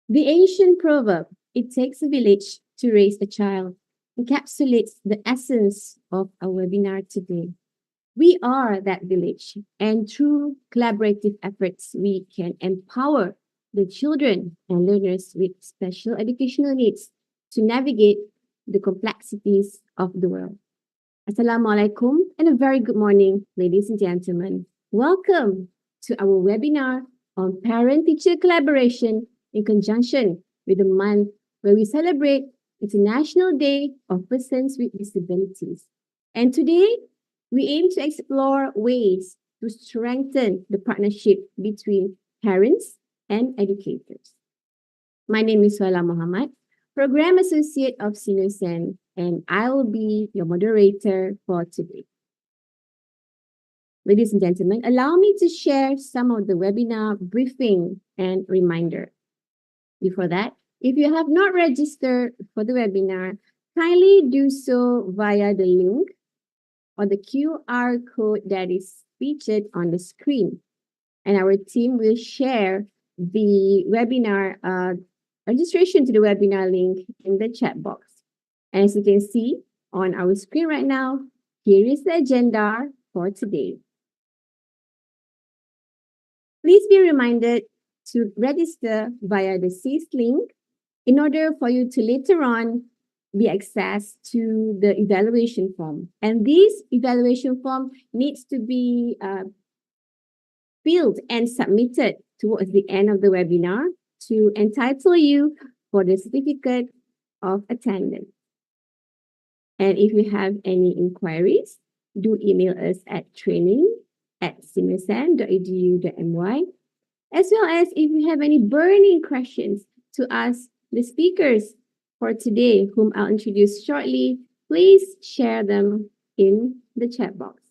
The ancient proverb, "it takes a village to raise a child," encapsulates the essence of our webinar today. We are that village, and through collaborative efforts, we can empower the children and learners with special educational needs to navigate the complexities of the world. Assalamualaikum and a very good morning, ladies and gentlemen. Welcome to our webinar on parent-teacher collaboration in conjunction with the month where we celebrate International Day of Persons with Disabilities. And today, we aim to explore ways to strengthen the partnership between parents and educators. My name is Suala Muhammad, Program Associate of SEAMEO SEN, and I will be your moderator for today. Ladies and gentlemen, allow me to share some of the webinar briefing and reminder. Before that, if you have not registered for the webinar, kindly do so via the link or the QR code that is featured on the screen. And our team will share the webinar registration to the webinar link in the chat box. And as you can see on our screen right now, here is the agenda for today. Please be reminded to register via the SEAS link in order for you to later on be accessed to the evaluation form. And this evaluation form needs to be filled and submitted towards the end of the webinar to entitle you for the certificate of attendance. And if you have any inquiries, do email us at training@seameosen.edu.my, as well as if you have any burning questions to ask the speakers for today, whom I'll introduce shortly, please share them in the chat box.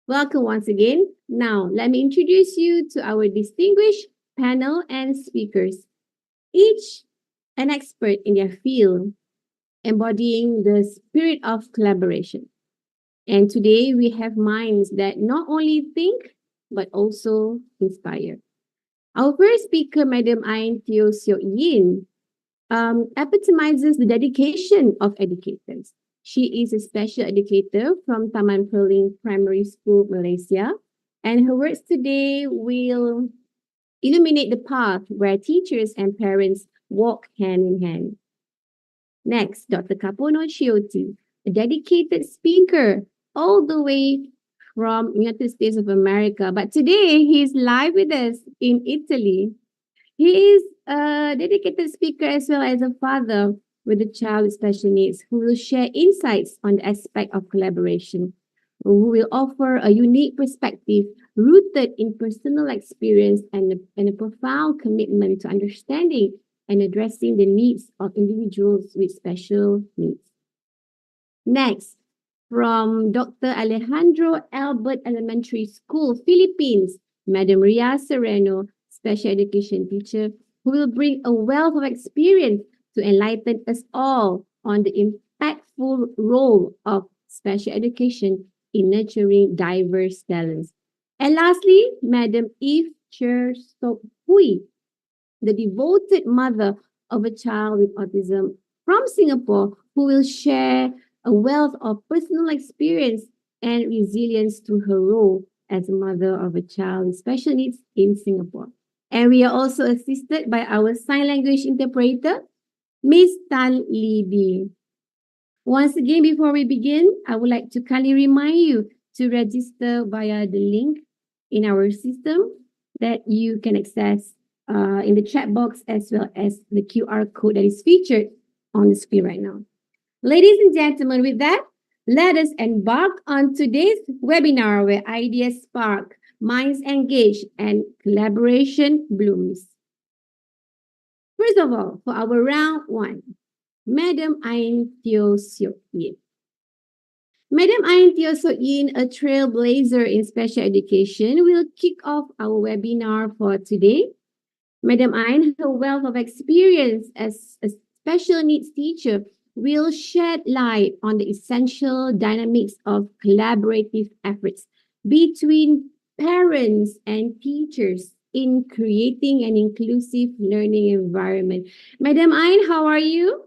Welcome once again. Now, let me introduce you to our distinguished panel and speakers, each an expert in their field, embodying the spirit of collaboration. And today we have minds that not only think, but also inspire. Our first speaker, Madam 𝐼𝐑𝐄𝐄, epitomizes the dedication of educators. She is a special educator from Taman Perling Primary School, Malaysia, and her words today will illuminate the path where teachers and parents walk hand in hand. Next, Dr. Kapono Chioti, a dedicated speaker all the way from United States of America, but today he's live with us in Italy. He is a dedicated speaker as well as a father with a child with special needs who will share insights on the aspect of collaboration, who will offer a unique perspective rooted in personal experience and a profound commitment to understanding and addressing the needs of individuals with special needs. Next, from Dr. Alejandro Albert Elementary School, Philippines, Madam Ria Sereno, special education teacher, who will bring a wealth of experience to enlighten us all on the impactful role of special education in nurturing diverse talents. And lastly, Madam Eve Cher Sok Hui, the devoted mother of a child with autism from Singapore, who will share a wealth of personal experience and resilience through her role as a mother of a child with special needs in Singapore. And we are also assisted by our sign language interpreter, Miss Tan Lee. Once again, before we begin, I would like to kindly remind you to register via the link in our system that you can access in the chat box, as well as the QR code that is featured on the screen right now. Ladies and gentlemen, with that, let us embark on today's webinar where ideas spark, minds engage, and collaboration blooms. First of all, for our round one, Madam 𝐼𝐑𝐄𝐄. Madam 𝐼𝐑𝐄𝐄, a trailblazer in special education, will kick off our webinar for today. Madam 𝐼, her wealth of experience as a special needs teacher, will shed light on the essential dynamics of collaborative efforts between parents and teachers in creating an inclusive learning environment. Madam 𝐼, how are you?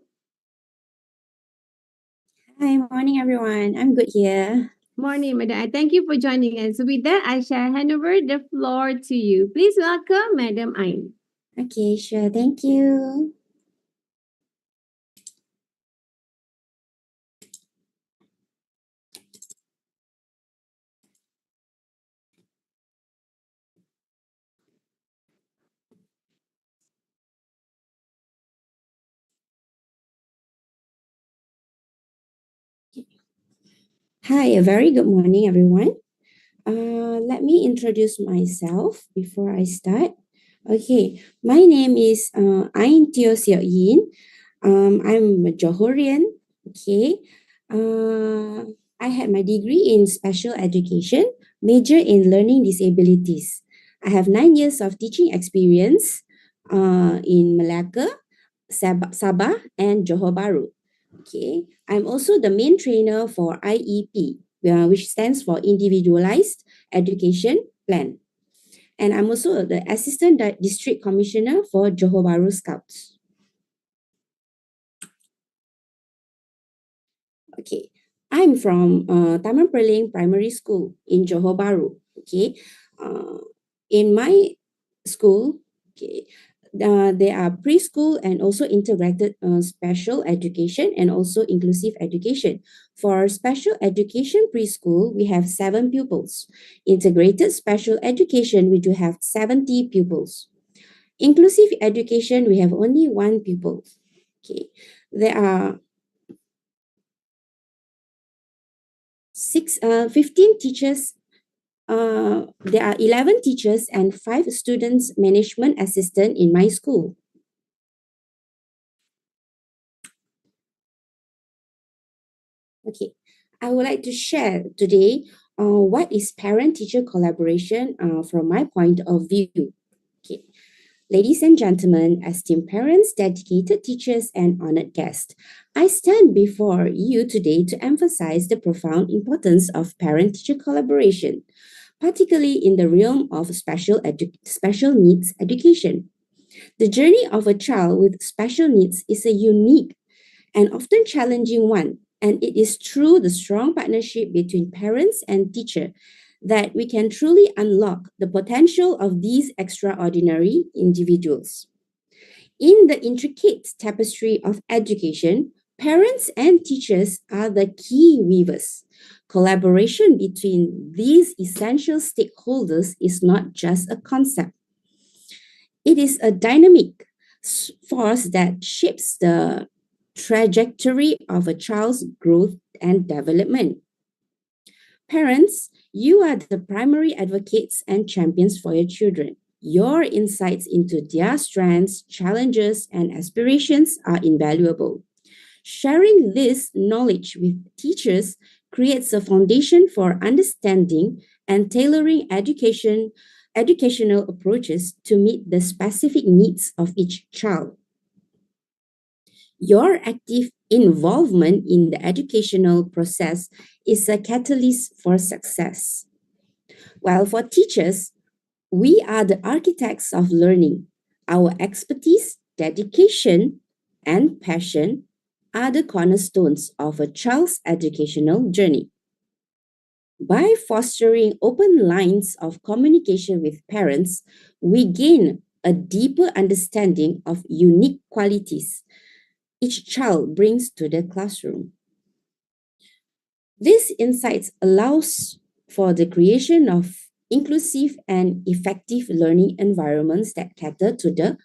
Hi, morning everyone. I'm good here. Morning, Madam 𝐼. Thank you for joining us. So with that, I shall hand over the floor to you. Please welcome Madam 𝐼. Okay, sure. Thank you. Hi, a very good morning, everyone. Let me introduce myself before I start. Okay, my name is 𝐼𝐑𝐄𝐄. I'm a Johorian. Okay. I had my degree in special education, major in learning disabilities. I have 9 years of teaching experience in Malacca, Sabah, and Johor Bahru. Okay, I'm also the main trainer for IEP, which stands for Individualized Education Plan. And I'm also the Assistant District Commissioner for Johor Bahru Scouts. Okay, I'm from Taman Perling Primary School in Johor Bahru. Okay, in my school, okay, There are preschool and also integrated special education and also inclusive education. For special education preschool, we have 7 pupils. Integrated special education, we do have 70 pupils. Inclusive education, we have only 1 pupil. Okay. There are 15 teachers. There are 11 teachers and 5 students management assistant in my school. Okay, I would like to share today what is parent-teacher collaboration from my point of view. Okay, ladies and gentlemen, esteemed parents, dedicated teachers, and honored guests, I stand before you today to emphasize the profound importance of parent-teacher collaboration, particularly in the realm of special needs education. The journey of a child with special needs is a unique and often challenging one, and it is through the strong partnership between parents and teacher that we can truly unlock the potential of these extraordinary individuals. In the intricate tapestry of education, parents and teachers are the key weavers. Collaboration between these essential stakeholders is not just a concept. It is a dynamic force that shapes the trajectory of a child's growth and development. Parents, you are the primary advocates and champions for your children. Your insights into their strengths, challenges, and aspirations are invaluable. Sharing this knowledge with teachers creates a foundation for understanding and tailoring educational approaches to meet the specific needs of each child. Your active involvement in the educational process is a catalyst for success. While for teachers, we are the architects of learning. Our expertise, dedication, and passion are the cornerstones of a child's educational journey. By fostering open lines of communication with parents, we gain a deeper understanding of unique qualities each child brings to the classroom. These insights allows for the creation of inclusive and effective learning environments that cater to the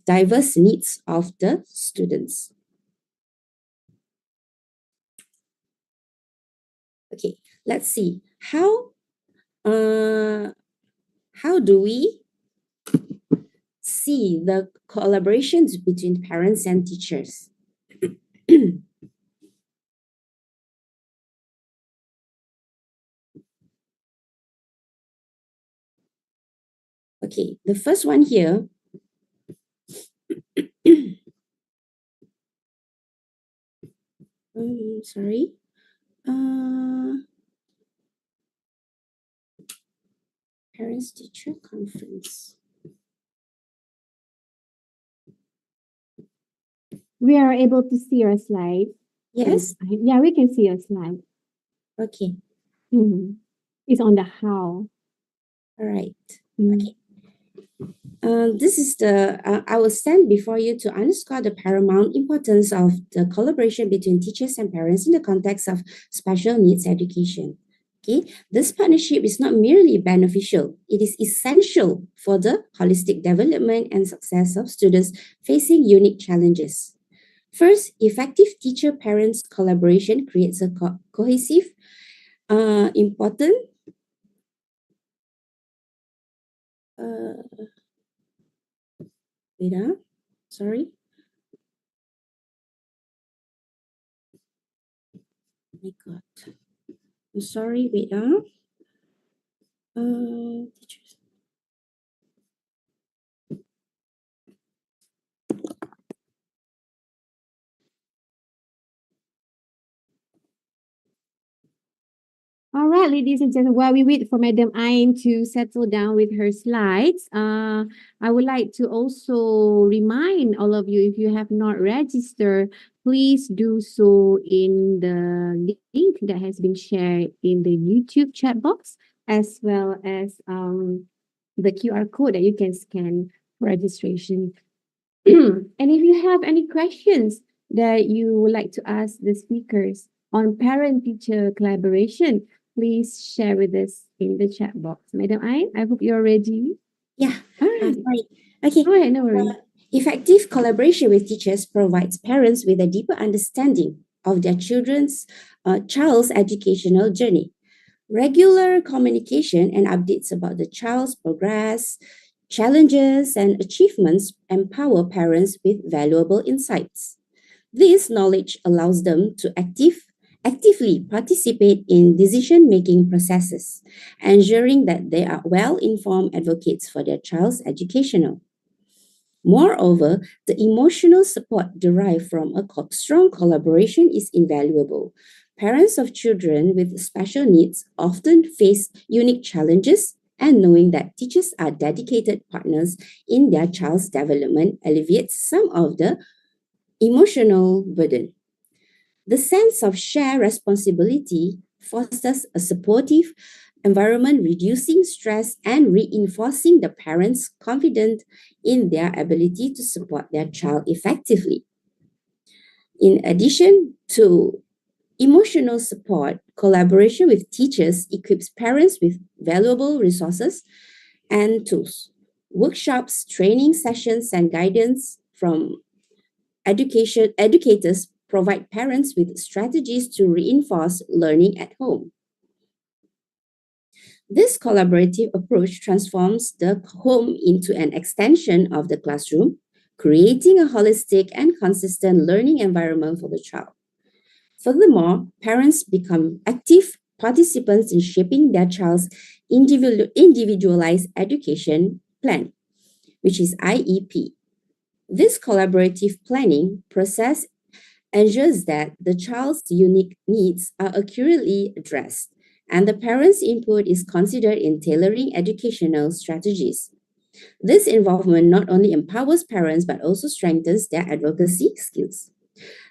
diverse needs of the students. Okay, let's see how do we see the collaborations between parents and teachers. Okay, the first one here. Sorry. Parents teacher conference. We are able to see your slide. Yes. Yeah, we can see your slide. Okay. It's on the how. All right. Okay. This is I will stand before you to underscore the paramount importance of the collaboration between teachers and parents in the context of special needs education. Okay, this partnership is not merely beneficial, it is essential for the holistic development and success of students facing unique challenges. First, effective teacher-parents collaboration creates a cohesive, important, sorry. My God. I'm sorry, teachers. All right, ladies and gentlemen, while we wait for Madam Ain to settle down with her slides, I would like to also remind all of you, if you have not registered, please do so in the link that has been shared in the YouTube chat box, as well as the QR code that you can scan registration. And if you have any questions that you would like to ask the speakers on parent-teacher collaboration, please share with us in the chat box. Madam Ain, I hope you're ready. Yeah, All right, sorry. Okay. go ahead, no worries. Effective collaboration with teachers provides parents with a deeper understanding of their child's educational journey. Regular communication and updates about the child's progress, challenges, and achievements empower parents with valuable insights. This knowledge allows them to actively participate in decision-making processes, ensuring that they are well-informed advocates for their child's educational. Moreover, the emotional support derived from a strong collaboration is invaluable. Parents of children with special needs often face unique challenges, and knowing that teachers are dedicated partners in their child's development alleviates some of the emotional burden. The sense of shared responsibility fosters a supportive environment, reducing stress and reinforcing the parents' confidence in their ability to support their child effectively. In addition to emotional support, collaboration with teachers equips parents with valuable resources and tools. Workshops, training sessions, and guidance from educators provide parents with strategies to reinforce learning at home. This collaborative approach transforms the home into an extension of the classroom, creating a holistic and consistent learning environment for the child. Furthermore, parents become active participants in shaping their child's individualized education plan, which is IEP. This collaborative planning process ensures that the child's unique needs are accurately addressed, and the parents' input is considered in tailoring educational strategies. This involvement not only empowers parents but also strengthens their advocacy skills.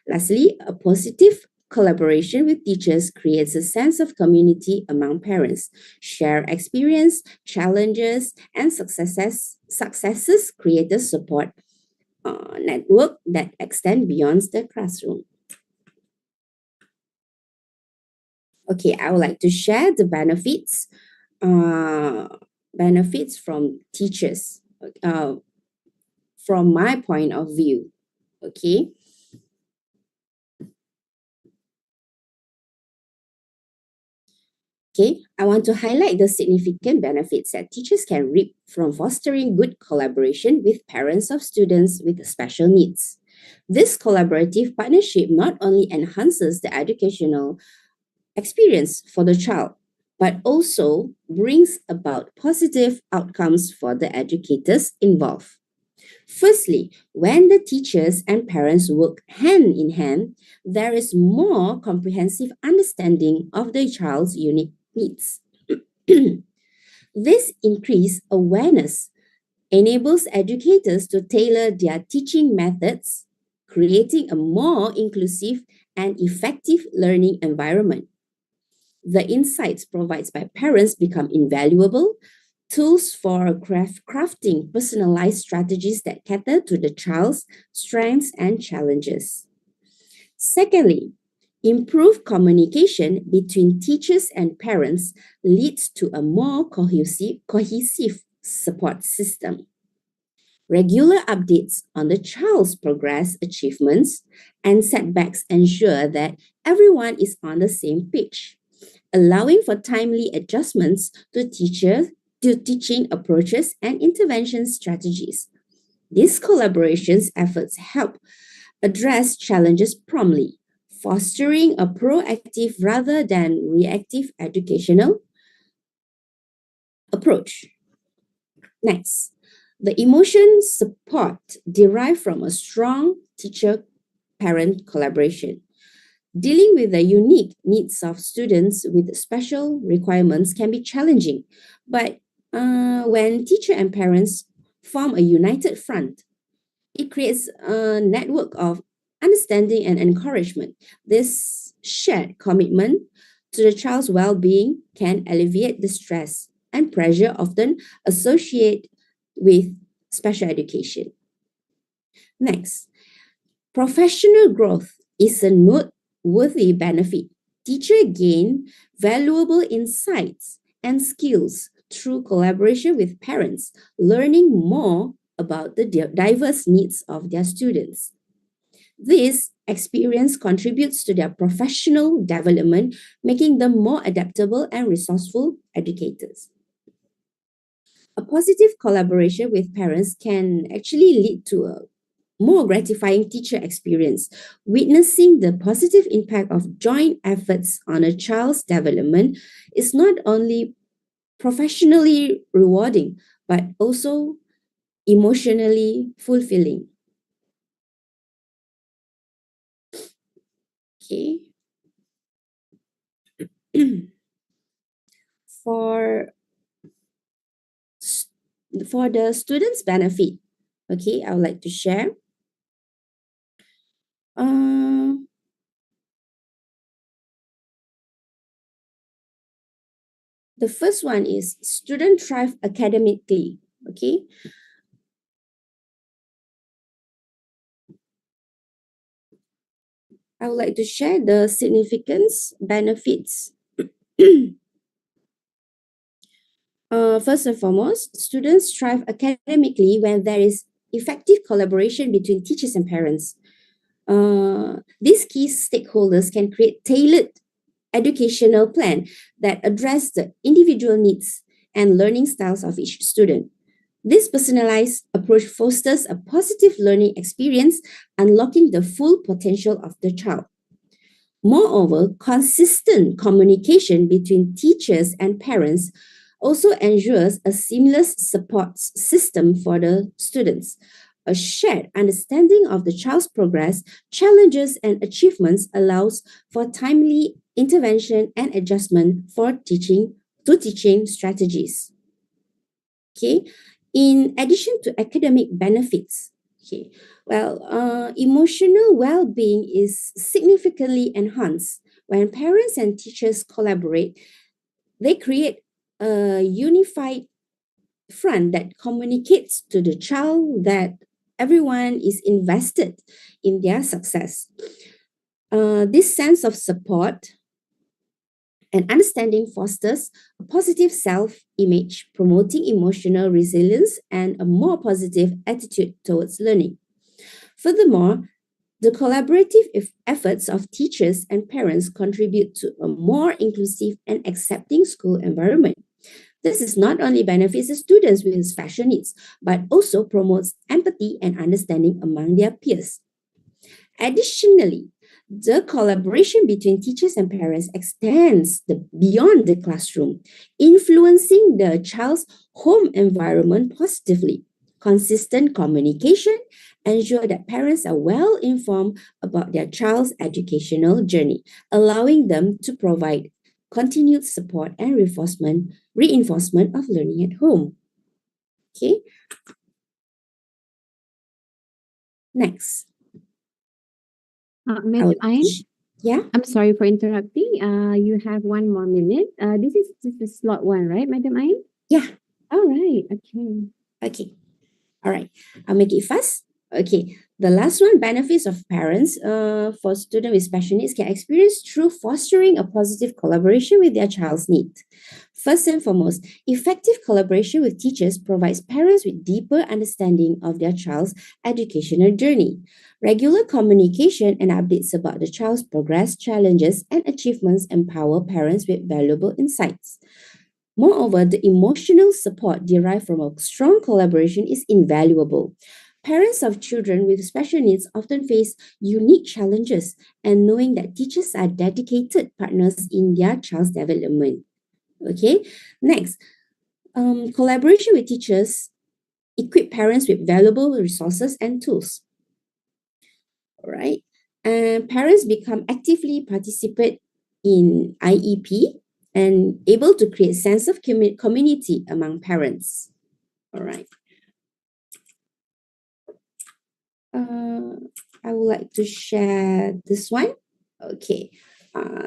Lastly, a positive collaboration with teachers creates a sense of community among parents. Shared experience, challenges, and successes create a support network that extend beyond the classroom. Okay, I would like to share the benefits from teachers from my point of view. Okay. Okay, I want to highlight the significant benefits that teachers can reap from fostering good collaboration with parents of students with special needs. This collaborative partnership not only enhances the educational experience for the child, but also brings about positive outcomes for the educators involved. Firstly, when the teachers and parents work hand in hand, there is more comprehensive understanding of the child's unique needs. This increased awareness enables educators to tailor their teaching methods, creating a more inclusive and effective learning environment. The insights provided by parents become invaluable tools for crafting personalized strategies that cater to the child's strengths and challenges. Secondly, improved communication between teachers and parents leads to a more cohesive support system. Regular updates on the child's progress, achievements, and setbacks ensure that everyone is on the same page, allowing for timely adjustments to teaching approaches and intervention strategies. These collaborations efforts help address challenges promptly, fostering a proactive rather than reactive educational approach. Next, the emotion support derived from a strong teacher-parent collaboration. Dealing with the unique needs of students with special requirements can be challenging, but when teacher and parents form a united front, it creates a network of understanding and encouragement. This shared commitment to the child's well-being can alleviate the stress and pressure often associated with special education. Next, professional growth is a noteworthy benefit. Teachers gain valuable insights and skills through collaboration with parents, learning more about the diverse needs of their students. This experience contributes to their professional development, making them more adaptable and resourceful educators. A positive collaboration with parents can actually lead to a more gratifying teacher experience. Witnessing the positive impact of joint efforts on a child's development is not only professionally rewarding, but also emotionally fulfilling. Okay. For for the students' benefit, okay, I would like to share. The first one is student thrive academically. Okay. I would like to share the significance benefits. First and foremost, students thrive academically when there is effective collaboration between teachers and parents. These key stakeholders can create tailored educational plan that address the individual needs and learning styles of each student. This personalized approach fosters a positive learning experience, unlocking the full potential of the child. Moreover, consistent communication between teachers and parents also ensures a seamless support system for the students. A shared understanding of the child's progress, challenges, and achievements allows for timely intervention and adjustment for teaching strategies. Okay. In addition to academic benefits, okay, emotional well-being is significantly enhanced when parents and teachers collaborate. They create a unified front that communicates to the child that everyone is invested in their success. This sense of support and understanding fosters a positive self-image, promoting emotional resilience and a more positive attitude towards learning. Furthermore, the collaborative efforts of teachers and parents contribute to a more inclusive and accepting school environment. This is not only benefits the students with special needs, but also promotes empathy and understanding among their peers. Additionally, the collaboration between teachers and parents extends beyond the classroom, influencing the child's home environment positively. Consistent communication ensure that parents are well informed about their child's educational journey, allowing them to provide continued support and reinforcement of learning at home. Okay. Next. Madam Ain, Yeah. I'm sorry for interrupting. You have 1 more minute. This is the slot one, right, Madam Ain? Yeah. All right. Okay. Okay. All right. I'll make it fast. Okay. The last one, benefits of parents for students with special needs can experience through fostering a positive collaboration with their child's needs. First and foremost, effective collaboration with teachers provides parents with deeper understanding of their child's educational journey. Regular communication and updates about the child's progress, challenges, and achievements empower parents with valuable insights. Moreover, the emotional support derived from a strong collaboration is invaluable. Parents of children with special needs often face unique challenges, and knowing that teachers are dedicated partners in their child's development. Okay, next, collaboration with teachers equip parents with valuable resources and tools. All right, and parents become actively participate in IEP and able to create sense of community among parents. All right. I would like to share this one. Okay.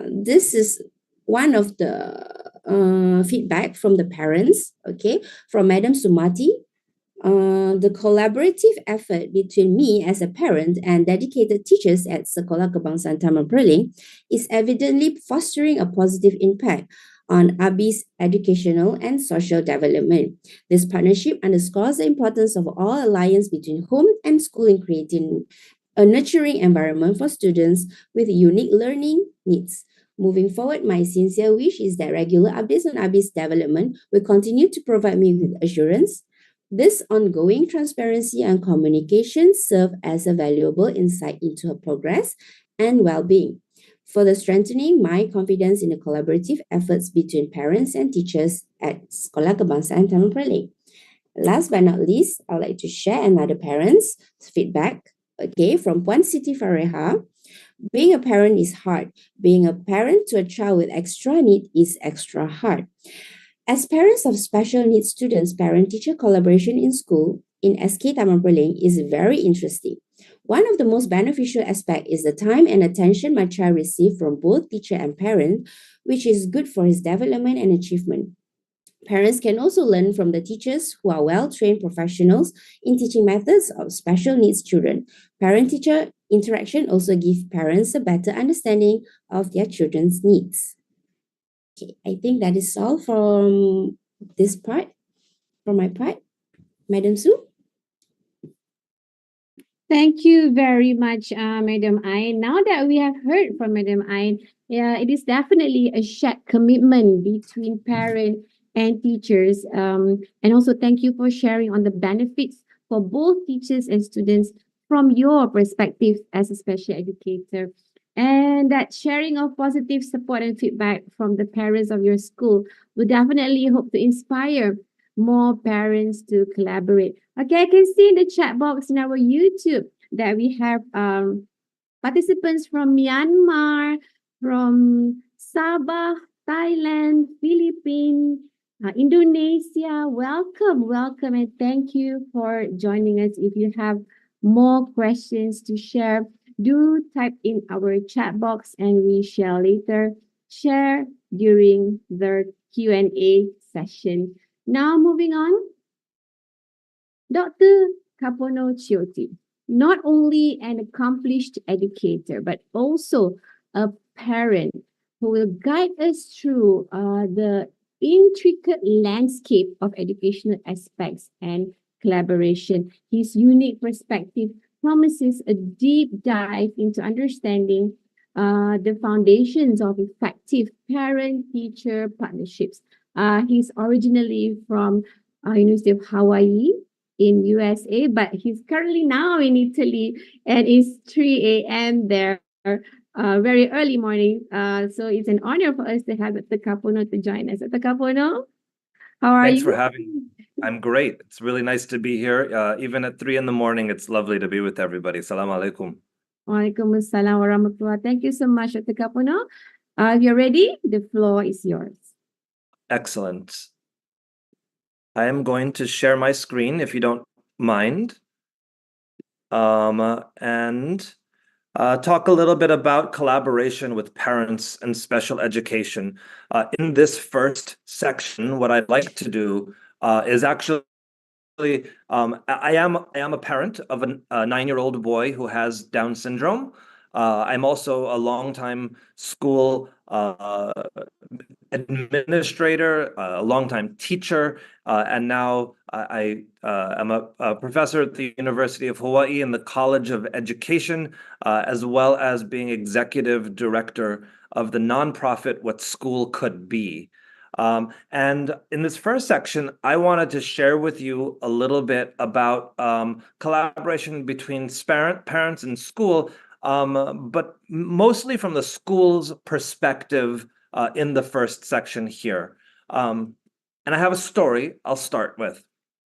This is one of the feedback from the parents, okay, from Madam Sumati. The collaborative effort between me as a parent and dedicated teachers at Sekolah Kebangsaan Taman Perling is evidently fostering a positive impact on ABI's educational and social development. This partnership underscores the importance of all alliance between home and school in creating a nurturing environment for students with unique learning needs. Moving forward, my sincere wish is that regular updates on ABI's development will continue to provide me with assurance. This ongoing transparency and communication serve as a valuable insight into her progress and well-being, further strengthening my confidence in the collaborative efforts between parents and teachers at Sekolah Kebangsaan Taman Perling. Last but not least, I'd like to share another parent's feedback, from Puan Siti Fareha. Being a parent is hard. Being a parent to a child with extra need is extra hard. As parents of special needs students, parent-teacher collaboration in school in SK Taman Perling is very interesting. One of the most beneficial aspects is the time and attention my child receives from both teacher and parent, which is good for his development and achievement. Parents can also learn from the teachers who are well-trained professionals in teaching methods of special needs children. Parent-teacher interaction also gives parents a better understanding of their children's needs. Okay, I think that is all from this part, from my part. Madam Sue? Thank you very much, Madam Ain. Now that we have heard from Madam Ain, it is definitely a shared commitment between parents and teachers. And also thank you for sharing on the benefits for both teachers and students from your perspective as a special educator. And that sharing of positive support and feedback from the parents of your school will definitely hope to inspire more parents to collaborate. Okay, I can see in the chat box in our YouTube that we have participants from Myanmar, from Sabah, Thailand, Philippines, Indonesia. Welcome, welcome, and thank you for joining us. If you have more questions to share, do type in our chat box and we shall later share during the Q&A session. Now moving on, Dr. 𝐄𝐄, not only an accomplished educator, but also a parent who will guide us through the intricate landscape of educational aspects and collaboration. His unique perspective promises a deep dive into understanding the foundations of effective parent-teacher partnerships. He's originally from University of Hawaii in USA, but he's currently now in Italy and it's 3 a.m. there, very early morning. So it's an honor for us to have Dr. 𝐄𝐄 to join us. Dr. 𝐄𝐄, how are you? Thanks for having me. I'm great. It's really nice to be here. Even at 3 in the morning, it's lovely to be with everybody. Assalamu alaikum. Waalaikumsalam warahmatullah. Thank you so much, Dr. 𝐄𝐄. If you're ready, the floor is yours. Excellent. I am going to share my screen if you don't mind. And talk a little bit about collaboration with parents and special education. In this first section, what I'd like to do is actually I am a parent of a 9-year-old boy who has Down syndrome. I'm also a longtime school administrator, a longtime teacher, and now I am a professor at the University of Hawaii in the College of Education, as well as being executive director of the nonprofit What School Could Be. And in this first section, I wanted to share with you a little bit about collaboration between parents and school, but mostly from the school's perspective in the first section here. And I have a story I'll start with.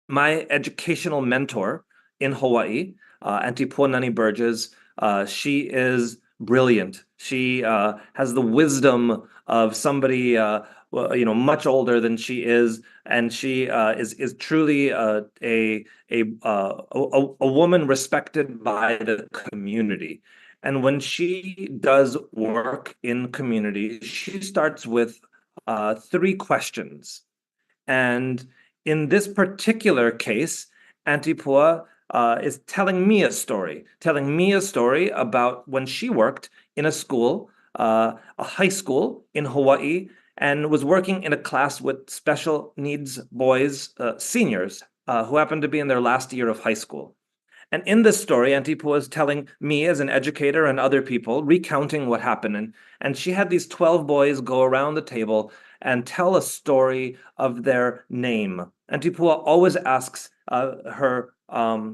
My educational mentor in Hawaii, Auntie Puanani Burgess, she is brilliant. She has the wisdom of somebody much older than she is, and she is truly a woman respected by the community. And when she does work in community, she starts with 3 questions. And in this particular case, Auntie Pua is telling me a story about when she worked in a school, a high school in Hawaii, and was working in a class with special needs boys, seniors, who happened to be in their last year of high school. And in this story, Auntie Pua is telling me as an educator and other people, recounting what happened. And she had these 12 boys go around the table and tell a story of their name. Auntie Pua always asks her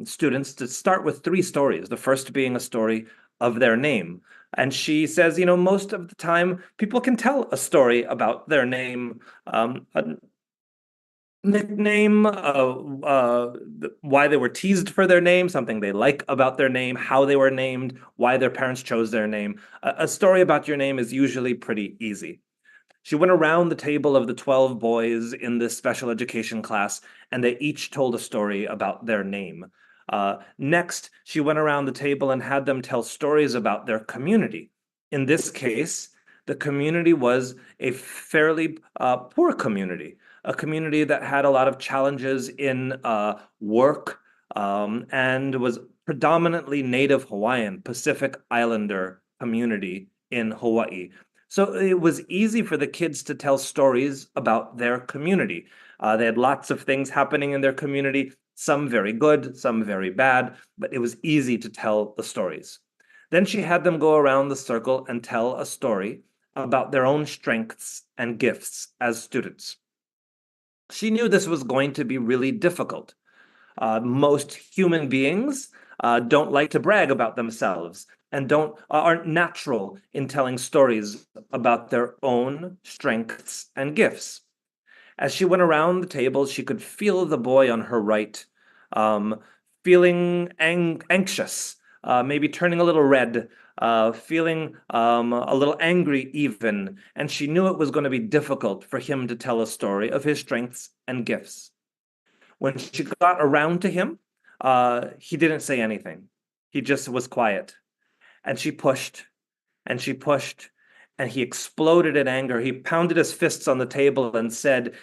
students to start with 3 stories, the first being a story of their name. And she says, most of the time, people can tell a story about their name. Nickname, why they were teased for their name, something they like about their name, how they were named, why their parents chose their name. A story about your name is usually pretty easy. She went around the table of the 12 boys in this special education class, and they each told a story about their name. Next, she went around the table and had them tell stories about their community. In this case, the community was a fairly poor community, a community that had a lot of challenges in work and was predominantly Native Hawaiian, Pacific Islander community in Hawaii. So it was easy for the kids to tell stories about their community. They had lots of things happening in their community, some very good, some very bad, but it was easy to tell the stories. Then she had them go around the circle and tell a story about their own strengths and gifts as students. She knew this was going to be really difficult. Most human beings don't like to brag about themselves and aren't natural in telling stories about their own strengths and gifts. As she went around the table, she could feel the boy on her right, um, feeling anxious, maybe turning a little red, feeling a little angry even, and she knew it was going to be difficult for him to tell a story of his strengths and gifts. When she got around to him, he didn't say anything. He just was quiet. And she pushed and she pushed, and he exploded in anger. He pounded his fists on the table and said,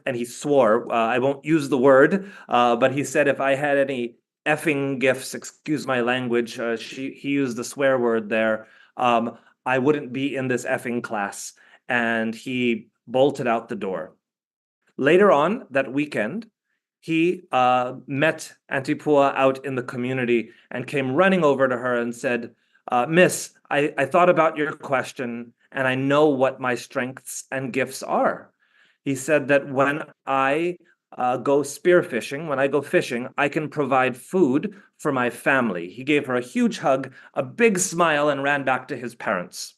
and he swore, I won't use the word, but he said, if I had any effing gifts, excuse my language, he used the swear word there, I wouldn't be in this effing class. And he bolted out the door. Later on that weekend, he met Auntie Pua out in the community and came running over to her and said, Miss, I thought about your question and I know what my strengths and gifts are. He said that when I go spearfishing, when I go fishing, I can provide food for my family. He gave her a huge hug, a big smile, and ran back to his parents.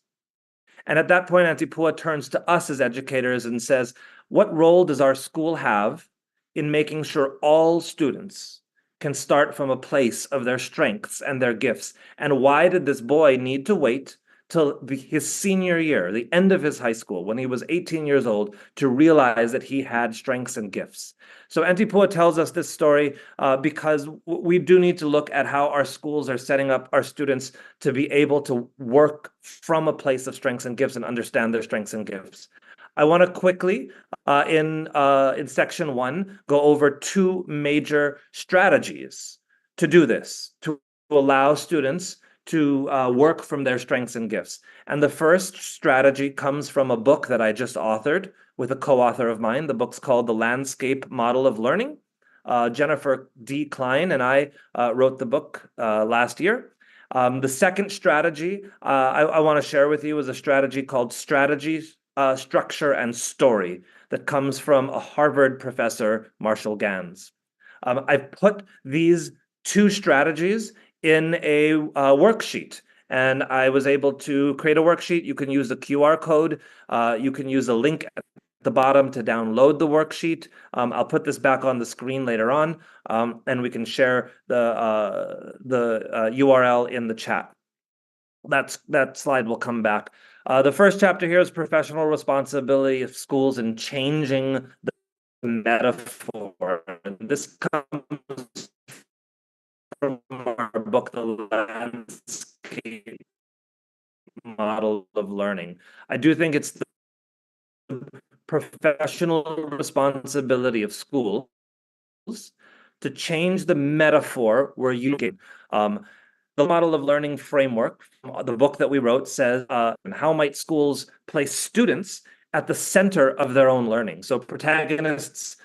And at that point, Auntie Pua turns to us as educators and says, what role does our school have in making sure all students can start from a place of their strengths and their gifts? And why did this boy need to wait till his senior year, the end of his high school, when he was 18 years old, to realize that he had strengths and gifts? So Auntie Pua tells us this story because we do need to look at how our schools are setting up our students to be able to work from a place of strengths and gifts and understand their strengths and gifts. I want to quickly, in section 1, go over 2 major strategies to do this, to allow students to work from their strengths and gifts. And the first strategy comes from a book that I just authored with a co-author of mine. The book's called The Landscape Model of Learning. Jennifer D. Klein and I wrote the book last year. The second strategy I want to share with you is a strategy called Strategy, Structure, and Story that comes from a Harvard professor, Marshall Gans. I've put these 2 strategies in a worksheet, and I was able to create a worksheet. You can use the QR code. You can use a link at the bottom to download the worksheet. I'll put this back on the screen later on, and we can share the URL in the chat. That slide will come back. The first chapter here is professional responsibility of schools in changing the metaphor. This comes from our book, The Landscape Model of Learning. I do think it's the professional responsibility of schools to change the metaphor we're using. The model of learning framework, the book that we wrote, says, how might schools place students at the center of their own learning? So protagonists,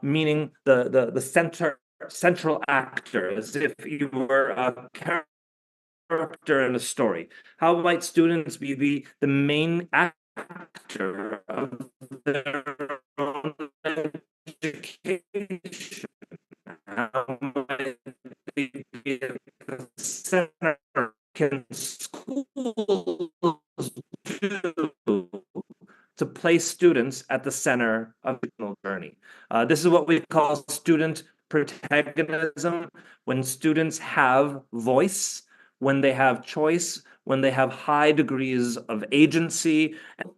meaning the central actor, as if you were a character in a story. How might students be the main actor of their own education? How might they be at the center? Can schools do to place students at the center of the journey? This is what we call student protagonism, when students have voice, when they have choice, when they have high degrees of agency,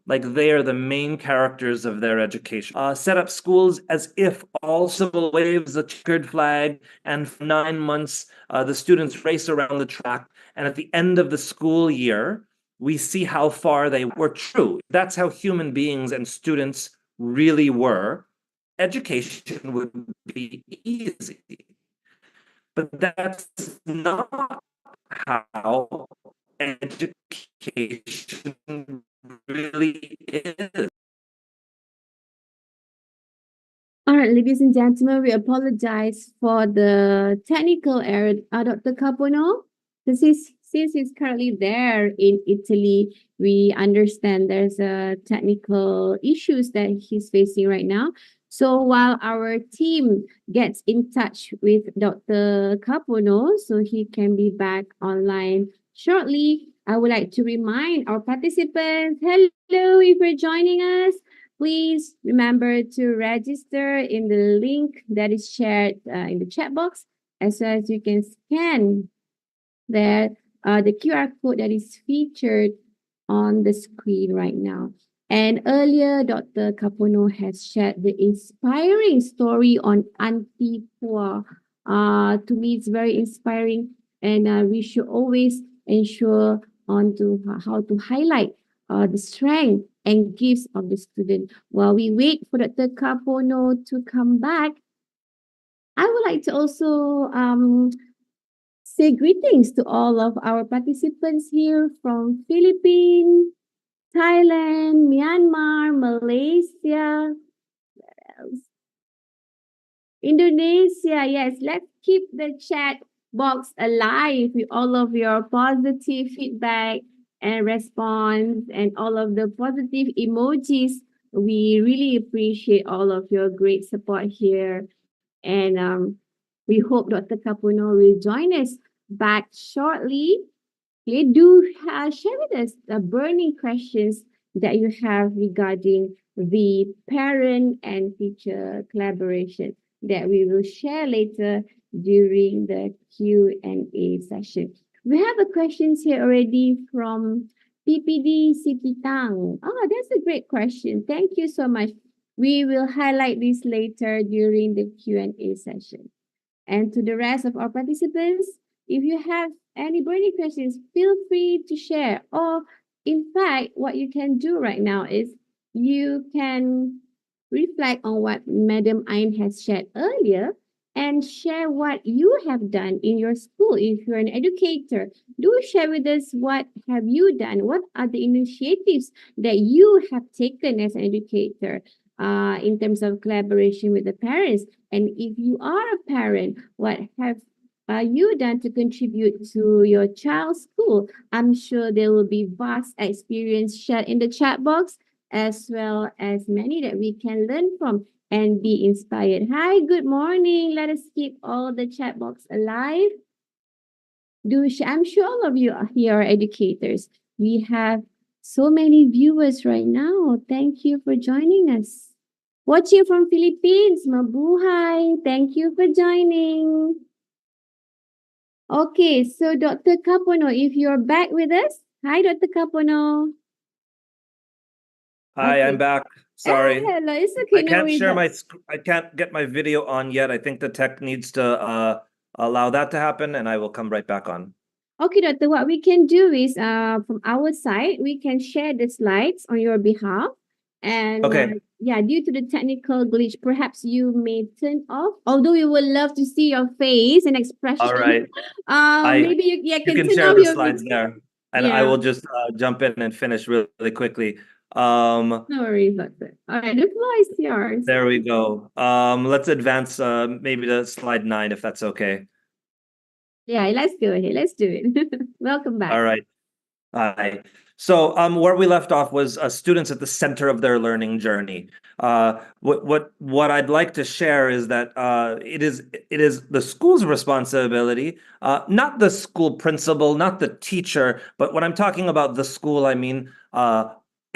like they are the main characters of their education. Set up schools as if all civil waves a checkered flag, and for 9 months, the students race around the track, and at the end of the school year, we see how far they were true. That's how human beings and students really were. Education would be easy. But that's not how education really is. All right, ladies and gentlemen, we apologize for the technical error. Dr. Capono, since he's currently there in Italy, we understand there's a technical issues that he's facing right now. So while our team gets in touch with Dr. Capono, so he can be back online shortly, I would like to remind our participants, hello, if you're joining us, please remember to register in the link that is shared in the chat box, as well as you can scan there the QR code that is featured on the screen right now. And earlier, Dr. Capono has shared the inspiring story on Auntie Pua. To me, it's very inspiring, and we should always ensure on to how to highlight the strength and gifts of the student. While we wait for Dr. Capono to come back, I would like to also say greetings to all of our participants here from Philippines, Thailand, Myanmar, Malaysia, Indonesia. Yes, let's keep the chat box alive with all of your positive feedback and response and all of the positive emojis. We really appreciate all of your great support here. And we hope Dr. Capuno will join us back shortly. Okay, do share with us the burning questions that you have regarding the parent and teacher collaboration that we will share later during the Q&A session. We have a questions here already from PPD Sipitang. Oh, that's a great question. Thank you so much. We will highlight this later during the Q&A session. And to the rest of our participants, if you have any burning questions, feel free to share. Or in fact, what you can do right now is you can reflect on what Madam Ain has shared earlier and share what you have done in your school. If you're an educator, do share with us what have you done? What are the initiatives that you have taken as an educator in terms of collaboration with the parents? And if you are a parent, what have you done to contribute to your child's school? I'm sure there will be vast experience shared in the chat box, as well as many that we can learn from and be inspired. Hi, good morning. Let us keep all the chat box alive. I'm sure all of you are here are educators. We have so many viewers right now. Thank you for joining us. Watching from Philippines, mabuhay. Thank you for joining. Okay, so Dr. Capono, if you're back with us. Hi, Dr. Capono. Hi, Okay. I'm back. Sorry. Hello, it's okay. I No can't worries. share I can't get my video on yet. I think the tech needs to allow that to happen, and I will come right back on. Okay, Doctor, what we can do is from our side, we can share the slides on your behalf. And Okay. yeah, due to the technical glitch, perhaps you may turn off. Although we would love to see your face and expression. All right. Maybe you You can can turn share off the your slides video. there, and I Yeah, will just jump in and finish really quickly. Um, no worries, doctor. All right, the floor is yours. there we go. Let's advance maybe to slide 9, if that's okay. Yeah, let's go ahead. Let's do it. Welcome back. All right. Hi. So where we left off was students at the center of their learning journey. What I'd like to share is that it is the school's responsibility, not the school principal, not the teacher, but when I'm talking about the school, I mean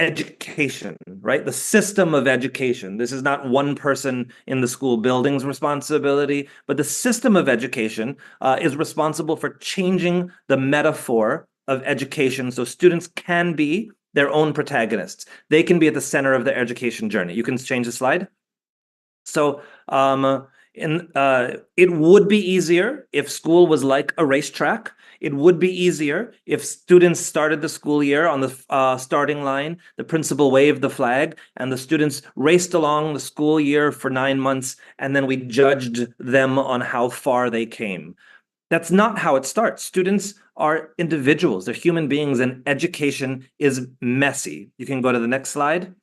education, right? The system of education. This is not one person in the school building's responsibility, but the system of education is responsible for changing the metaphor of education so students can be their own protagonists. They can be at the center of their education journey. You can change the slide. So it would be easier if school was like a racetrack. It would be easier if students started the school year on the starting line, the principal waved the flag, and the students raced along the school year for 9 months, and then we judged them on how far they came. That's not how it starts. Students are individuals, they're human beings, and education is messy. You can go to the next slide.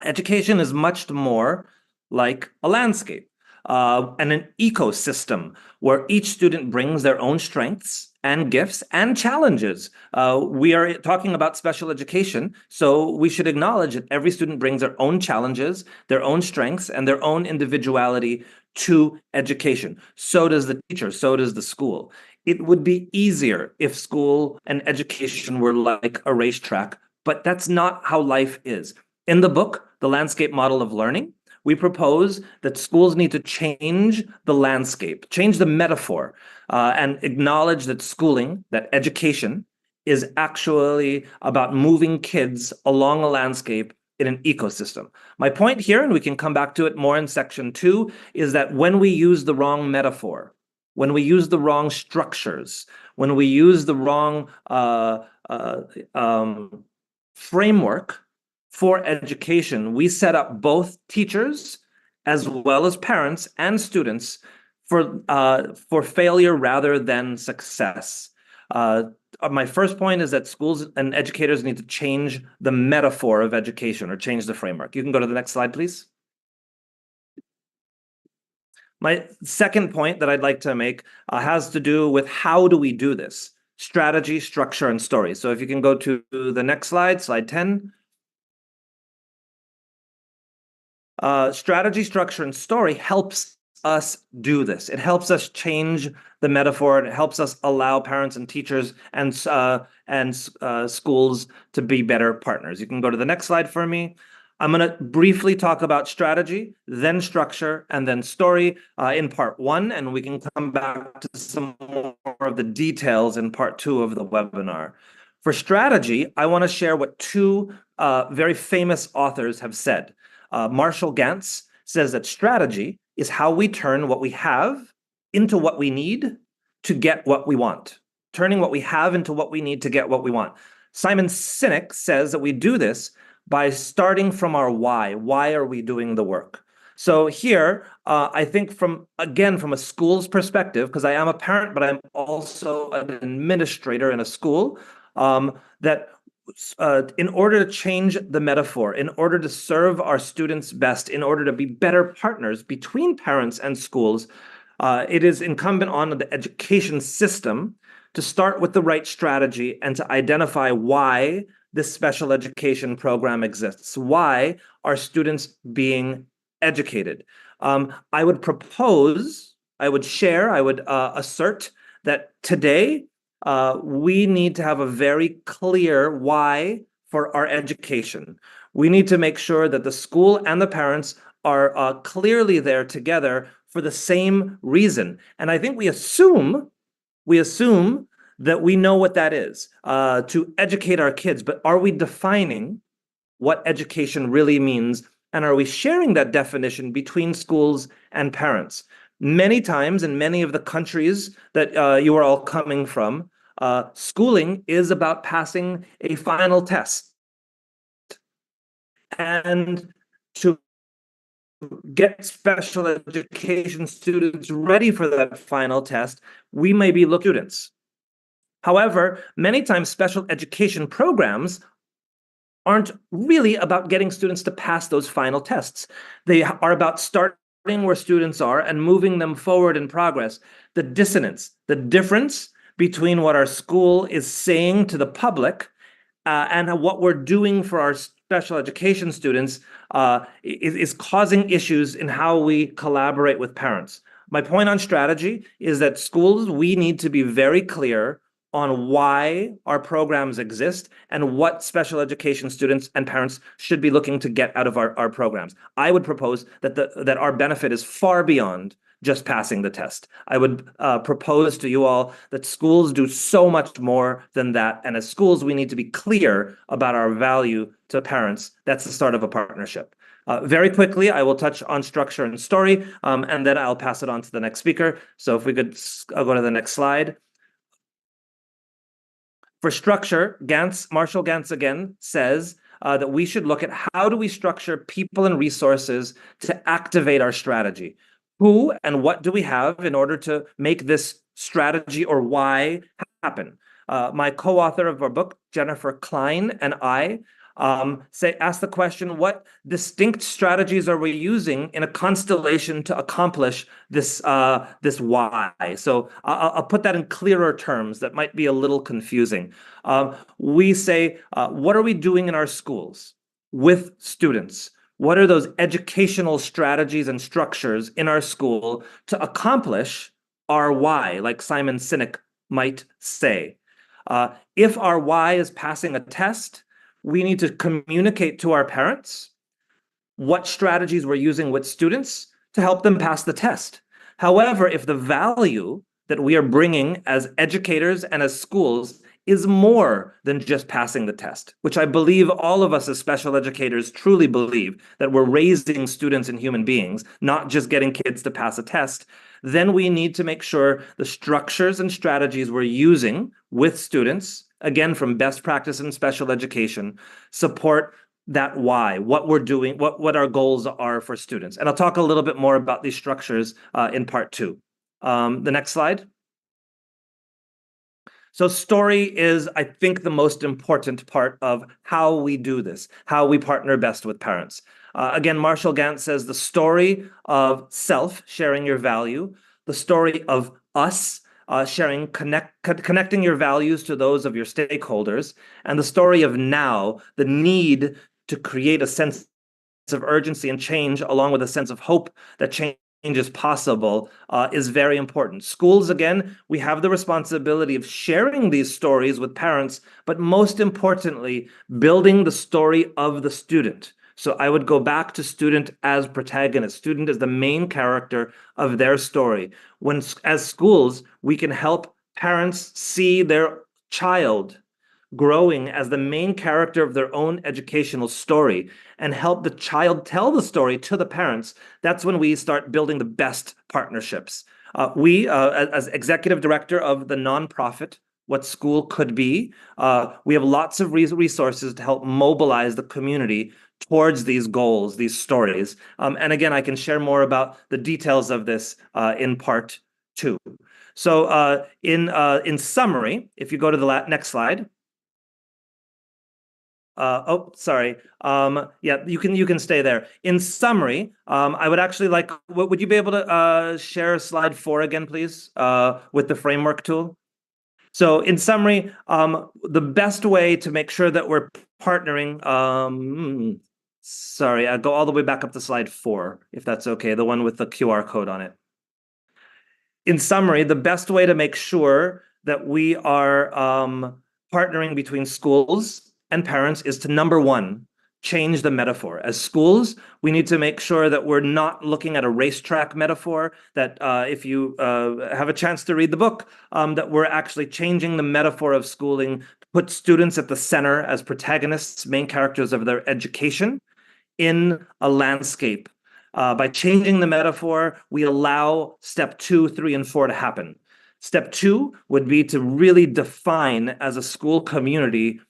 Education is much more like a landscape and an ecosystem where each student brings their own strengths and gifts and challenges. We are talking about special education, so we should acknowledge that every student brings their own challenges, their own strengths, and their own individuality to education. So does the teacher, so does the school. It would be easier if school and education were like a racetrack, but that's not how life is. In the book, The Landscape Model of Learning, we propose that schools need to change the landscape, change the metaphor, and acknowledge that schooling, that education, is actually about moving kids along a landscape in an ecosystem. My point here, and we can come back to it more in section 2, is that when we use the wrong metaphor, when we use the wrong structures, when we use the wrong framework for education, we set up both teachers as well as parents and students for failure rather than success. My first point is that schools and educators need to change the metaphor of education or change the framework. You can go to the next slide, please. My second point that I'd like to make has to do with how do we do this? Strategy, structure, and story. So if you can go to the next slide, slide 10. Strategy, structure, and story helps us do this. It helps us change the metaphor. It helps us allow parents and teachers and schools to be better partners. You can go to the next slide for me. I'm going to briefly talk about strategy, then structure, and then story in part 1, and we can come back to some more of the details in part 2 of the webinar. For strategy, I want to share what 2 very famous authors have said. Marshall Gantz says that strategy is how we turn what we have into what we need to get what we want. Turning what we have into what we need to get what we want. Simon Sinek says that we do this by starting from our why. Why are we doing the work? So here, I think from a school's perspective, because I am a parent, but I'm also an administrator in a school, that in order to change the metaphor, in order to serve our students best, in order to be better partners between parents and schools, it is incumbent on the education system to start with the right strategy and to identify why this special education program exists. Why are students being educated? I would propose, I would share, I would assert that today we need to have a very clear why for our education. We need to make sure that the school and the parents are clearly there together for the same reason. And I think we assume that we know what that is, to educate our kids, but are we defining what education really means? And are we sharing that definition between schools and parents? Many times in many of the countries that you are all coming from, schooling is about passing a final test. And to get special education students ready for that final test, we may be looking at students. However, many times special education programs aren't really about getting students to pass those final tests. They are about starting where students are and moving them forward in progress. The dissonance, the difference between what our school is saying to the public and what we're doing for our special education students is causing issues in how we collaborate with parents. My point on strategy is that schools, we need to be very clear on why our programs exist and what special education students and parents should be looking to get out of our programs. I would propose that our benefit is far beyond just passing the test. I would propose to you all that schools do so much more than that. And as schools, we need to be clear about our value to parents. That's the start of a partnership. Very quickly, I will touch on structure and story, and then I'll pass it on to the next speaker. So if we could go to the next slide. For structure, Marshall Gantz again says that we should look at how do we structure people and resources to activate our strategy. Who and what do we have in order to make this strategy or why happen? My co-author of our book, Jennifer Klein, and I ask the question, what distinct strategies are we using in a constellation to accomplish this why? So I'll put that in clearer terms that might be a little confusing. We say, what are we doing in our schools with students? What are those educational strategies and structures in our school to accomplish our why, like Simon Sinek might say? If our why is passing a test, we need to communicate to our parents what strategies we're using with students to help them pass the test. However, if the value that we are bringing as educators and as schools is more than just passing the test, which I believe all of us as special educators truly believe, that we're raising students and human beings, not just getting kids to pass a test, then we need to make sure the structures and strategies we're using with students, again, from best practice in special education, support that why, what we're doing, what our goals are for students. And I'll talk a little bit more about these structures in part 2. The next slide. So story is, I think, the most important part of how we do this, how we partner best with parents. Again, Marshall Gantz says the story of self, sharing your value, the story of us, connecting your values to those of your stakeholders, and the story of now, the need to create a sense of urgency and change, along with a sense of hope that change is possible, is very important. Schools, again, we have the responsibility of sharing these stories with parents, but most importantly, building the story of the student. So I would go back to student as protagonist. Student is the main character of their story. When, as schools, we can help parents see their child growing as the main character of their own educational story and help the child tell the story to the parents, that's when we start building the best partnerships. As executive director of the nonprofit, What School Could Be, we have lots of resources to help mobilize the community towards these goals, these stories. And again, I can share more about the details of this in part 2. So in summary, if you go to the next slide. Sorry. Yeah, you can stay there. In summary, I would actually like, would you be able to share slide 4 again, please, with the framework tool? So in summary, the best way to make sure that we're partnering, sorry, I'll go all the way back up to slide 4, if that's okay, the one with the QR code on it. In summary, the best way to make sure that we are partnering between schools and parents is to, number 1, change the metaphor. As schools, we need to make sure that we're not looking at a racetrack metaphor, that if you have a chance to read the book, that we're actually changing the metaphor of schooling to put students at the center as protagonists, main characters of their education in a landscape. By changing the metaphor, we allow step 2, 3, and 4 to happen. Step 2 would be to really define as a school community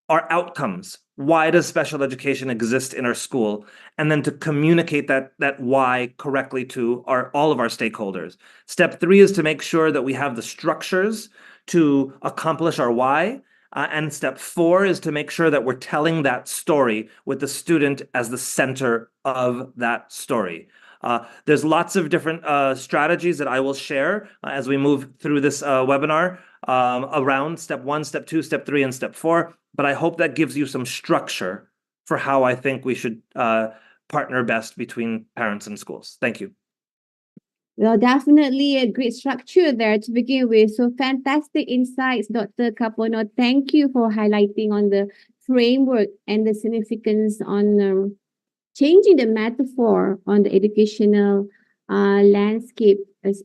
our outcomes. Why does special education exist in our school? And then to communicate that why correctly to all of our stakeholders. Step 3 is to make sure that we have the structures to accomplish our why. And step 4 is to make sure that we're telling that story with the student as the center of that story. There's lots of different strategies that I will share as we move through this webinar around step 1, step 2, step 3, and step 4. But I hope that gives you some structure for how I think we should partner best between parents and schools. Thank you. Well, definitely a great structure there to begin with. So fantastic insights, Dr. Kapono. Thank you for highlighting on the framework and the significance on changing the metaphor on the educational landscape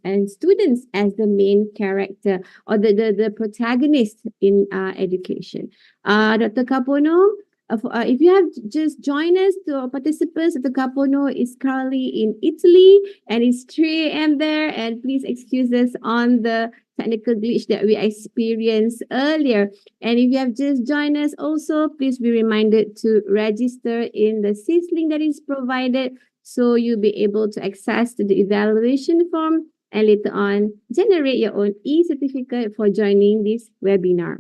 and students as the main character or the protagonist in education. Dr. Kapono, if you have just joined us, to participants, Dr. Kapono is currently in Italy and it's 3 a.m. there. And please excuse us on the technical glitch that we experienced earlier. And if you have just joined us also, please be reminded to register in the SIS link that is provided so you'll be able to access to the evaluation form and later on generate your own e-certificate for joining this webinar.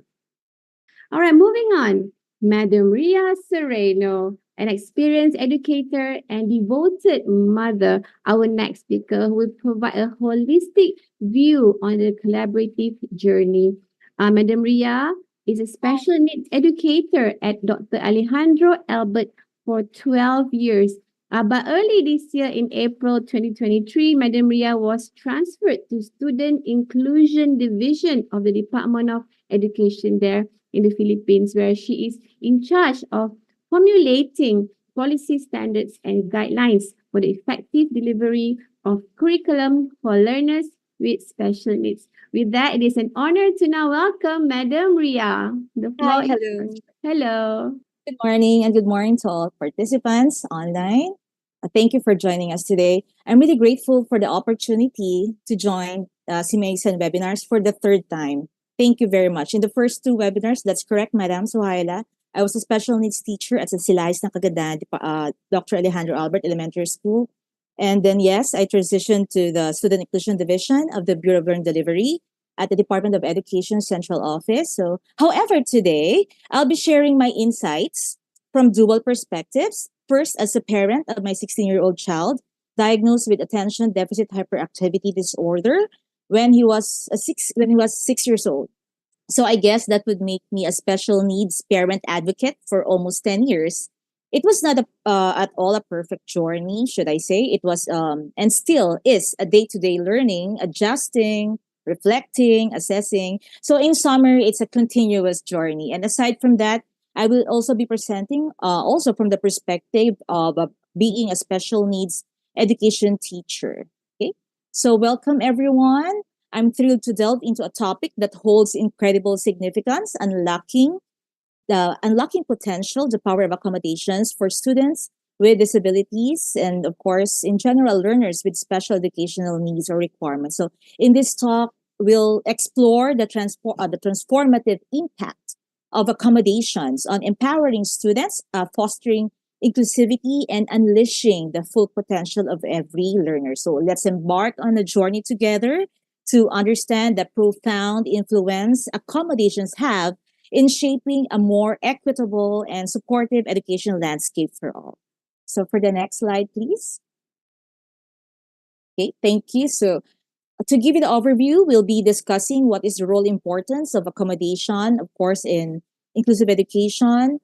All right, moving on. Madam Ria Sereno, an experienced educator and devoted mother, our next speaker, who will provide a holistic view on the collaborative journey. Madam Ria is a special needs educator at Dr. Alejandro Albert for 12 years. But early this year, in April 2023, Madam Ria was transferred to Student Inclusion Division of the Department of Education there in the Philippines, where she is in charge of formulating policy standards and guidelines for the effective delivery of curriculum for learners with special needs. With that, it is an honor to now welcome Madam Ria. The floor is yours. Hello. Good morning and good morning to all participants online. Thank you for joining us today. I'm really grateful for the opportunity to join SEAMEO SEN webinars for the 3rd time. Thank you very much. In the first 2 webinars, that's correct, Madam Suhaila, I was a special needs teacher at the Silais ng Kagandahan, Dr. Alejandro Albert Elementary School. And then, yes, I transitioned to the Student Inclusion Division of the Bureau of Learning Delivery at the Department of Education Central Office. So, however, today, I'll be sharing my insights from dual perspectives. First, as a parent of my 16-year-old child diagnosed with attention deficit hyperactivity disorder when he was 6 years old. So I guess that would make me a special needs parent advocate for almost 10 years. It was not at all a perfect journey, should I say. It was and still is a day-to-day learning, adjusting, reflecting, assessing. So in summary, it's a continuous journey. And aside from that, I will also be presenting also from the perspective of being a special needs education teacher. Okay, so welcome everyone. I'm thrilled to delve into a topic that holds incredible significance, unlocking potential, the power of accommodations for students with disabilities, and of course, in general, learners with special educational needs or requirements. So in this talk, we'll explore the transformative impact of accommodations on empowering students, fostering inclusivity, and unleashing the full potential of every learner. So let's embark on a journey together to understand the profound influence accommodations have in shaping a more equitable and supportive educational landscape for all. So for the next slide, please. Okay, thank you. So to give you the overview, we'll be discussing what is the role importance of accommodation, of course, in inclusive education.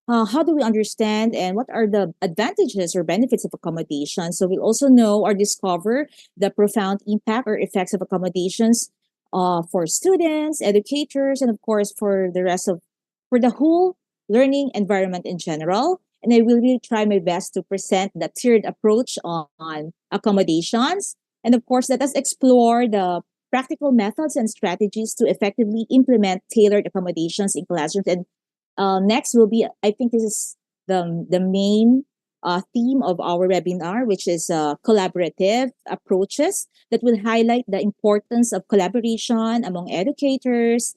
How do we understand and what are the advantages or benefits of accommodation? So we'll also know or discover the profound impact or effects of accommodations for students, educators, and of course for the whole learning environment in general. And I will really try my best to present the tiered approach on accommodations. And of course, let us explore the practical methods and strategies to effectively implement tailored accommodations in classrooms. And next will be, I think this is the main theme of our webinar, which is collaborative approaches that will highlight the importance of collaboration among educators,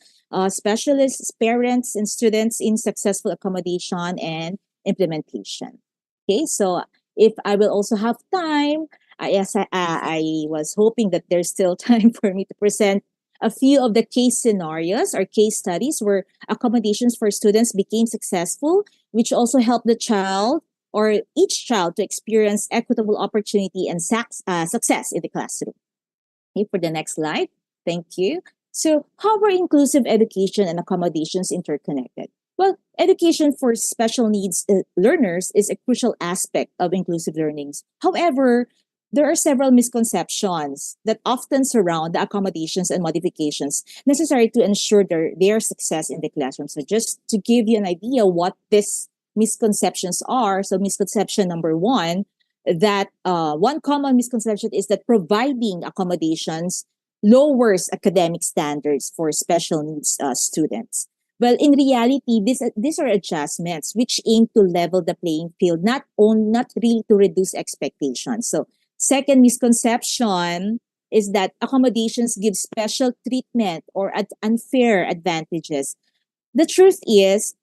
specialists, parents, and students in successful accommodation and implementation. Okay, so if I will also have time, I was hoping that there's still time for me to present a few of the case scenarios or case studies where accommodations for students became successful, which also helped the child or each child to experience equitable opportunity and success in the classroom. Okay, for the next slide. Thank you. So, how are inclusive education and accommodations interconnected? Well, education for special needs learners is a crucial aspect of inclusive learnings. However, there are several misconceptions that often surround the accommodations and modifications necessary to ensure their success in the classroom. So, just to give you an idea what these misconceptions are. So, misconception number one, that one common misconception is that providing accommodations lowers academic standards for special needs students. Well, in reality, these are adjustments which aim to level the playing field, not really to reduce expectations. So, second misconception is that accommodations give special treatment or unfair advantages. The truth is,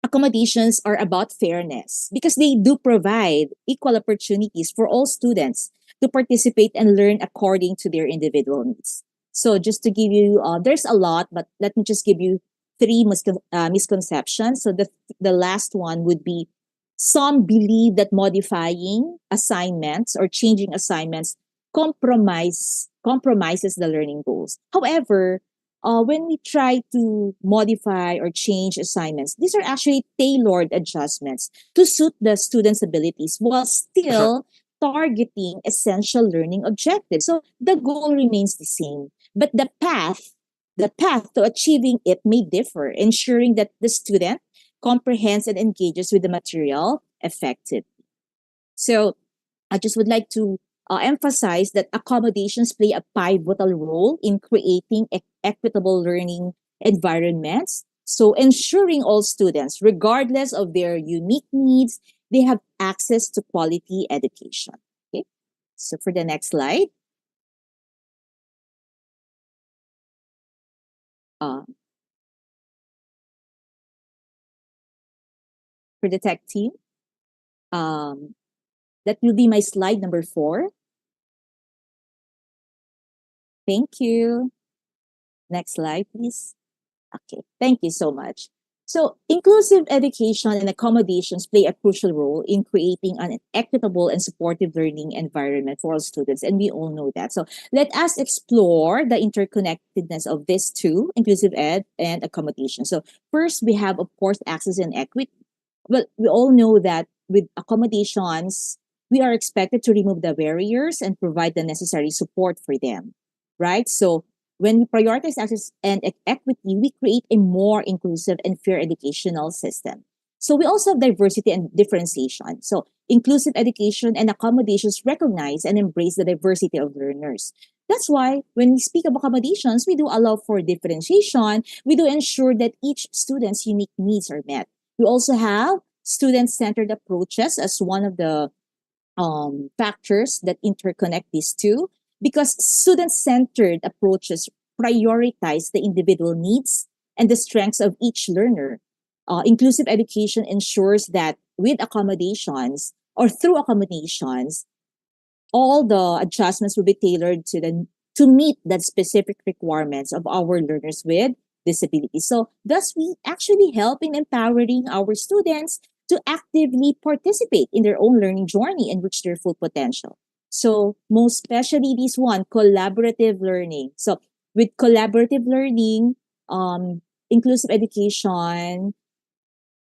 accommodations are about fairness because they do provide equal opportunities for all students to participate and learn according to their individual needs. So, just to give you, there's a lot, but let me just give you three misconceptions. So, the last one would be some believe that modifying assignments or changing assignments compromises the learning goals. However, when we try to modify or change assignments, these are actually tailored adjustments to suit the student's abilities while still targeting essential learning objectives. So the goal remains the same, but the path to achieving it may differ, ensuring that the student comprehends and engages with the material effectively. So I just would like to emphasize that accommodations play a pivotal role in creating equitable learning environments. So, ensuring all students, regardless of their unique needs, they have access to quality education. Okay. So, for the next slide, uh, for the tech team, that will be my slide number 4. Thank you. Next slide, please. Okay, thank you so much. So, inclusive education and accommodations play a crucial role in creating an equitable and supportive learning environment for all students, and we all know that. So, let us explore the interconnectedness of these two, inclusive ed and accommodation. So, first, we have, of course, access and equity. Well, we all know that with accommodations, we are expected to remove the barriers and provide the necessary support for them, right? So, when we prioritize access and equity, we create a more inclusive and fair educational system. So we also have diversity and differentiation. So inclusive education and accommodations recognize and embrace the diversity of learners. That's why when we speak of accommodations, we do allow for differentiation. We do ensure that each student's unique needs are met. We also have student-centered approaches as one of the factors that interconnect these two, because student-centered approaches prioritize the individual needs and the strengths of each learner. Inclusive education ensures that with accommodations or through accommodations, all the adjustments will be tailored to meet the specific requirements of our learners with disabilities. So thus we actually help in empowering our students to actively participate in their own learning journey and reach their full potential. So most especially this one, collaborative learning. So with collaborative learning, inclusive education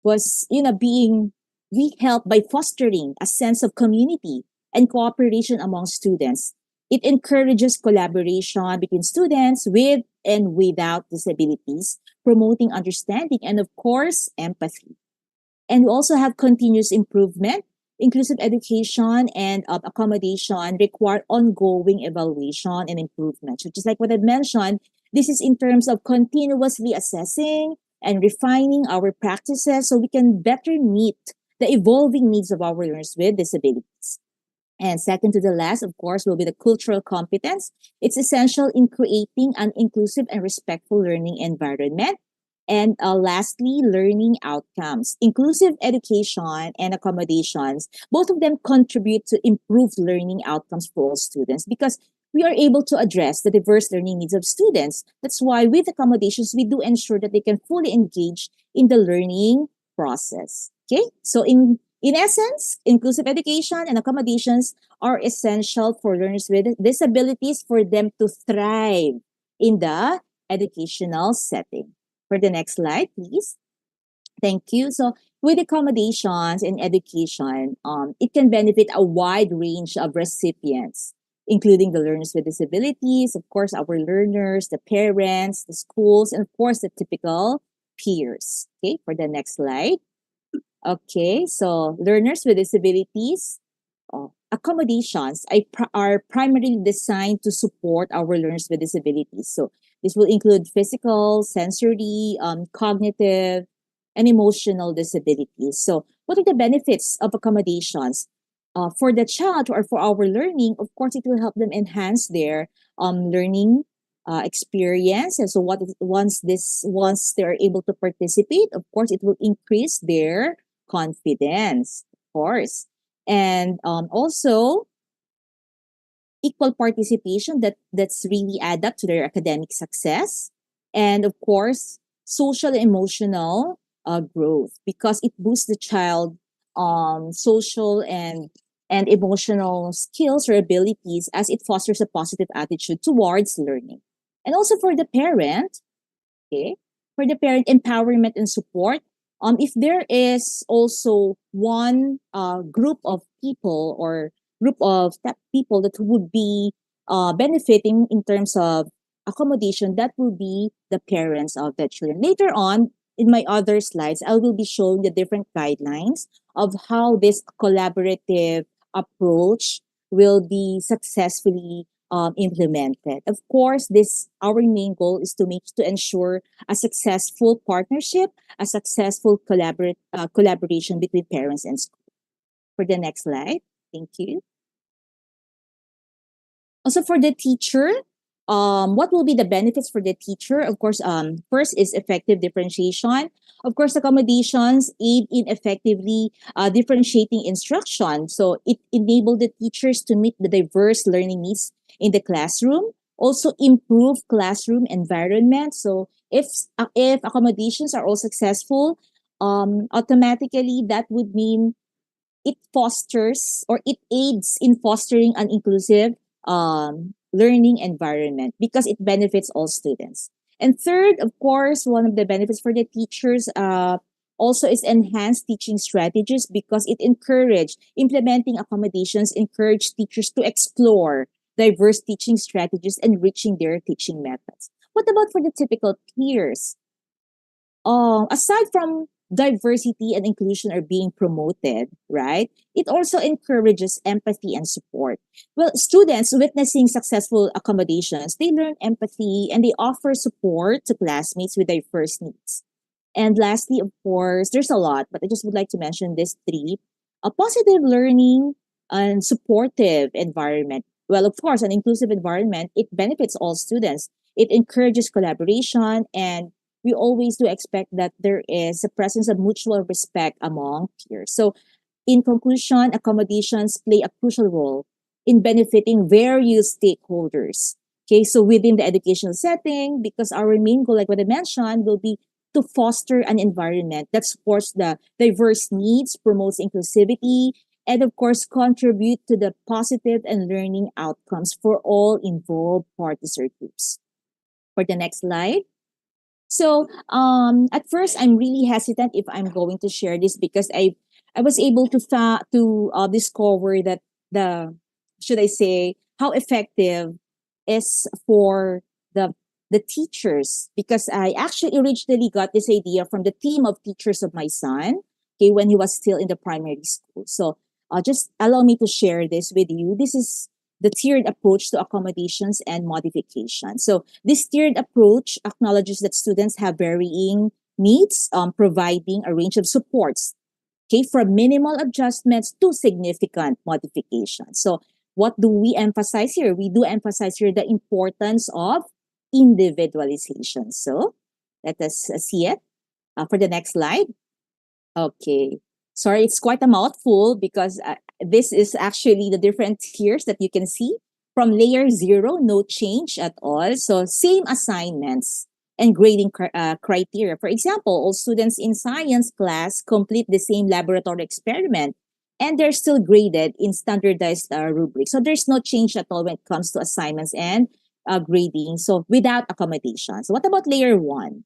was, we help by fostering a sense of community and cooperation among students. It encourages collaboration between students with and without disabilities, promoting understanding and, of course, empathy. And we also have continuous improvement. Inclusive education and accommodation require ongoing evaluation and improvement. So just like what I mentioned, this is in terms of continuously assessing and refining our practices so we can better meet the evolving needs of our learners with disabilities. And second to the last, of course, will be the cultural competence. It's essential in creating an inclusive and respectful learning environment. And lastly, learning outcomes. Inclusive education and accommodations, both of them contribute to improved learning outcomes for all students because we are able to address the diverse learning needs of students. That's why with accommodations, we do ensure that they can fully engage in the learning process. Okay, so in essence, inclusive education and accommodations are essential for learners with disabilities for them to thrive in the educational setting. For the next slide, please. Thank you. So with accommodations in education, it can benefit a wide range of recipients, including the learners with disabilities, of course, our learners, the parents, the schools, and of course, the typical peers. Okay, for the next slide. Okay, so learners with disabilities, accommodations are primarily designed to support our learners with disabilities. So this will include physical, sensory, cognitive, and emotional disabilities. So what are the benefits of accommodations? For the child or for our learning, of course, it will help them enhance their learning experience. And so once they're able to participate, of course, it will increase their confidence, of course. And also equal participation that's really add up to their academic success. And of course, social and emotional growth because it boosts the child social and emotional skills or abilities as it fosters a positive attitude towards learning. And also for the parent, okay, for the parent empowerment and support, if there is also one group of people or group of people that would be benefiting in terms of accommodation, that will be the parents of the children. Later on, in my other slides, I will be showing the different guidelines of how this collaborative approach will be successfully implemented. Of course, this our main goal is to ensure a successful partnership, a successful collaboration between parents and school. For the next slide, thank you. Also for the teacher, what will be the benefits for the teacher? Of course, first is effective differentiation. Of course, accommodations aid in effectively differentiating instruction. So it enabled the teachers to meet the diverse learning needs in the classroom. Also improve classroom environment. So if accommodations are all successful, automatically that would mean it fosters or it aids in fostering an inclusive learning environment because it benefits all students. And third, of course, one of the benefits for the teachers also is enhanced teaching strategies because it encourage implementing accommodations, encourage teachers to explore diverse teaching strategies, enriching their teaching methods. What about for the typical peers? Aside from diversity and inclusion are being promoted, right? It also encourages empathy and support. Well, students witnessing successful accommodations, they learn empathy and they offer support to classmates with diverse needs. And lastly, of course, there's a lot, but I just would like to mention these three. A positive learning and supportive environment. Well, of course, an inclusive environment, it benefits all students. It encourages collaboration and we always do expect that there is a presence of mutual respect among peers. So, in conclusion, accommodations play a crucial role in benefiting various stakeholders. Okay, so within the educational setting, because our main goal, like what I mentioned, will be to foster an environment that supports the diverse needs, promotes inclusivity, and of course, contribute to the positive and learning outcomes for all involved parties or groups. For the next slide. So at first I'm really hesitant if I'm going to share this because I was able to discover that the should I say how effective is for the teachers because I actually originally got this idea from the team of teachers of my son, okay, when he was still in the primary school. So just allow me to share this with you. This is the tiered approach to accommodations and modification. So this tiered approach acknowledges that students have varying needs, providing a range of supports Okay, from minimal adjustments to significant modifications. So what do we emphasize here? We do emphasize here the importance of individualization. So let us see it for the next slide. Okay. Sorry, it's quite a mouthful because this is actually the different tiers that you can see. From layer 0, no change at all. So same assignments and grading criteria. For example, all students in science class complete the same laboratory experiment and they're still graded in standardized rubrics. So there's no change at all when it comes to assignments and grading. So without accommodations. What about layer 1?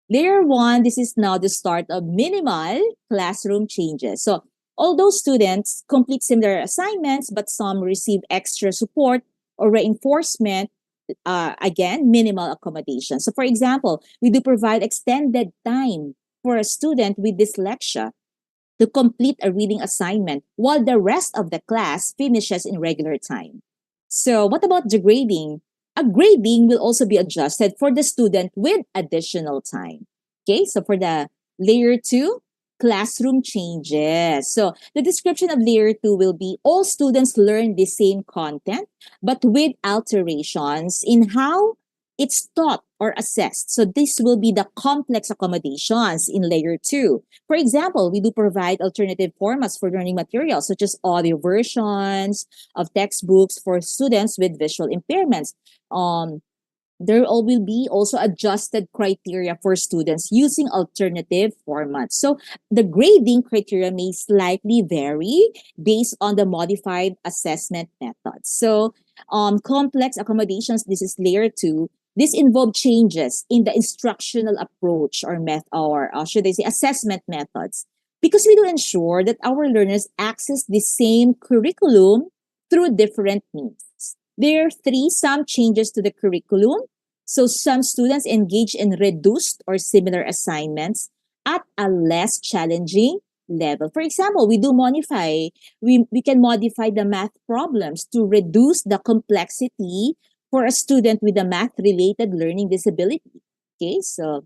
Layer 1, this is now the start of minimal classroom changes. So although students complete similar assignments, but some receive extra support or reinforcement, again, minimal accommodation. So for example, we do provide extended time for a student with dyslexia to complete a reading assignment while the rest of the class finishes in regular time. So what about the grading? A grading will also be adjusted for the student with additional time. Okay, so for the layer 2, classroom changes. So the description of layer 2 will be all students learn the same content, but with alterations in how it's taught or assessed. So this will be the complex accommodations in layer 2. For example, we do provide alternative formats for learning materials, such as audio versions of textbooks for students with visual impairments. There will be also adjusted criteria for students using alternative formats. So the grading criteria may slightly vary based on the modified assessment methods. So complex accommodations, this is layer 2. This involve changes in the instructional approach or should I say assessment methods, because we do ensure that our learners access the same curriculum through different means. There are 3 some changes to the curriculum. So some students engage in reduced or similar assignments at a less challenging level. For example, we can modify the math problems to reduce the complexity for a student with a math-related learning disability. Okay, so,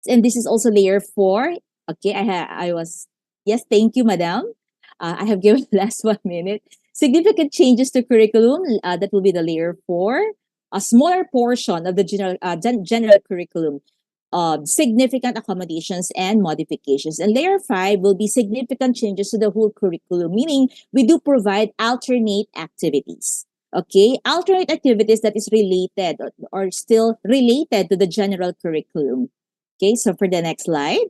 and this is also layer 4. Okay, yes, thank you, madam. I have given last 1 minute. Significant changes to curriculum, that will be the layer 4. A smaller portion of the general curriculum, significant accommodations and modifications. And layer 5 will be significant changes to the whole curriculum, meaning we do provide alternate activities. Okay, alternate activities that is related or still related to the general curriculum. Okay, so for the next slide.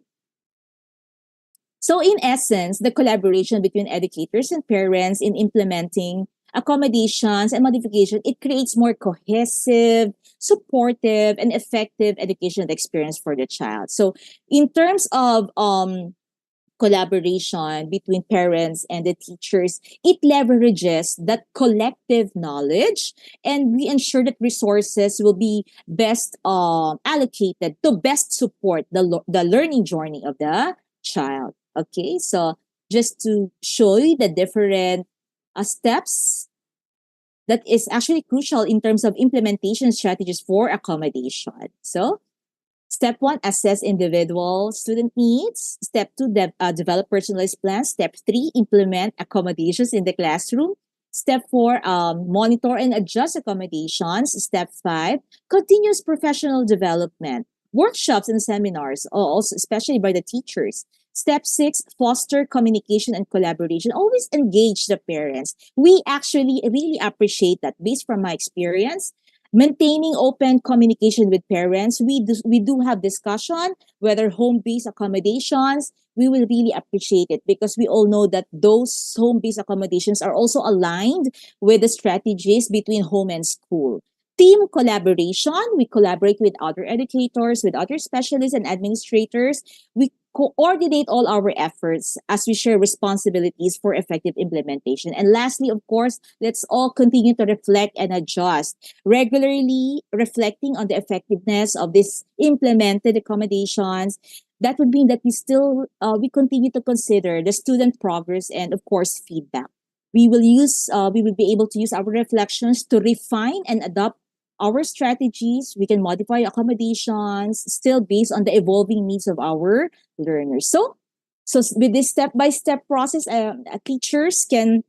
So in essence, the collaboration between educators and parents in implementing accommodations and modification, it creates more cohesive, supportive, and effective educational experience for the child. So in terms of collaboration between parents and the teachers, it leverages that collective knowledge, and we ensure that resources will be best allocated to best support the learning journey of the child. Okay, so just to show you the different steps that is actually crucial in terms of implementation strategies for accommodation. So step 1, assess individual student needs. Step 2, develop personalized plans. Step 3, implement accommodations in the classroom. Step 4, monitor and adjust accommodations. Step 5, continuous professional development. Workshops and seminars, also especially by the teachers. Step 6, foster communication and collaboration. Always engage the parents. We actually really appreciate that based from my experience. Maintaining open communication with parents. We do have discussion, whether home-based accommodations. We will really appreciate it because we all know that those home-based accommodations are also aligned with the strategies between home and school. Team collaboration. We collaborate with other educators, with other specialists and administrators. We coordinate all our efforts as we share responsibilities for effective implementation. And lastly, of course, let's all continue to reflect and adjust, regularly reflecting on the effectiveness of these implemented accommodations. That would mean that we continue to consider the student progress and, of course, feedback. We will be able to use our reflections to refine and adopt our strategies. We can modify accommodations still based on the evolving needs of our learners. So So with this step-by-step process, teachers can,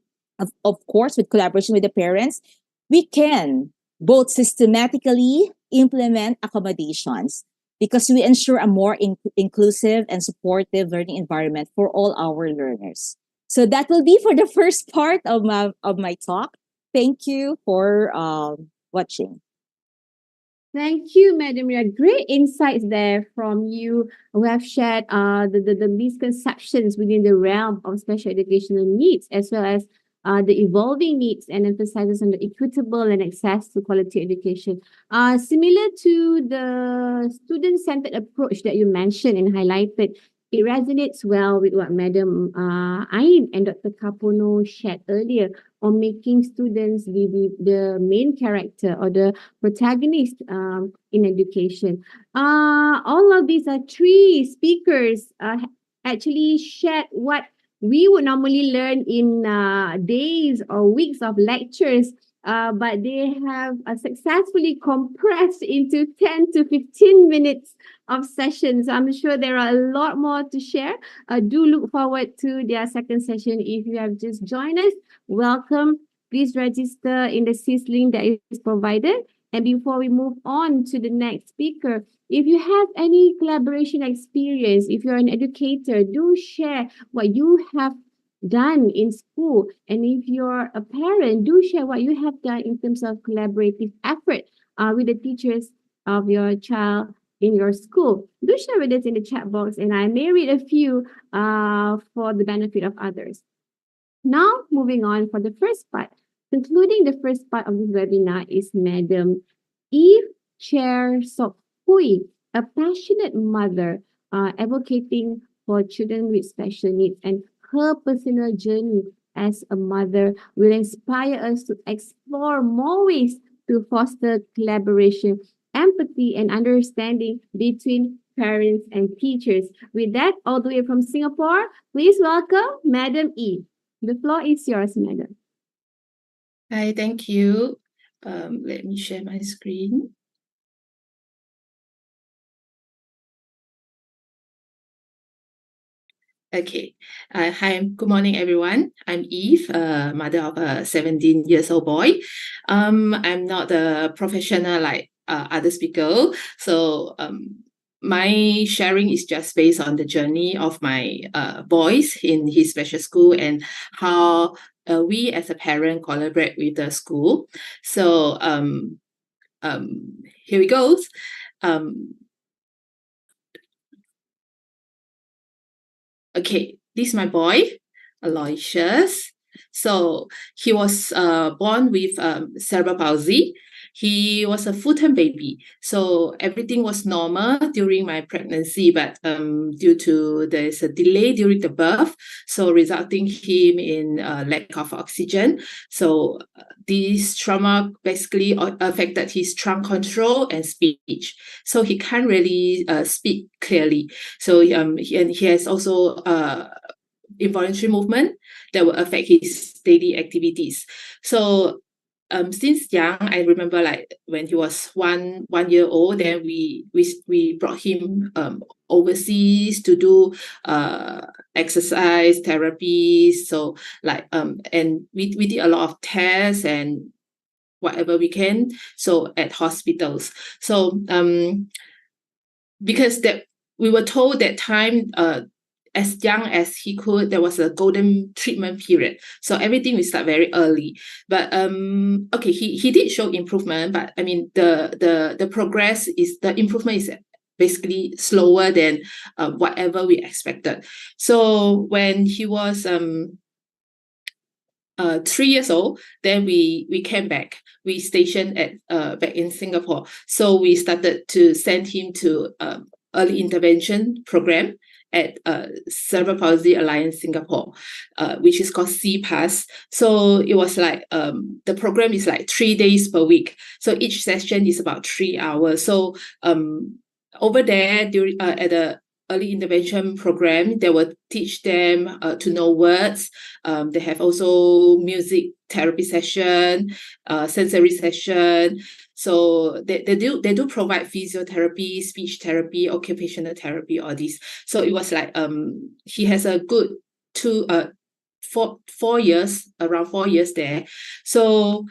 of course, with collaboration with the parents, we can both systematically implement accommodations because we ensure a more inclusive and supportive learning environment for all our learners. So that will be for the first part of my talk. Thank you for watching. Thank you, Madam Ria. Great insights there from you who have shared the misconceptions within the realm of special educational needs, as well as the evolving needs, and emphasizes on the equitable and access to quality education. Similar to the student-centered approach that you mentioned and highlighted, it resonates well with what Madam Ain and Dr. Kapono shared earlier on making students the main character or the protagonist in education. All of these are three speakers actually shared what we would normally learn in days or weeks of lectures, but they have successfully compressed into 10 to 15 minutes of sessions. I'm sure there are a lot more to share. Do look forward to their second session. If you have just joined us, welcome. Please register in the SIS link that is provided. And before we move on to the next speaker, if you have any collaboration experience, if you're an educator, do share what you have done in school. And if you're a parent, do share what you have done in terms of collaborative effort with the teachers of your child in your school. Do share with us in the chat box, and I may read a few for the benefit of others. Now, moving on for the first part. Concluding the first part of this webinar is Madam Eve Chair Sok Hui, a passionate mother advocating for children with special needs, and her personal journey as a mother will inspire us to explore more ways to foster collaboration, empathy, and understanding between parents and teachers. With that, all the way from Singapore, please welcome Madam Eve. The floor is yours, Madam. Hi, thank you. Let me share my screen. Okay. Hi, good morning, everyone. I'm Eve, mother of a 17 years old boy. I'm not a professional like other speaker. So my sharing is just based on the journey of my boys in his special school and how we as a parent collaborate with the school. So here we go. Okay, this is my boy, Aloysius. So he was born with cerebral palsy. He was a full-term baby, so everything was normal during my pregnancy, but due to there's a delay during the birth, so resulting him in lack of oxygen. So this trauma basically affected his trunk control and speech. So he can't really speak clearly. So he has also involuntary movement that will affect his daily activities. So since young, I remember like when he was one year old, then we brought him overseas to do exercise therapy. So like and we did a lot of tests and whatever we can. So at hospitals. So because that we were told that time as young as he could, there was a golden treatment period. So everything will start very early. But okay, he did show improvement, but I mean the progress is the improvement is basically slower than whatever we expected. So when he was 3 years old, then we came back. We stationed at back in Singapore. So we started to send him to early intervention program at Cerebral Palsy Alliance Singapore, which is called CPAS. So it was like the program is like 3 days per week. So each session is about 3 hours. So over there during at the early intervention program. They will teach them to know words. They have also music therapy session, sensory session. So they do provide physiotherapy, speech therapy, occupational therapy, all these. So it was like he has a good 4 years, around 4 years there. So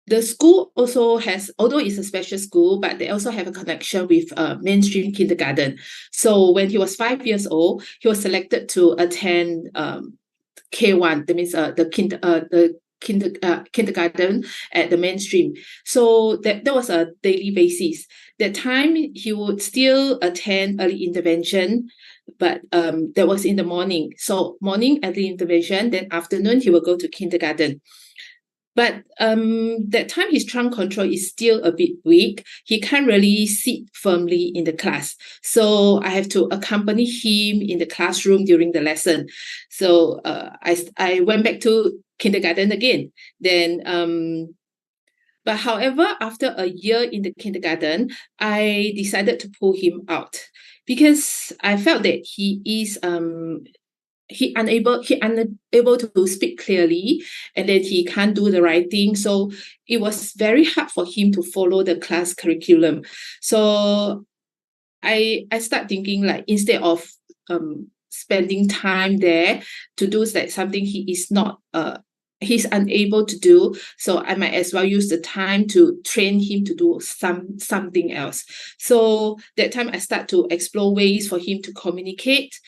the school also has, although it's a special school, but they also have a connection with mainstream kindergarten. So when he was 5 years old, he was selected to attend K1. That means the kindergarten at the mainstream. So that was a daily basis. That time he would still attend early intervention, but that was in the morning. So morning early intervention, then afternoon he will go to kindergarten. But that time his trunk control is still a bit weak. He can't really sit firmly in the class. So I have to accompany him in the classroom during the lesson. So I went back to kindergarten again. Then, but however, after a year in the kindergarten, I decided to pull him out because I felt that he is unable to speak clearly, and then he can't do the writing. So it was very hard for him to follow the class curriculum. So I start thinking, like, instead of spending time there to do like something he is not he's unable to do, so I might as well use the time to train him to do something else. So that time I start to explore ways for him to communicate.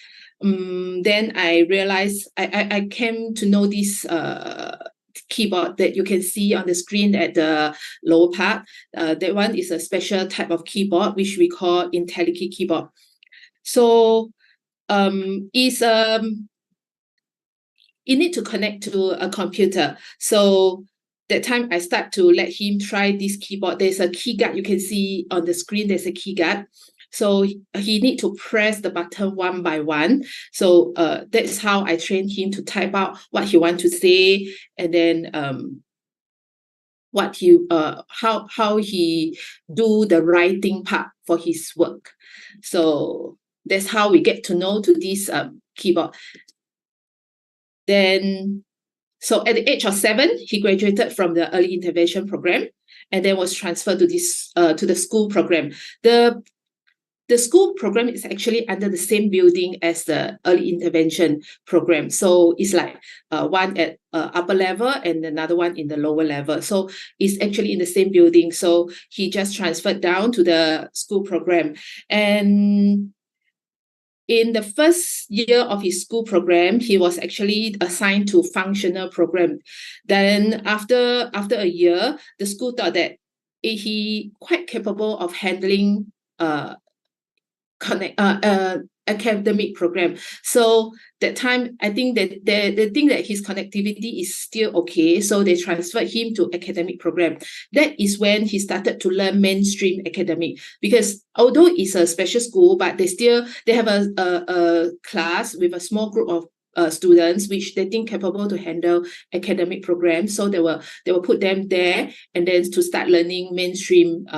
Then I realized I came to know this keyboard that you can see on the screen at the lower part. That one is a special type of keyboard which we call IntelliKey keyboard. So you need to connect to a computer. So that time I start to let him try this keyboard. There's a key guard you can see on the screen. There's a key guard. So he need to press the button one by one. So that's how I train him to type out what he want to say, and then how he do the writing part for his work. So that's how we get to know to this keyboard. Then, so at the age of 7, he graduated from the early intervention program, and then was transferred to the school program. The school program is actually under the same building as the early intervention program. So it's like one at upper level and another one in the lower level. So it's actually in the same building. So he just transferred down to the school program. And in the first year of his school program, he was actually assigned to functional program. Then after a year, the school thought that he quite capable of handling academic program. So that time, I think that they think that his connectivity is still okay. So they transferred him to academic program. That is when he started to learn mainstream academic, because although it's a special school, but they have a class with a small group of students which they think capable to handle academic programs. So they will put them there, and then to start learning mainstream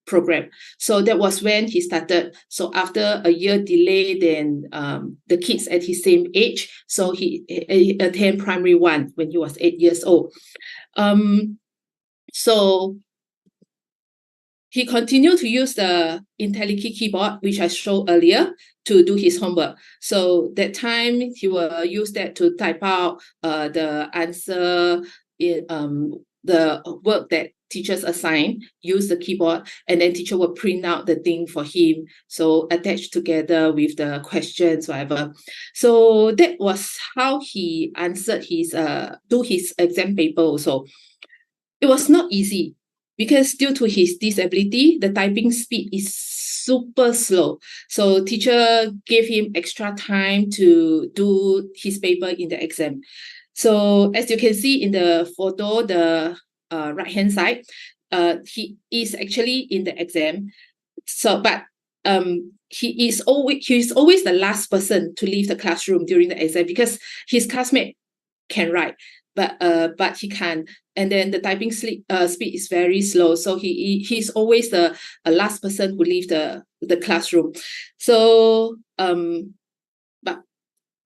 program. So that was when he started. So after a year delay, then the kids at his same age, so he attended primary 1 when he was 8 years old. So he continued to use the IntelliKey keyboard, which I showed earlier, to do his homework. So that time he will use that to type out the answer in the work that teachers assign, use the keyboard, and then teacher will print out the thing for him. So attached together with the questions, whatever. So that was how he answered do his exam paper also. It was not easy because due to his disability, the typing speed is super slow. So teacher gave him extra time to do his paper in the exam. So as you can see in the photo, the right-hand side, he is actually in the exam. So, but he is always the last person to leave the classroom during the exam because his classmate can write. but he can. And then the typing speed is very slow. So he's always the last person who leave the classroom. So but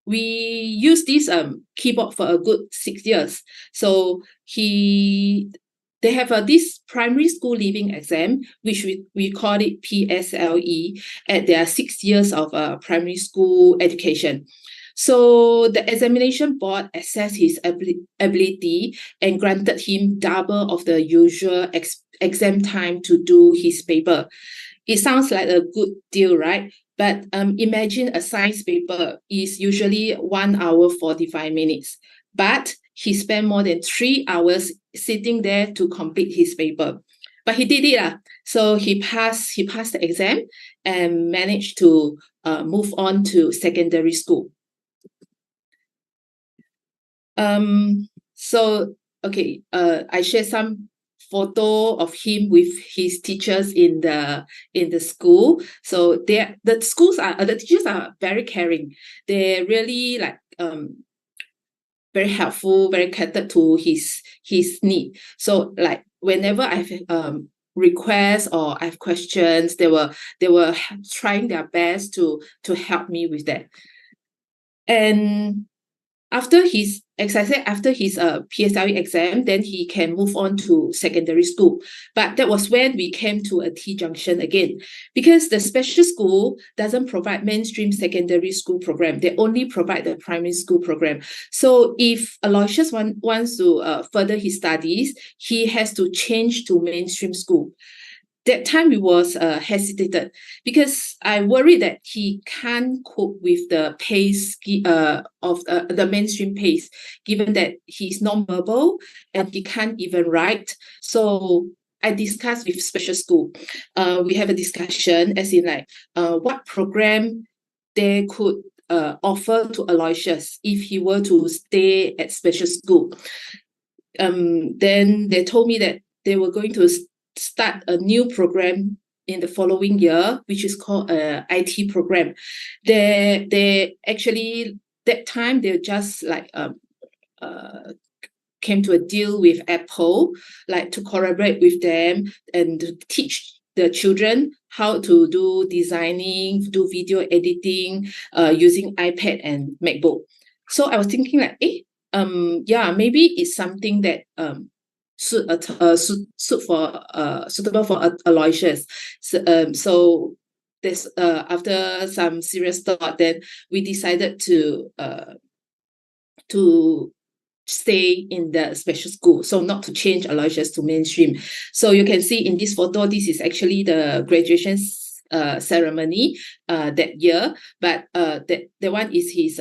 we use this keyboard for a good 6 years. So they have this primary school leaving exam, which we call it PSLE, at their 6 years of primary school education. So the examination board assessed his ability and granted him double of the usual exam time to do his paper. It sounds like a good deal, right? But imagine a science paper is usually 1 hour 45 minutes, but he spent more than 3 hours sitting there to complete his paper. But he did it. So he passed the exam and managed to move on to secondary school. So okay, I share some photo of him with his teachers in the school. So the teachers are very caring. They're really like very helpful, very catered to his need. So like whenever I have requests or I have questions, they were trying their best to help me with that. And after his PSLE exam, then he can move on to secondary school. But that was when we came to a T-junction again, because the special school doesn't provide mainstream secondary school program. They only provide the primary school program. So if Aloysius wants to further his studies, he has to change to mainstream school. That time we was hesitated because I worried that he can't cope with the pace of the mainstream pace, given that he's non-verbal and he can't even write. So I discussed with special school. We have a discussion as in like what program they could offer to Aloysius if he were to stay at special school. Then they told me that they were going to start a new program in the following year, which is called IT program. They actually, that time they just like came to a deal with Apple, like to collaborate with them and to teach the children how to do designing, do video editing, using iPad and MacBook. So I was thinking like, yeah, maybe it's something that suitable for Aloysius. So this after some serious thought, then we decided to stay in the special school, so not to change Aloysius to mainstream. So you can see in this photo, this is actually the graduation ceremony that year, but that one is his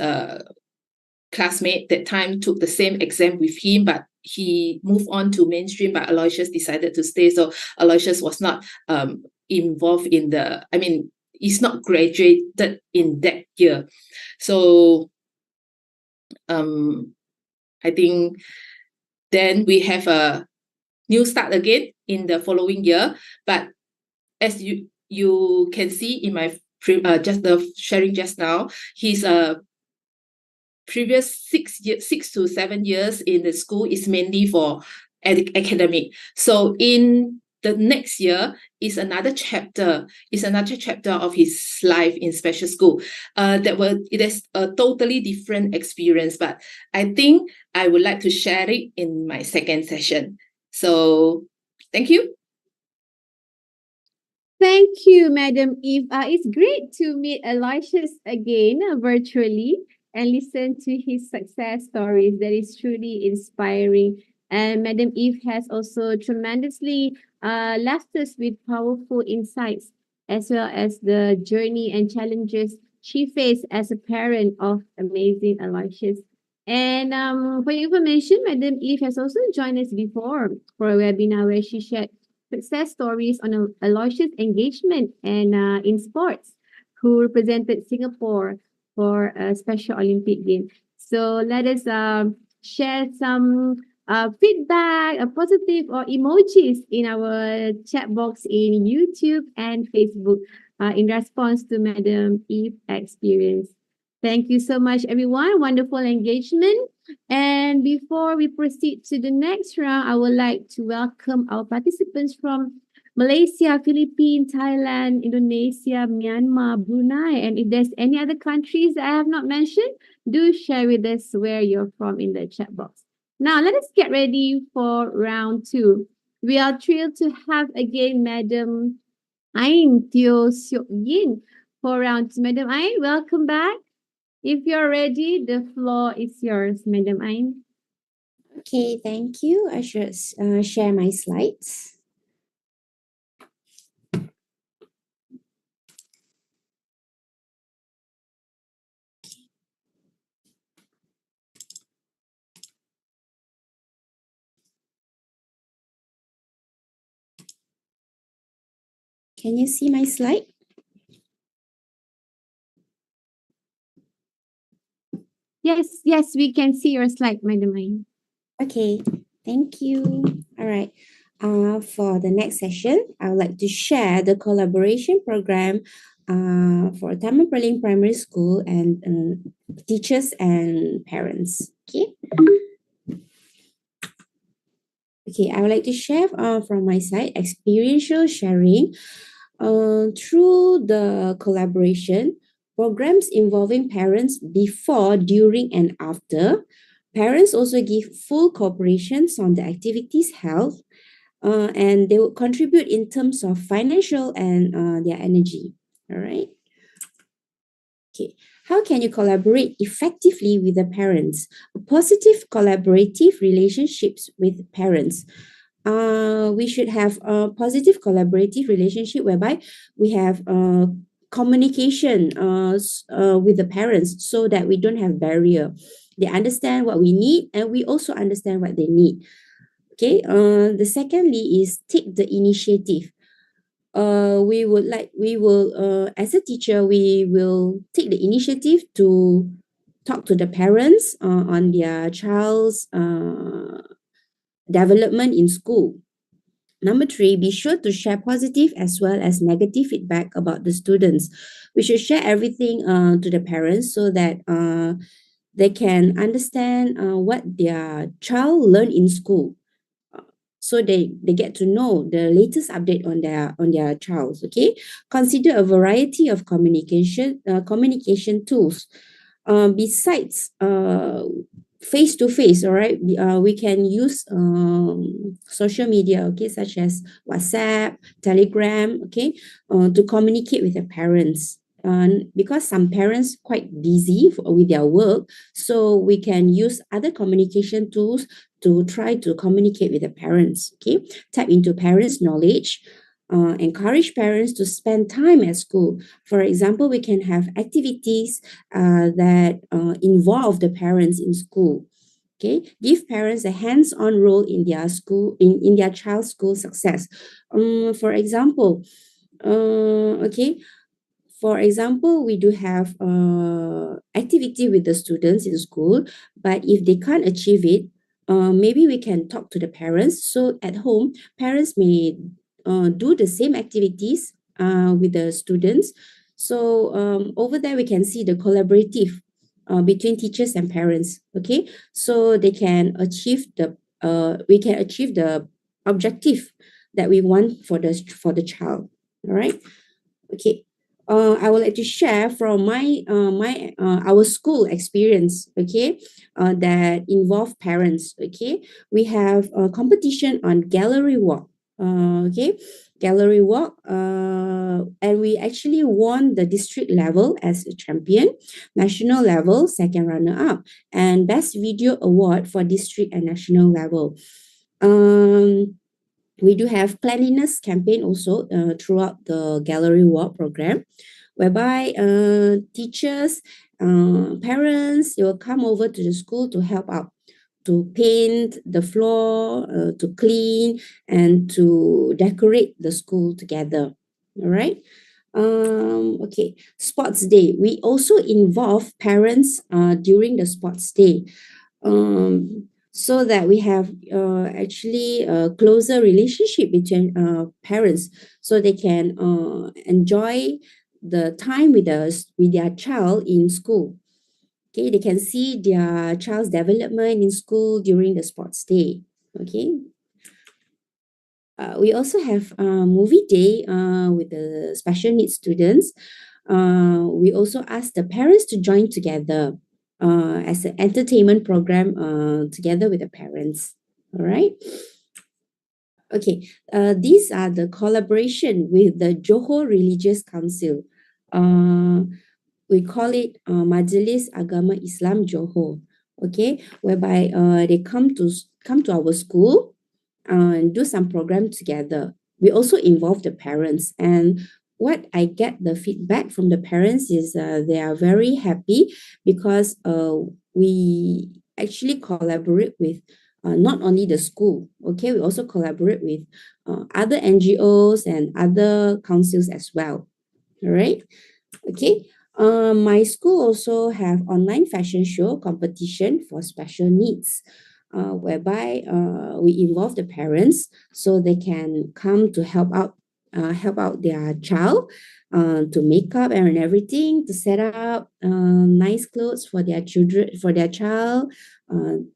classmate that time took the same exam with him, but he moved on to mainstream, but Aloysius decided to stay. So Aloysius was not involved in he's not graduated in that year. So I think then we have a new start again in the following year. But as you can see in my just the sharing just now, he's previous 6 to 7 years in the school is mainly for academic. So in the next year is another chapter of his life in special school. It is a totally different experience, but I think I would like to share it in my second session. So thank you. Thank you, Madam Eve. It's great to meet Aloysius again virtually and listen to his success stories. That is truly inspiring. And Madam Eve has also tremendously left us with powerful insights, as well as the journey and challenges she faced as a parent of amazing Aloysius. And for your information, Madam Eve has also joined us before for a webinar where she shared success stories on Aloysius' engagement and in sports, who represented Singapore for a Special Olympic Game. So let us share some feedback, positive or emojis in our chat box in YouTube and Facebook in response to Madam Eve's experience. Thank you so much, everyone. Wonderful engagement. And before we proceed to the next round, I would like to welcome our participants from Malaysia, Philippines, Thailand, Indonesia, Myanmar, Brunei. And if there's any other countries that I have not mentioned, do share with us where you're from in the chat box. Now, let us get ready for round two. We are thrilled to have again Madam 𝐼𝐑𝐄𝐄 for round two. Madam Ain, welcome back. If you're ready, the floor is yours, Madam Ain. Okay, thank you. I should share my slides. Can you see my slide? Yes, we can see your slide, Madam Ain. Okay, thank you. All right. For the next session, I would like to share the collaboration program for Taman Perling Primary School and teachers and parents. Okay. Okay, I would like to share from my side experiential sharing through the collaboration programs involving parents before, during, and after. Parents also give full cooperation on the activities held, and they will contribute in terms of financial and their energy. All right. Okay. How can you collaborate effectively with the parents? Positive collaborative relationships with parents. We should have a positive collaborative relationship whereby we have communication with the parents so that we don't have barrier. They understand what we need and we also understand what they need. Okay. The secondly is take the initiative. We will as a teacher we will take the initiative to talk to the parents on their child's development in school. Number 3, be sure to share positive as well as negative feedback about the students. We should share everything to the parents so that they can understand what their child learned in school. So they get to know the latest update on their child. Okay, consider a variety of communication tools. Besides face to face, all right, we can use social media, okay, such as WhatsApp, Telegram, okay, to communicate with the parents. Because some parents quite busy with their work, so we can use other communication tools to try to communicate with the parents. Okay, tap into parents' knowledge. Encourage parents to spend time at school. For example, we can have activities that involve the parents in school. Okay, give parents a hands-on role in their school, in their child's school success. For example, for example, we do have activity with the students in school, but if they can't achieve it, maybe we can talk to the parents. So at home, parents may do the same activities with the students. So over there, we can see the collaborative between teachers and parents. Okay, so they can achieve we can achieve the objective that we want for the child. All right. Okay. I would like to share from our school experience, okay, that involve parents, okay. We have a competition on gallery walk, gallery walk, and we actually won the district level as a champion, national level, second runner-up, and best video award for district and national level. We do have cleanliness campaign also throughout the gallery walk program, whereby teachers, parents, they will come over to the school to help out, to paint the floor, to clean, and to decorate the school together. All right. Okay, sports day. We also involve parents during the sports day. So that we have actually a closer relationship between parents, so they can enjoy the time with us, with their child in school. Okay, they can see their child's development in school during the sports day. Okay. We also have movie day with the special needs students. We also ask the parents to join together as an entertainment program together with the parents. All right. Okay, these are the collaboration with the Johor Religious Council. We call it Majelis Agama Islam Johor. Okay, whereby they come to our school and do some program together. We also involve the parents, and what I get the feedback from the parents is they are very happy because we actually collaborate with not only the school, okay, we also collaborate with other NGOs and other councils as well. All right, okay. My school also have online fashion show competition for special needs, whereby we involve the parents so they can come to help out their child to make up and everything, to set up nice clothes for their children, for their child,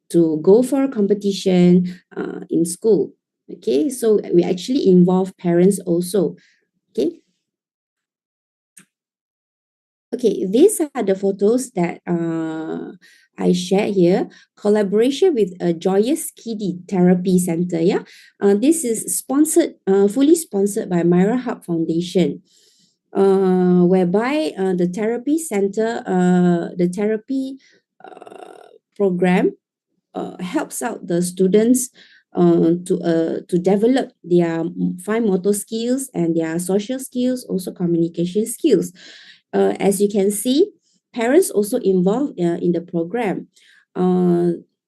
to go for a competition in school. Okay, so we actually involve parents also. Okay. Okay, these are the photos that I share here. Collaboration with a Joyous Kiddie Therapy Center. Yeah, this is sponsored, fully sponsored by Myra Hub Foundation, whereby the therapy center, the therapy program helps out the students to develop their fine motor skills and their social skills, also communication skills. As you can see, parents also involved in the program.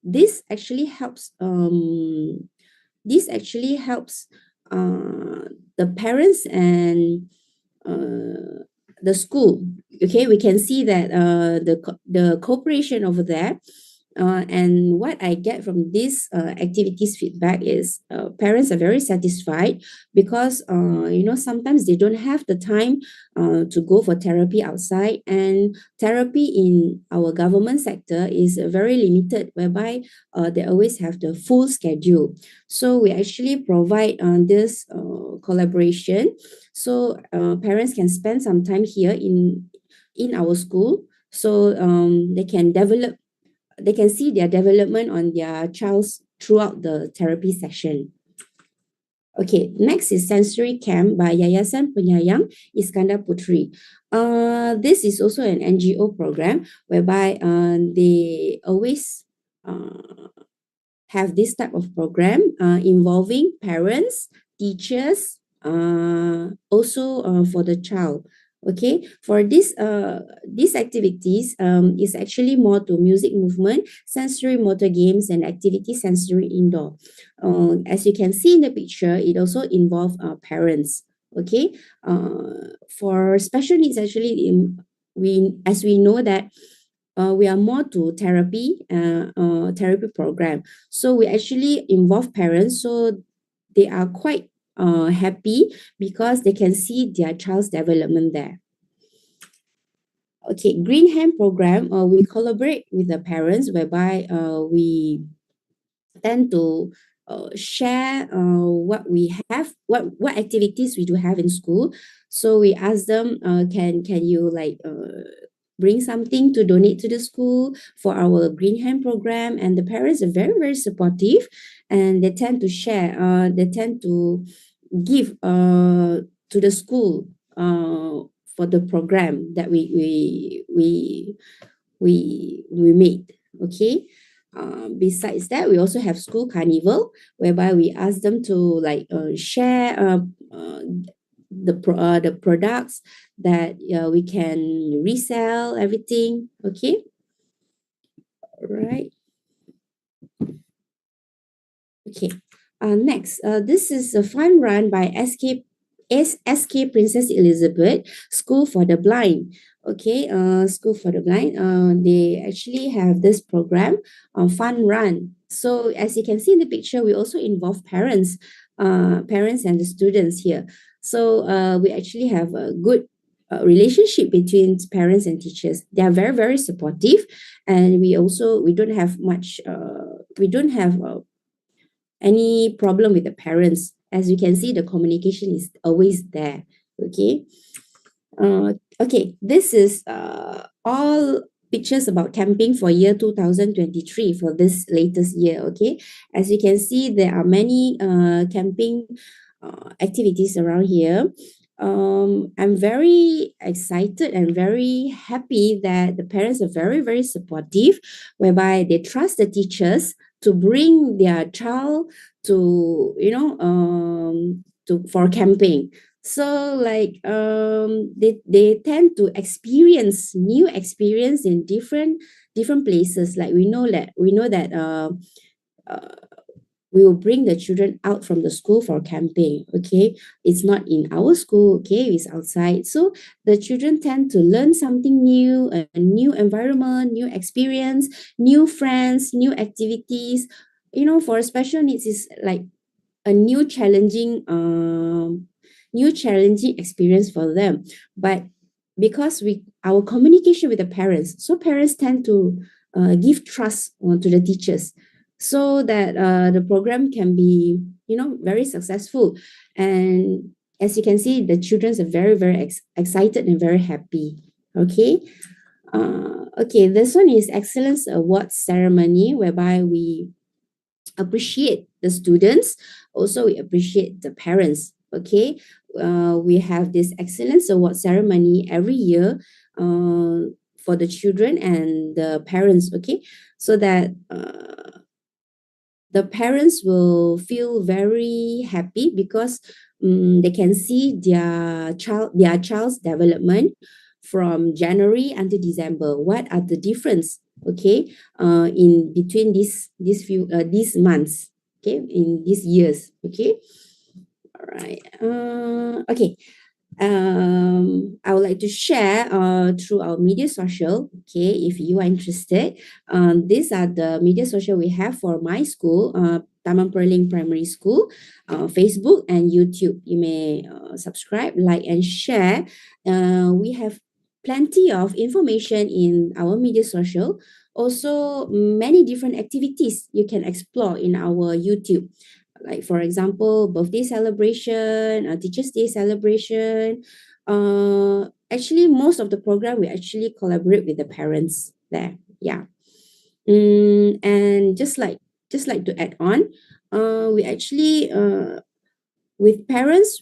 This actually helps. This actually helps the parents and the school. Okay, we can see that the cooperation over there. And what I get from this activities feedback is parents are very satisfied because sometimes they don't have the time to go for therapy outside, and therapy in our government sector is very limited, whereby they always have the full schedule. So we actually provide this collaboration, so parents can spend some time here in our school, so they can see their development on their child's throughout the therapy session. Okay, next is Sensory Camp by Yayasan Penyayang Iskandar Putri. This is also an NGO program whereby they always have this type of program involving parents, teachers, also for the child. Okay, for these activities is actually more to music movement, sensory motor games, and activity sensory indoor. As you can see in the picture, it also involves parents. Okay, for special needs, actually, as we know that we are more to therapy program, so we actually involve parents, so they are quite happy because they can see their child's development there. Okay, Green Hand program, we collaborate with the parents, whereby we tend to share what we have, what activities we do have in school. So we ask them, can you bring something to donate to the school for our Green Hand program? And the parents are very, very supportive, and they tend to share, they tend to give to the school for the program that we made. Okay. Besides that, we also have school carnival, whereby we ask them to share the products that we can resell, everything. Okay. All right. Okay. Next, this is a fun run by SK Princess Elizabeth School for the Blind. Okay, School for the Blind. They actually have this program, fun run. So as you can see in the picture, we also involve parents and the students here. So we actually have a good relationship between parents and teachers. They are very, very supportive, and we don't have much any problem with the parents. As you can see, the communication is always there. Okay. Okay, this is all pictures about camping for year 2023 for this latest year. Okay, as you can see, there are many camping activities around here. I'm very excited and very happy that the parents are very, very supportive, whereby they trust the teachers to bring their child to, for camping. So like they tend to experience new experience in different places. Like we know that we will bring the children out from the school for camping. Okay, it's not in our school. Okay, it's outside. So the children tend to learn something new, a new environment, new experience, new friends, new activities. For special needs is like a new challenging experience for them. But because our communication with the parents, so parents tend to give trust to the teachers, so that the program can be very successful. And as you can see, the children are very, very excited and very happy. Okay. Okay, this one is Excellence Awards Ceremony, whereby we appreciate the students. Also, we appreciate the parents. Okay, we have this Excellence Award ceremony every year for the children and the parents. Okay, so that the parents will feel very happy because they can see their child's development from January until December. What are the difference? Okay, in between these months. Okay, in these years. Okay, all right. Okay. I would like to share through our media social. Okay, if you are interested, these are the media social we have for my school, Taman Perling Primary School, Facebook and YouTube. You may subscribe, like, and share. We have plenty of information in our media social. Also, many different activities you can explore in our YouTube. Like, for example, birthday celebration, Teachers' Day celebration. Actually, most of the program we actually collaborate with the parents there. Yeah. And just like to add on, we actually with parents,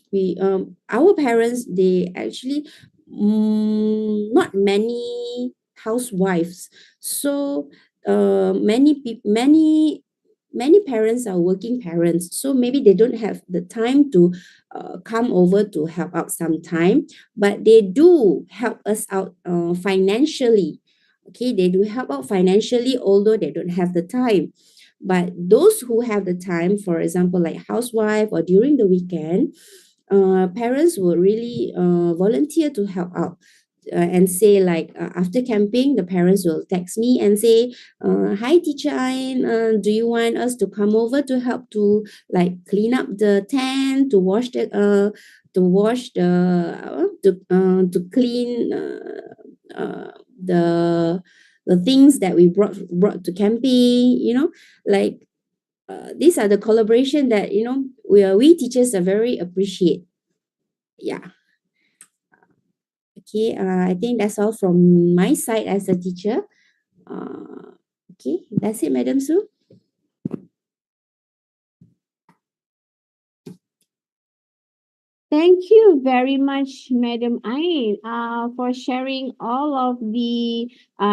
our parents, they actually not many housewives. So many parents are working parents, so maybe they don't have the time to come over to help out sometime, but they do help us out financially. Okay, they do help out financially, although they don't have the time. But those who have the time, for example, like housewife or during the weekend, parents will really volunteer to help out. And say like after camping, the parents will text me and say, hi teacher Ain, do you want us to come over to help to like clean up the tent, to wash the to clean the things that we brought to camping, like these are the collaboration that we teachers are very appreciate. Yeah. Okay, I think that's all from my side as a teacher. Okay, that's it, Madam Sue. Thank you very much, Madam Ain, for sharing all of the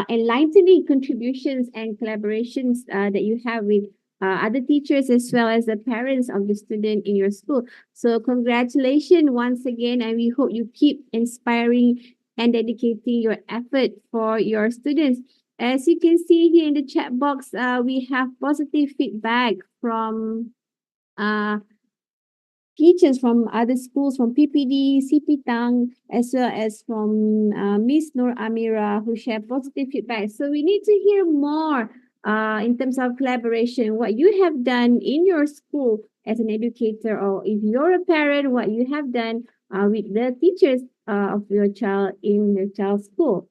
enlightening contributions and collaborations that you have with other teachers as well as the parents of the student in your school. So congratulations once again, and we hope you keep inspiring and dedicating your effort for your students. As you can see here in the chat box, we have positive feedback from teachers from other schools, from PPD, CP Tang, as well as from Miss Nur Amira, who share positive feedback. So we need to hear more in terms of collaboration, what you have done in your school as an educator, or if you're a parent, what you have done with the teachers of your child in your child's school.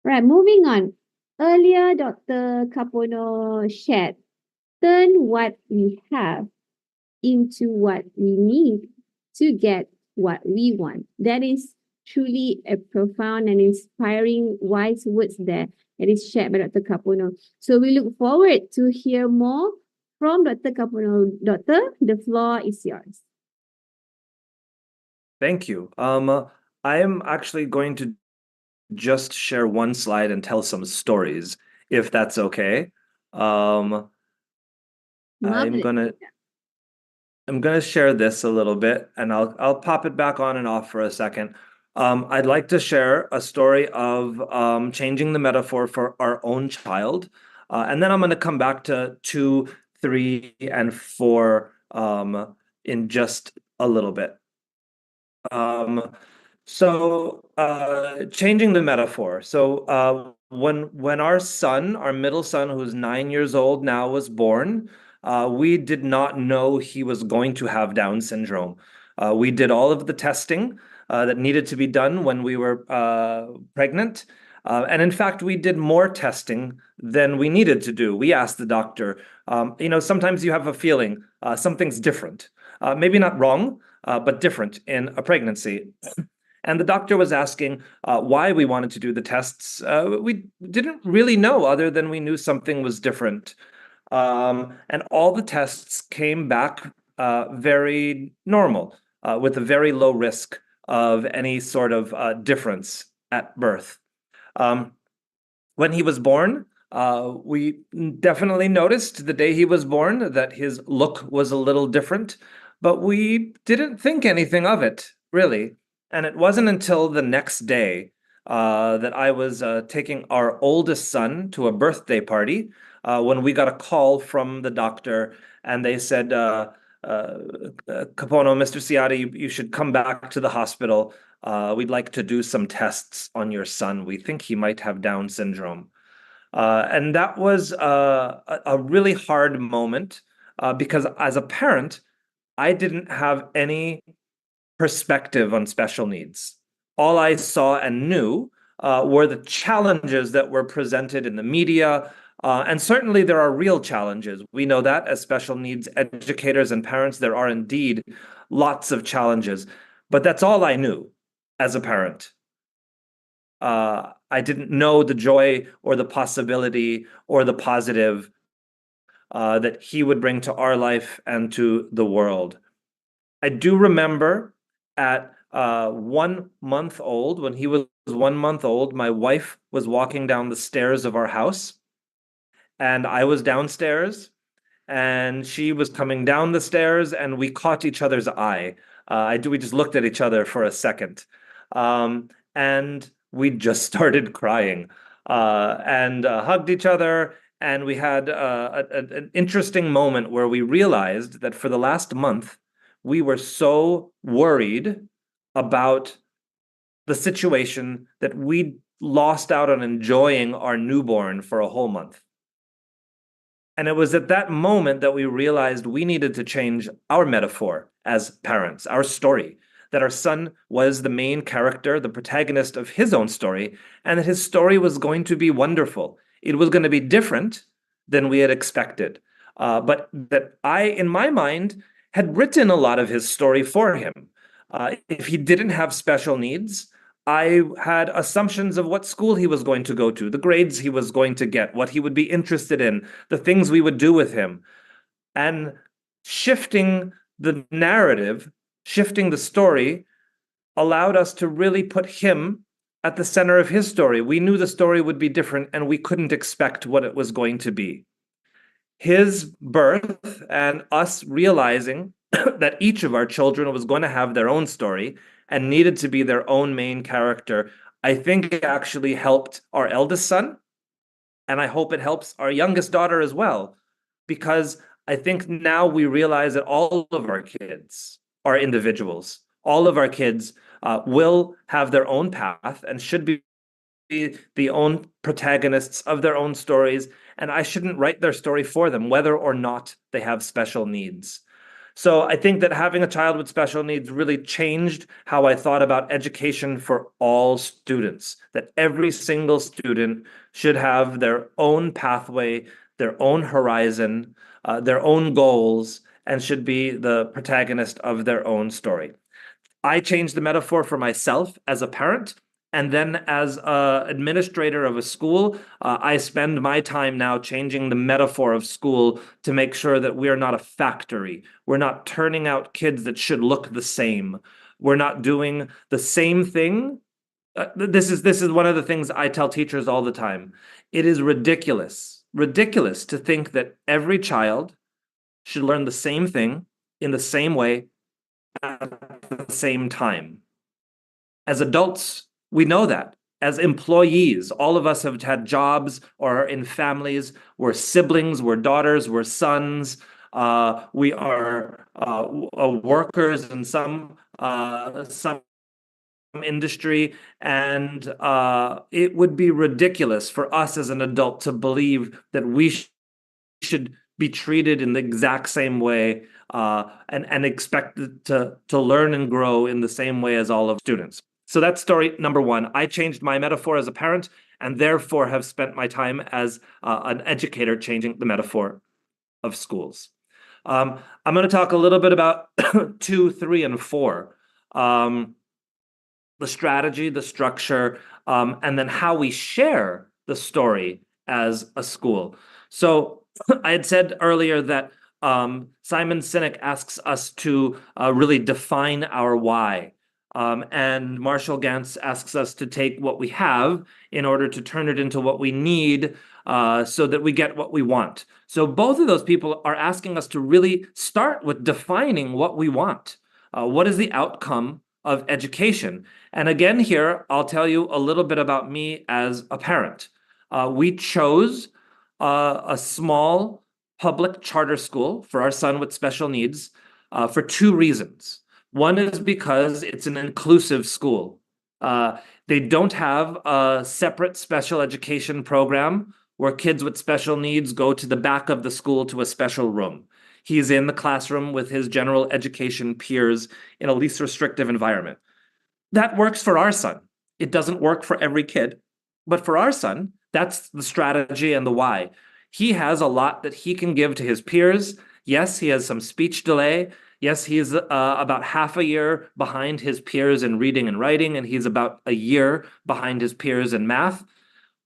Right, moving on. Earlier, Dr. Kapono shared, turn what we have into what we need to get what we want. That is truly a profound and inspiring wise words there that is shared by Dr. Kapono. So we look forward to hear more from Dr. Kapono. Doctor, the floor is yours. Thank you. I am actually going to just share one slide and tell some stories, if that's okay. I'm Marvelous. gonna share this a little bit, and I'll pop it back on and off for a second. I'd like to share a story of changing the metaphor for our own child, and then I'm going to come back to 2, 3, and 4 in just a little bit. Changing the metaphor. When our son, our middle son, who's 9 years old now, was born, we did not know he was going to have Down syndrome. We did all of the testing that needed to be done when we were pregnant. And in fact, we did more testing than we needed to do. We asked the doctor, sometimes you have a feeling something's different. Maybe not wrong, but different in a pregnancy. And the doctor was asking why we wanted to do the tests. We didn't really know, other than we knew something was different. And all the tests came back very normal, with a very low risk of any sort of difference at birth. When he was born, we definitely noticed the day he was born that his look was a little different, but we didn't think anything of it, really. And it wasn't until the next day that I was taking our oldest son to a birthday party when we got a call from the doctor, and they said, Kapono, Mr. Siati, you should come back to the hospital. We'd like to do some tests on your son. We think he might have Down syndrome. And that was a really hard moment because as a parent, I didn't have any perspective on special needs. All I saw and knew were the challenges that were presented in the media. And certainly there are real challenges. We know that as special needs educators and parents, there are indeed lots of challenges. But that's all I knew as a parent. I didn't know the joy or the possibility or the positive that he would bring to our life and to the world. I do remember at 1 month old, when he was 1 month old, my wife was walking down the stairs of our house, and I was downstairs, and she was coming down the stairs, and we caught each other's eye. We just looked at each other for a second, and we just started crying and hugged each other. And we had an interesting moment where we realized that for the last month, we were so worried about the situation that we lost out on enjoying our newborn for a whole month. And it was at that moment that we realized we needed to change our metaphor as parents, our story, that our son was the main character, the protagonist of his own story, and that his story was going to be wonderful. It was going to be different than we had expected. But that I, in my mind, had written a lot of his story for him. If he didn't have special needs, I had assumptions of what school he was going to go to, the grades he was going to get, what he would be interested in, the things we would do with him. And shifting the narrative, shifting the story, allowed us to really put him at the center of his story. We knew the story would be different, and we couldn't expect what it was going to be. His birth and us realizing that each of our children was going to have their own story and needed to be their own main character, I think it actually helped our eldest son, and I hope it helps our youngest daughter as well, because I think now we realize that all of our kids are individuals. All of our kids will have their own path and should be the own protagonists of their own stories, and I shouldn't write their story for them, whether or not they have special needs. So I think that having a child with special needs really changed how I thought about education for all students, that every single student should have their own pathway, their own horizon, their own goals, and should be the protagonist of their own story. I changed the metaphor for myself as a parent. And then as an administrator of a school, I spend my time now changing the metaphor of school to make sure that we are not a factory. We're not turning out kids that should look the same. We're not doing the same thing. This is one of the things I tell teachers all the time. It is ridiculous to think that every child should learn the same thing in the same way at the same time. As adults, we know that. As employees, all of us have had jobs or are in families. We're siblings, we're daughters, we're sons. We are workers in some industry, and it would be ridiculous for us as an adult to believe that we should be treated in the exact same way and expected to learn and grow in the same way as all of students. So that's story number one. I changed my metaphor as a parent and therefore have spent my time as an educator changing the metaphor of schools. I'm going to talk a little bit about 2, 3, and 4. The strategy, the structure, and then how we share the story as a school. So I had said earlier that Simon Sinek asks us to really define our why. And Marshall Gantz asks us to take what we have in order to turn it into what we need so that we get what we want. So both of those people are asking us to really start with defining what we want. What is the outcome of education? And again, here, I'll tell you a little bit about me as a parent. We chose a small public charter school for our son with special needs for 2 reasons. One is because it's an inclusive school. They don't have a separate special education program where kids with special needs go to the back of the school to a special room. He's in the classroom with his general education peers in a least restrictive environment. That works for our son. It doesn't work for every kid, but for our son, that's the strategy and the why. He has a lot that he can give to his peers. Yes, he has some speech delay. Yes, he's about half a year behind his peers in reading and writing, and he's about a year behind his peers in math.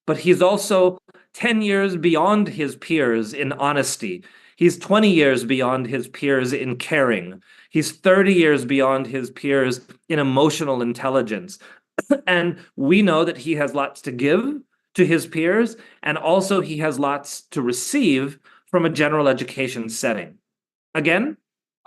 But he's also 10 years beyond his peers in honesty. He's 20 years beyond his peers in caring. He's 30 years beyond his peers in emotional intelligence. And we know that he has lots to give to his peers, and also he has lots to receive from a general education setting. Again,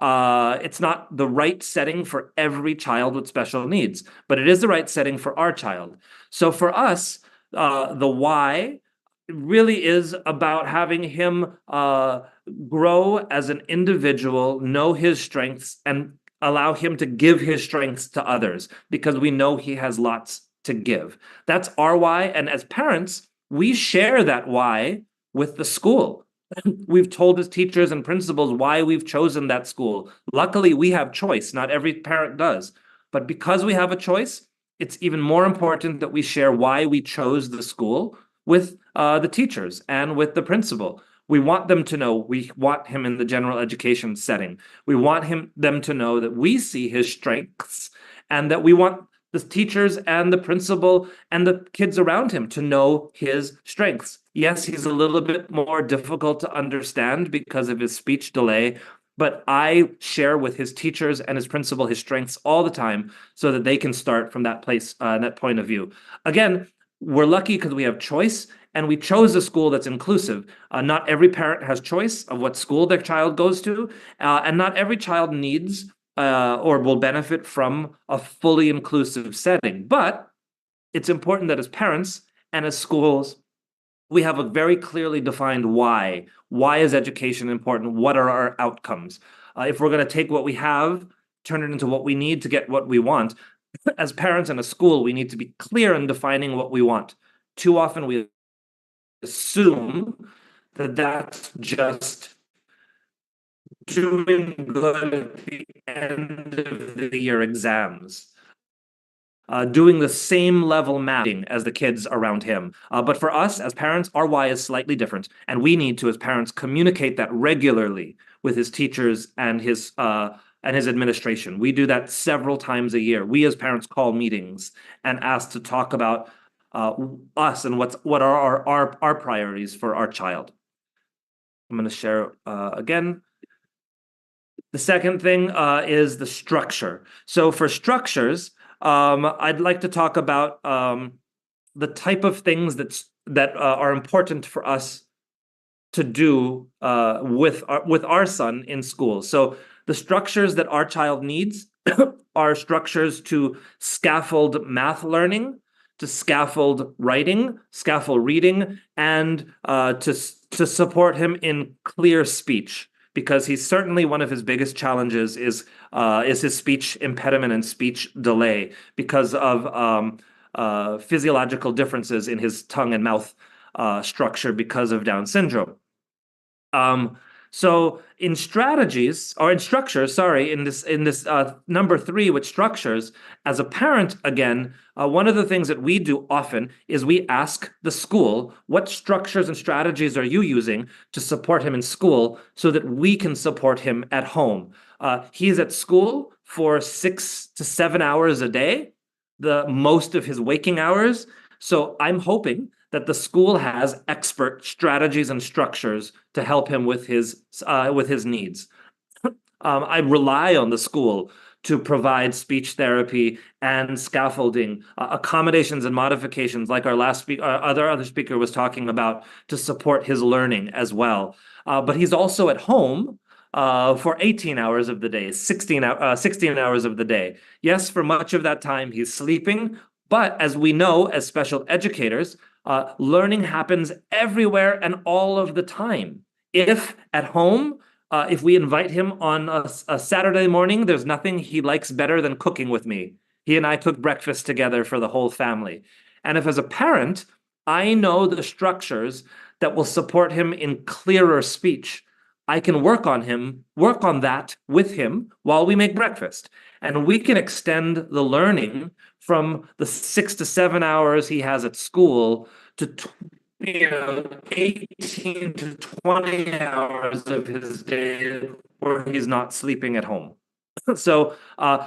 it's not the right setting for every child with special needs, but it is the right setting for our child. So for us, the why really is about having him grow as an individual, know his strengths, and allow him to give his strengths to others because we know he has lots to give. That's our why. And as parents, we share that why with the school. We've told as teachers and principals why we've chosen that school. Luckily, we have choice. Not every parent does. But because we have a choice, it's even more important that we share why we chose the school with the teachers and with the principal. We want them to know we want him in the general education setting. We want them to know that we see his strengths and that we want the teachers and the principal and the kids around him to know his strengths. Yes, he's a little bit more difficult to understand because of his speech delay, but I share with his teachers and his principal his strengths all the time so that they can start from that place, that point of view. Again, we're lucky because we have choice and we chose a school that's inclusive. Not every parent has choice of what school their child goes to, and not every child needs or will benefit from a fully inclusive setting. But it's important that as parents and as schools, we have a very clearly defined why. Why is education important? What are our outcomes? If we're going to take what we have, turn it into what we need to get what we want, as parents in a school, we need to be clear in defining what we want. Too often we assume that that's just doing good at the end of the year exams, doing the same level mapping as the kids around him. But for us as parents, our why is slightly different, and we need to, as parents, communicate that regularly with his teachers and his administration. We do that several times a year. We as parents call meetings and ask to talk about us and what are our priorities for our child. I'm going to share again. The second thing is the structure. So for structures, I'd like to talk about the type of things that are important for us to do with our son in school. So the structures that our child needs are structures to scaffold math learning, to scaffold writing, scaffold reading, and to support him in clear speech, because he's certainly one of his biggest challenges is his speech impediment and speech delay because of physiological differences in his tongue and mouth structure because of Down syndrome. So in strategies or in structures, sorry, in this number 3 with structures, as a parent, again, one of the things that we do often is we ask the school, what structures and strategies are you using to support him in school so that we can support him at home? He's at school for 6 to 7 hours a day, the most of his waking hours. So I'm hoping that the school has expert strategies and structures to help him with his needs. I rely on the school to provide speech therapy and scaffolding, accommodations and modifications, like our other speaker was talking about, to support his learning as well. But he's also at home for 18 hours of the day, 16 hours of the day. Yes, for much of that time he's sleeping, but as we know, as special educators, learning happens everywhere and all of the time. If at home, if we invite him on a Saturday morning, there's nothing he likes better than cooking with me. He and I cook breakfast together for the whole family. And if as a parent, I know the structures that will support him in clearer speech, I can work on that with him while we make breakfast. And we can extend the learning from the 6 to 7 hours he has at school to 18 to 20 hours of his day where he's not sleeping at home. So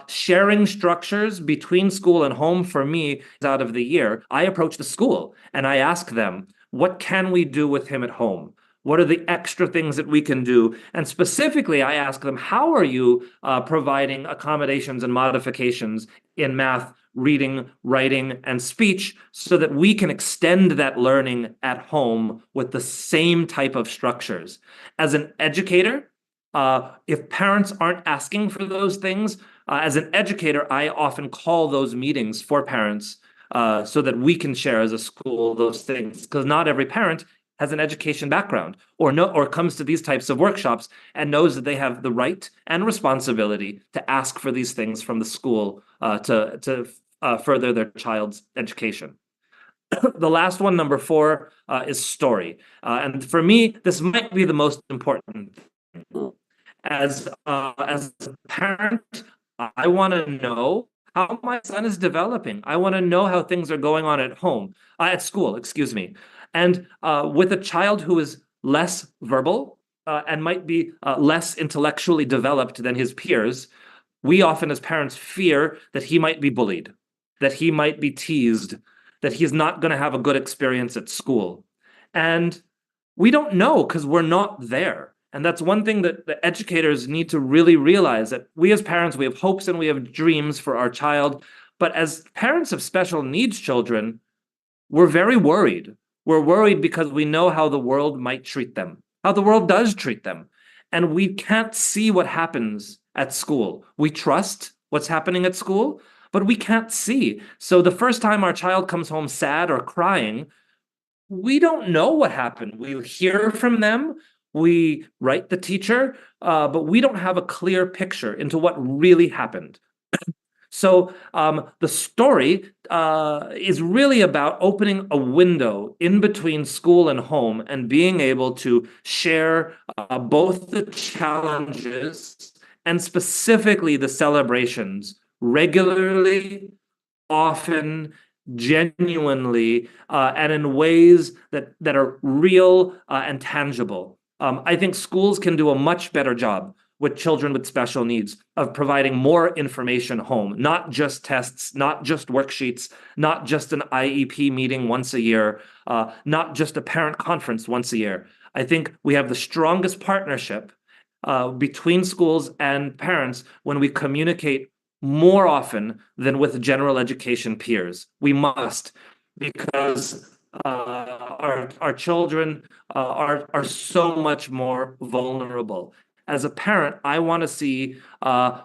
sharing structures between school and home for me is out of the year. I approach the school and I ask them, what can we do with him at home? What are the extra things that we can do? And specifically, I ask them, how are you providing accommodations and modifications in math, reading, writing, and speech so that we can extend that learning at home with the same type of structures? As an educator, if parents aren't asking for those things, as an educator, I often call those meetings for parents so that we can share as a school those things, because not every parent has an education background or comes to these types of workshops and knows that they have the right and responsibility to ask for these things from the school to further their child's education. The last one, number 4, is story. And for me, this might be the most important thing. As a parent, I want to know how my son is developing. I want to know how things are going on at school, excuse me. And with a child who is less verbal and might be less intellectually developed than his peers, we often as parents fear that he might be bullied, that he might be teased, that he's not going to have a good experience at school. And we don't know because we're not there. And that's one thing that the educators need to really realize, that we as parents, we have hopes and we have dreams for our child. But as parents of special needs children, we're very worried. We're worried because we know how the world might treat them, how the world does treat them. And we can't see what happens at school. We trust what's happening at school, but we can't see. So the first time our child comes home sad or crying, we don't know what happened. We hear from them, we write the teacher, but we don't have a clear picture into what really happened. So the story is really about opening a window in between school and home and being able to share both the challenges and specifically the celebrations regularly, often, genuinely, and in ways that are real and tangible. I think schools can do a much better job with children with special needs of providing more information home, not just tests, not just worksheets, not just an IEP meeting once a year, not just a parent conference once a year. I think we have the strongest partnership between schools and parents when we communicate more often than with general education peers. We must, because our children are so much more vulnerable. As a parent, I want to see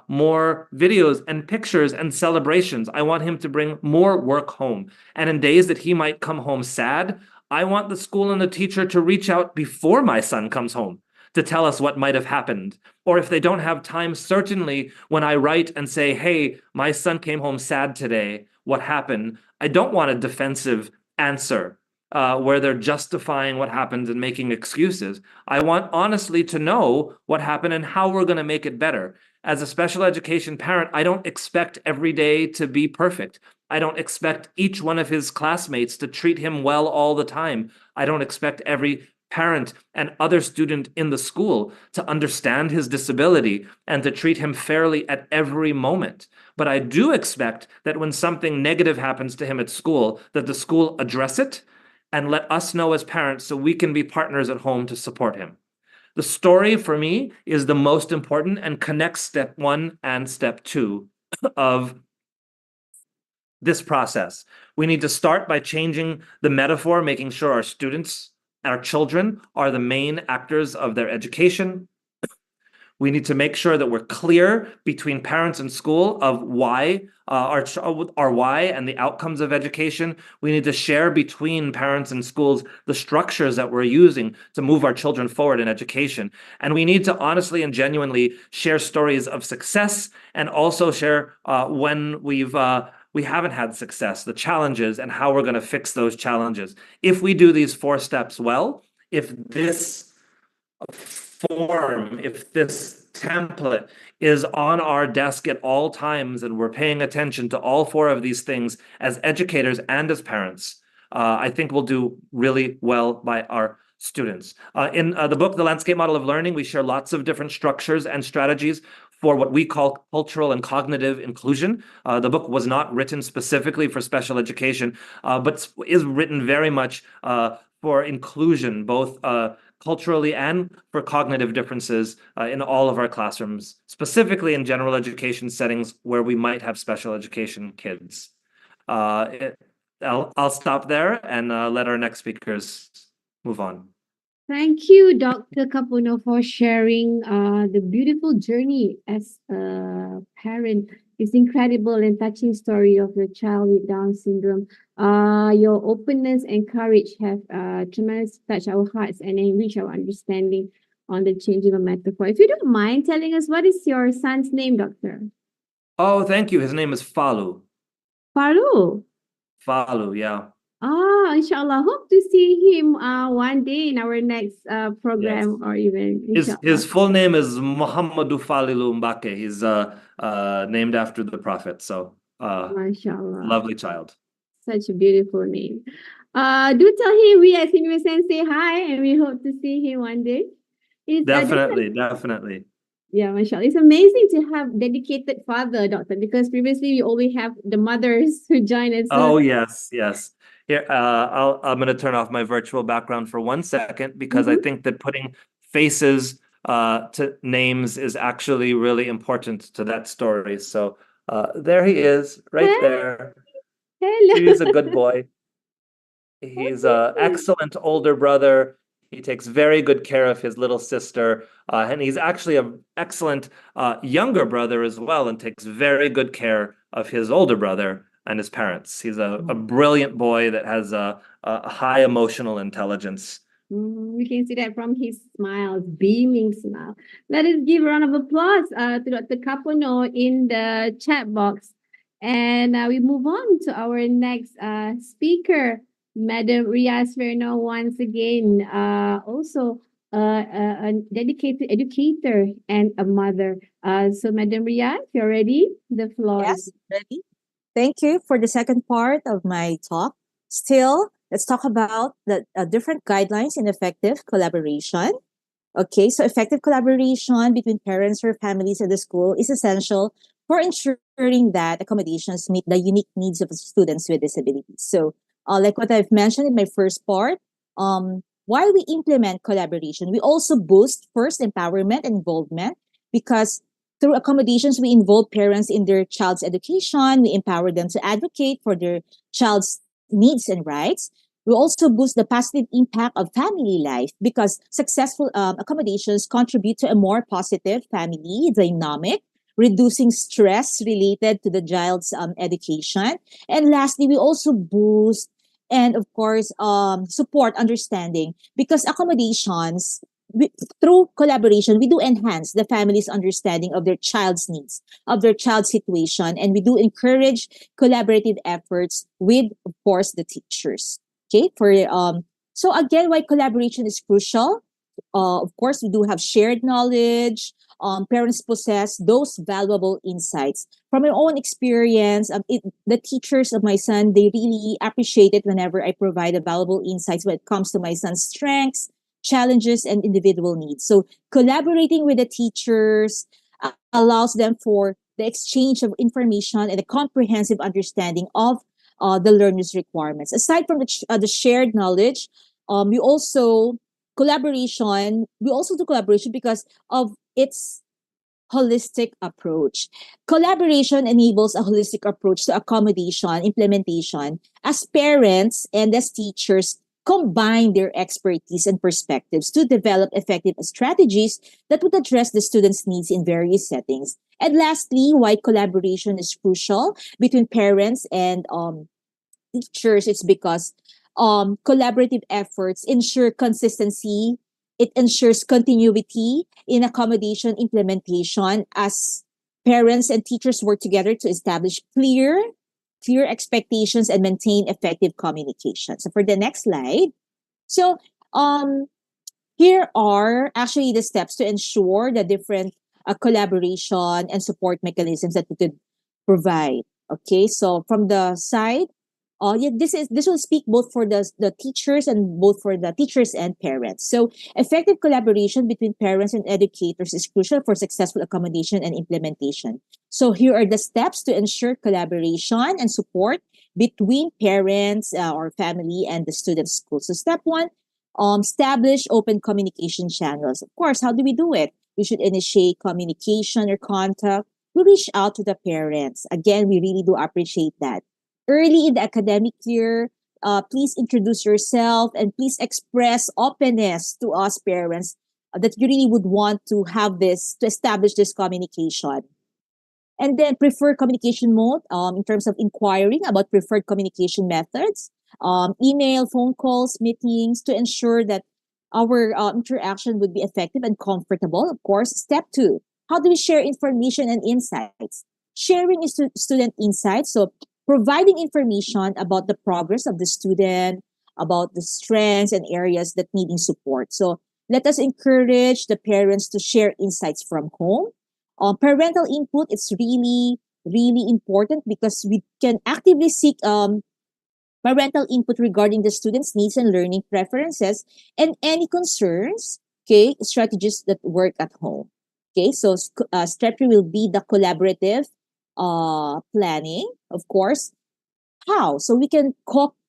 more videos and pictures and celebrations. I want him to bring more work home. And in days that he might come home sad, I want the school and the teacher to reach out before my son comes home to tell us what might have happened. Or if they don't have time, certainly when I write and say, hey, my son came home sad today, what happened? I don't want a defensive answer where they're justifying what happened and making excuses. I want honestly to know what happened and how we're going to make it better. As a special education parent, I don't expect every day to be perfect. I don't expect each one of his classmates to treat him well all the time. I don't expect every parent and other student in the school to understand his disability and to treat him fairly at every moment. But I do expect that when something negative happens to him at school, that the school address it and let us know as parents so we can be partners at home to support him. The story for me is the most important and connects step 1 and step 2 of this process. We need to start by changing the metaphor, making sure our students, our children are the main actors of their education. We need to make sure that we're clear between parents and school of why our why and the outcomes of education. We need to share between parents and schools the structures that we're using to move our children forward in education. And we need to honestly and genuinely share stories of success and also share when we haven't had success, the challenges, and how we're going to fix those challenges. If we do these 4 steps well, if this form, if this template is on our desk at all times and we're paying attention to all 4 of these things as educators and as parents, I think we'll do really well by our students. In the book, The Landscape Model of Learning, we share lots of different structures and strategies for what we call cultural and cognitive inclusion. The book was not written specifically for special education, but is written very much for inclusion, both culturally and for cognitive differences in all of our classrooms, specifically in general education settings where we might have special education kids. I'll stop there and let our next speakers move on. Thank you, Dr. Kapono, for sharing the beautiful journey as a parent. It's incredible and touching story of your child with Down syndrome. Your openness and courage have tremendous touched our hearts and enrich our understanding on the changing of metaphor. If you don't mind telling us, what is your son's name, Doctor? Oh, thank you. His name is Falu. Faru. Falu, yeah. Inshallah. Hope to see him one day in our next program or even. His full name is Muhammadu Falilu Mbake. He's named after the Prophet. So, Mashallah. lovely child. Such a beautiful name. Do tell him we at SEAMEO SEN say hi, and we hope to see him one day. Definitely. Yeah, mashallah. It's amazing to have dedicated father, doctor, because previously we always have the mothers who join us. Oh, yes. Here, I'm going to turn off my virtual background for 1 second because I think that putting faces to names is actually really important to that story. So there he is, right there. Hello. He's a good boy. He's an excellent older brother. He takes very good care of his little sister, and he's actually an excellent younger brother as well, and takes very good care of his older brother and his parents. He's a brilliant boy that has a high emotional intelligence. We can see that from his smile, beaming smile. Let us give a round of applause to Dr. Kapono in the chat box. And we move on to our next speaker, Madam Riaz Verno, once again, also a dedicated educator and a mother. So, Madam Riaz, you're ready? The floor is. Yes, ready? Thank you for the second part of my talk. Still, let's talk about the different guidelines in effective collaboration. Okay, so effective collaboration between parents or families at the school is essential for ensuring that accommodations meet the unique needs of students with disabilities. So, like what I've mentioned in my first part, while we implement collaboration, we also boost first empowerment and involvement because through accommodations, we involve parents in their child's education, we empower them to advocate for their child's needs and rights. We also boost the positive impact of family life because successful accommodations contribute to a more positive family dynamic, reducing stress related to the child's education. And lastly, we also boost and, of course, support understanding because accommodations, through collaboration, we do enhance the family's understanding of their child's needs, of their child's situation, and we do encourage collaborative efforts with, of course, the teachers. Okay, for so again, why collaboration is crucial. Of course, we do have shared knowledge. Parents possess those valuable insights. From my own experience, the teachers of my son, they really appreciate it whenever I provide a valuable insights when it comes to my son's strengths, challenges, and individual needs. So collaborating with the teachers allows them for the exchange of information and a comprehensive understanding of the learner's requirements. Aside from the shared knowledge, we also collaboration. We also do collaboration because of its holistic approach. Collaboration enables a holistic approach to accommodation implementation as parents and as teachers combine their expertise and perspectives to develop effective strategies that would address the students' needs in various settings. And lastly, why collaboration is crucial between parents and teachers, it's because collaborative efforts ensure consistency. It ensures continuity in accommodation implementation as parents and teachers work together to establish clear expectations and maintain effective communication. So for the next slide, so um, here are actually the steps to ensure the different collaboration and support mechanisms that we could provide. Okay, so from the side, yeah, this will speak both for the teachers and both for the teachers and parents. So effective collaboration between parents and educators is crucial for successful accommodation and implementation. So here are the steps to ensure collaboration and support between parents or family and the student school. So step one, establish open communication channels. Of course, how do we do it? We should initiate communication or contact. We reach out to the parents. Again, we really do appreciate that. Early in the academic year, please introduce yourself and please express openness to us parents that you really would want to have this, to establish this communication. And then preferred communication mode in terms of inquiring about preferred communication methods, email, phone calls, meetings to ensure that our interaction would be effective and comfortable. Of course, step two, how do we share information and insights? Sharing is student insights. So providing information about the progress of the student, about the strengths and areas that needing support. So let us encourage the parents to share insights from home. Parental input is really important because we can actively seek parental input regarding the student's needs and learning preferences and any concerns, okay, strategies that work at home. Okay, so step three will be the collaborative planning, of course. How? So we can co-create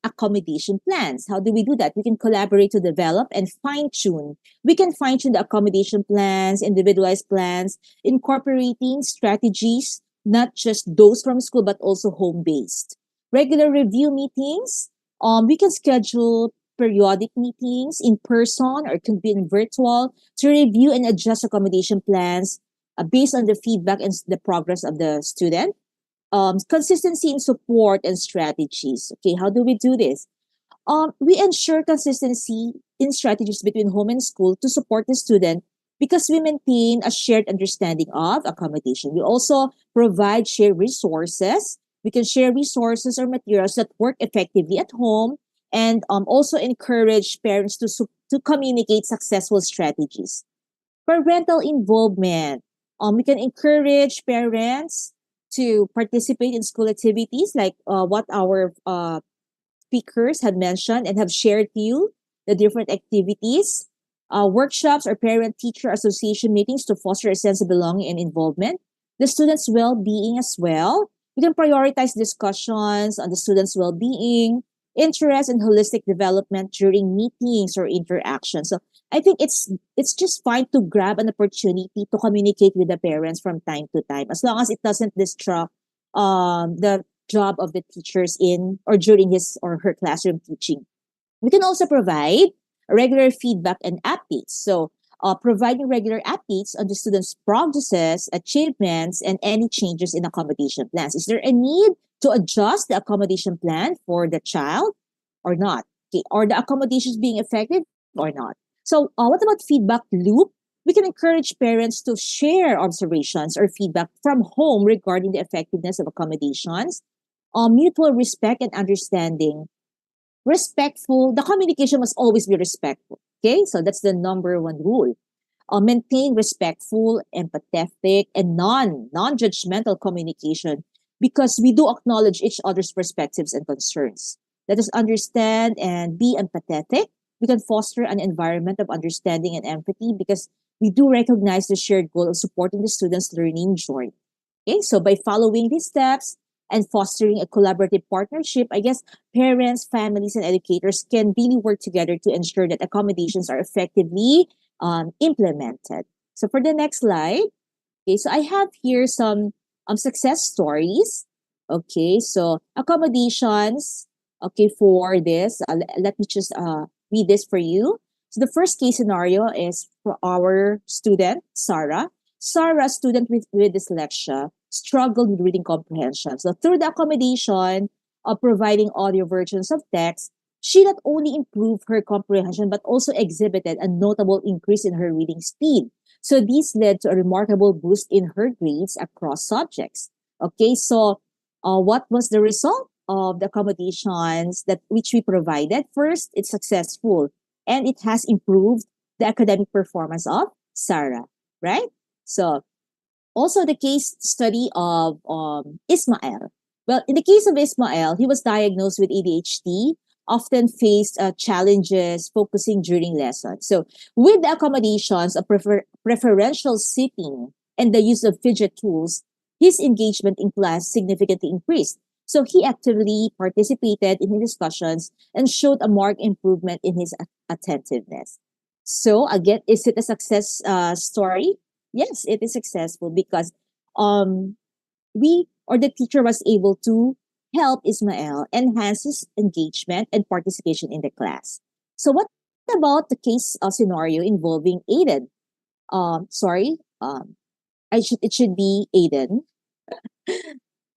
accommodation plans. How do we do that? We can collaborate to develop and fine-tune. We can fine-tune the accommodation plans, individualized plans, incorporating strategies, not just those from school, but also home-based. Regular review meetings. We can schedule periodic meetings in person or it could be in virtual to review and adjust accommodation plans based on the feedback and the progress of the student. Consistency in support and strategies. Okay, how do we do this? We ensure consistency in strategies between home and school to support the student because we maintain a shared understanding of accommodation. We also provide shared resources. We can share resources or materials that work effectively at home, and also encourage parents to communicate successful strategies. Parental involvement. We can encourage parents to participate in school activities like what our speakers have mentioned and have shared to you, the different activities, workshops or parent-teacher association meetings to foster a sense of belonging and involvement. The students' well-being as well. You can prioritize discussions on the students' well-being, interest, and holistic development during meetings or interactions. So I think it's just fine to grab an opportunity to communicate with the parents from time to time, as long as it doesn't disrupt the job of the teachers in or during his or her classroom teaching. We can also provide regular feedback and updates. So, providing regular updates on the students' progresses, achievements, and any changes in accommodation plans. Is there a need to adjust the accommodation plan for the child or not? Okay, are the accommodations being effective or not? So, what about feedback loop? We can encourage parents to share observations or feedback from home regarding the effectiveness of accommodations, mutual respect and understanding. Respectful, the communication must always be respectful. Okay, so that's the number one rule. Maintain respectful, empathetic, and non-judgmental communication, because we do acknowledge each other's perspectives and concerns. Let us understand and be empathetic. We can foster an environment of understanding and empathy because we do recognize the shared goal of supporting the students' learning journey. Okay, so by following these steps and fostering a collaborative partnership, I guess parents, families, and educators can really work together to ensure that accommodations are effectively implemented. So for the next slide, okay, so I have here some success stories. Okay, so accommodations. Okay, for this, let me just read this for you. So the first case scenario is for our student, Sarah. Sarah, a student with dyslexia, struggled with reading comprehension. So through the accommodation of providing audio versions of text, she not only improved her comprehension but also exhibited a notable increase in her reading speed. So this led to a remarkable boost in her grades across subjects. Okay, so what was the result of the accommodations that which we provided? First, it's successful and it has improved the academic performance of Sarah, right? So also the case study of Ismael. Well, in the case of Ismael, he was diagnosed with ADHD, often faced challenges focusing during lessons. So with the accommodations of preferential sitting and the use of fidget tools, his engagement in class significantly increased. So he actively participated in his discussions and showed a marked improvement in his attentiveness. So again, is it a success story? Yes, it is successful because we or the teacher was able to help Ismael enhance his engagement and participation in the class. So what about the case scenario involving Aiden? Sorry, it should be Aiden.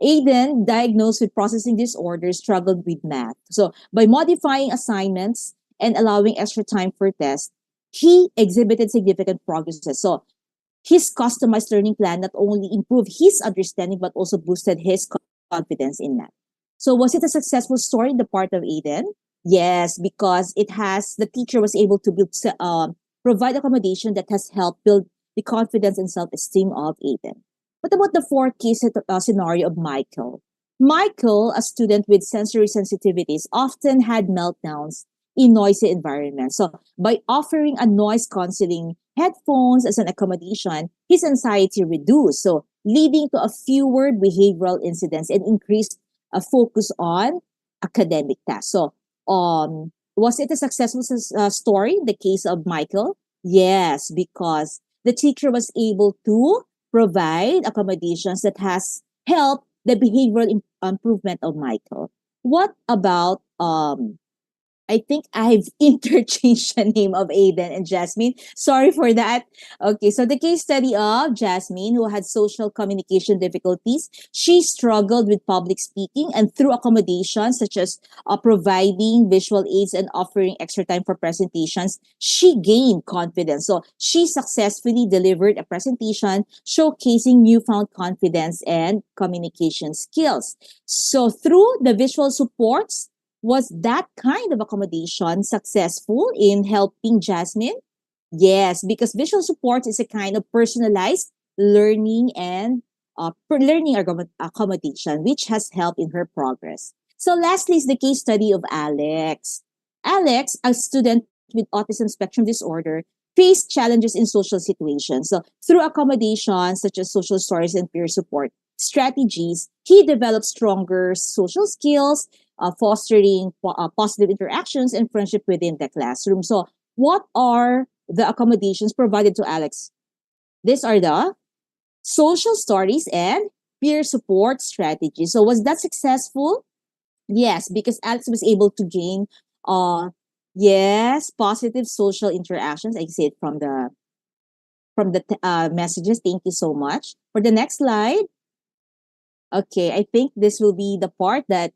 Aiden, diagnosed with processing disorder, struggled with math. So by modifying assignments and allowing extra time for tests, he exhibited significant progresses. So his customized learning plan not only improved his understanding but also boosted his confidence in math. So was it a successful story in the part of Aiden? Yes, because the teacher was able to provide accommodation that has helped build the confidence and self-esteem of Aiden. What about the fourth case scenario of Michael? Michael, a student with sensory sensitivities, often had meltdowns in noisy environments. So by offering a noise cancelling headphones as an accommodation, his anxiety reduced, so leading to a fewer behavioral incidents and increased focus on academic tasks. So, was it a successful story, the case of Michael? Yes, because the teacher was able to provide accommodations that has helped the behavioral improvement of Michael. What about I think I've interchanged the name of Aiden and Jasmine. Sorry for that. Okay, so the case study of Jasmine, who had social communication difficulties, she struggled with public speaking, and through accommodations such as providing visual aids and offering extra time for presentations, she gained confidence. So she successfully delivered a presentation showcasing newfound confidence and communication skills. So through the visual supports, was that kind of accommodation successful in helping Jasmine? Yes, because visual support is a kind of personalized learning and accommodation, which has helped in her progress. So lastly is the case study of Alex. Alex, a student with autism spectrum disorder, faced challenges in social situations. So through accommodations such as social stories and peer support strategies, he developed stronger social skills, fostering positive interactions and friendship within the classroom. So what are the accommodations provided to Alex? These are the social stories and peer support strategies. So was that successful? Yes, because Alex was able to gain positive social interactions. I see it from the messages. Thank you so much. For the next slide. Okay, I think this will be the part that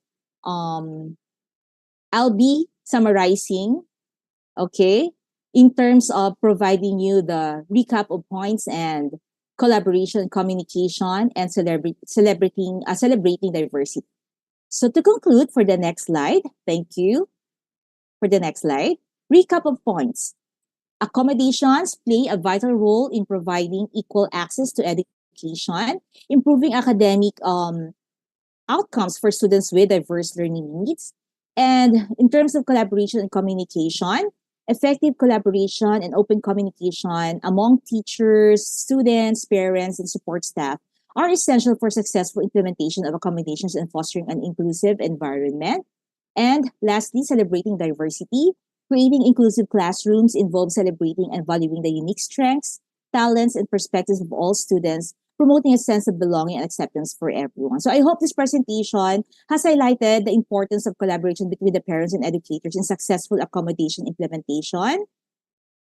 I'll be summarizing, okay, in terms of providing you the recap of points and collaboration, communication, and celebrating diversity. So to conclude for the next slide, thank you. For the next slide, recap of points. Accommodations play a vital role in providing equal access to education, improving academic outcomes for students with diverse learning needs. And in terms of collaboration and communication, effective collaboration and open communication among teachers, students, parents, and support staff are essential for successful implementation of accommodations and fostering an inclusive environment. And lastly, celebrating diversity. Creating inclusive classrooms involves celebrating and valuing the unique strengths, talents, and perspectives of all students, promoting a sense of belonging and acceptance for everyone. So I hope this presentation has highlighted the importance of collaboration between the parents and educators in successful accommodation implementation.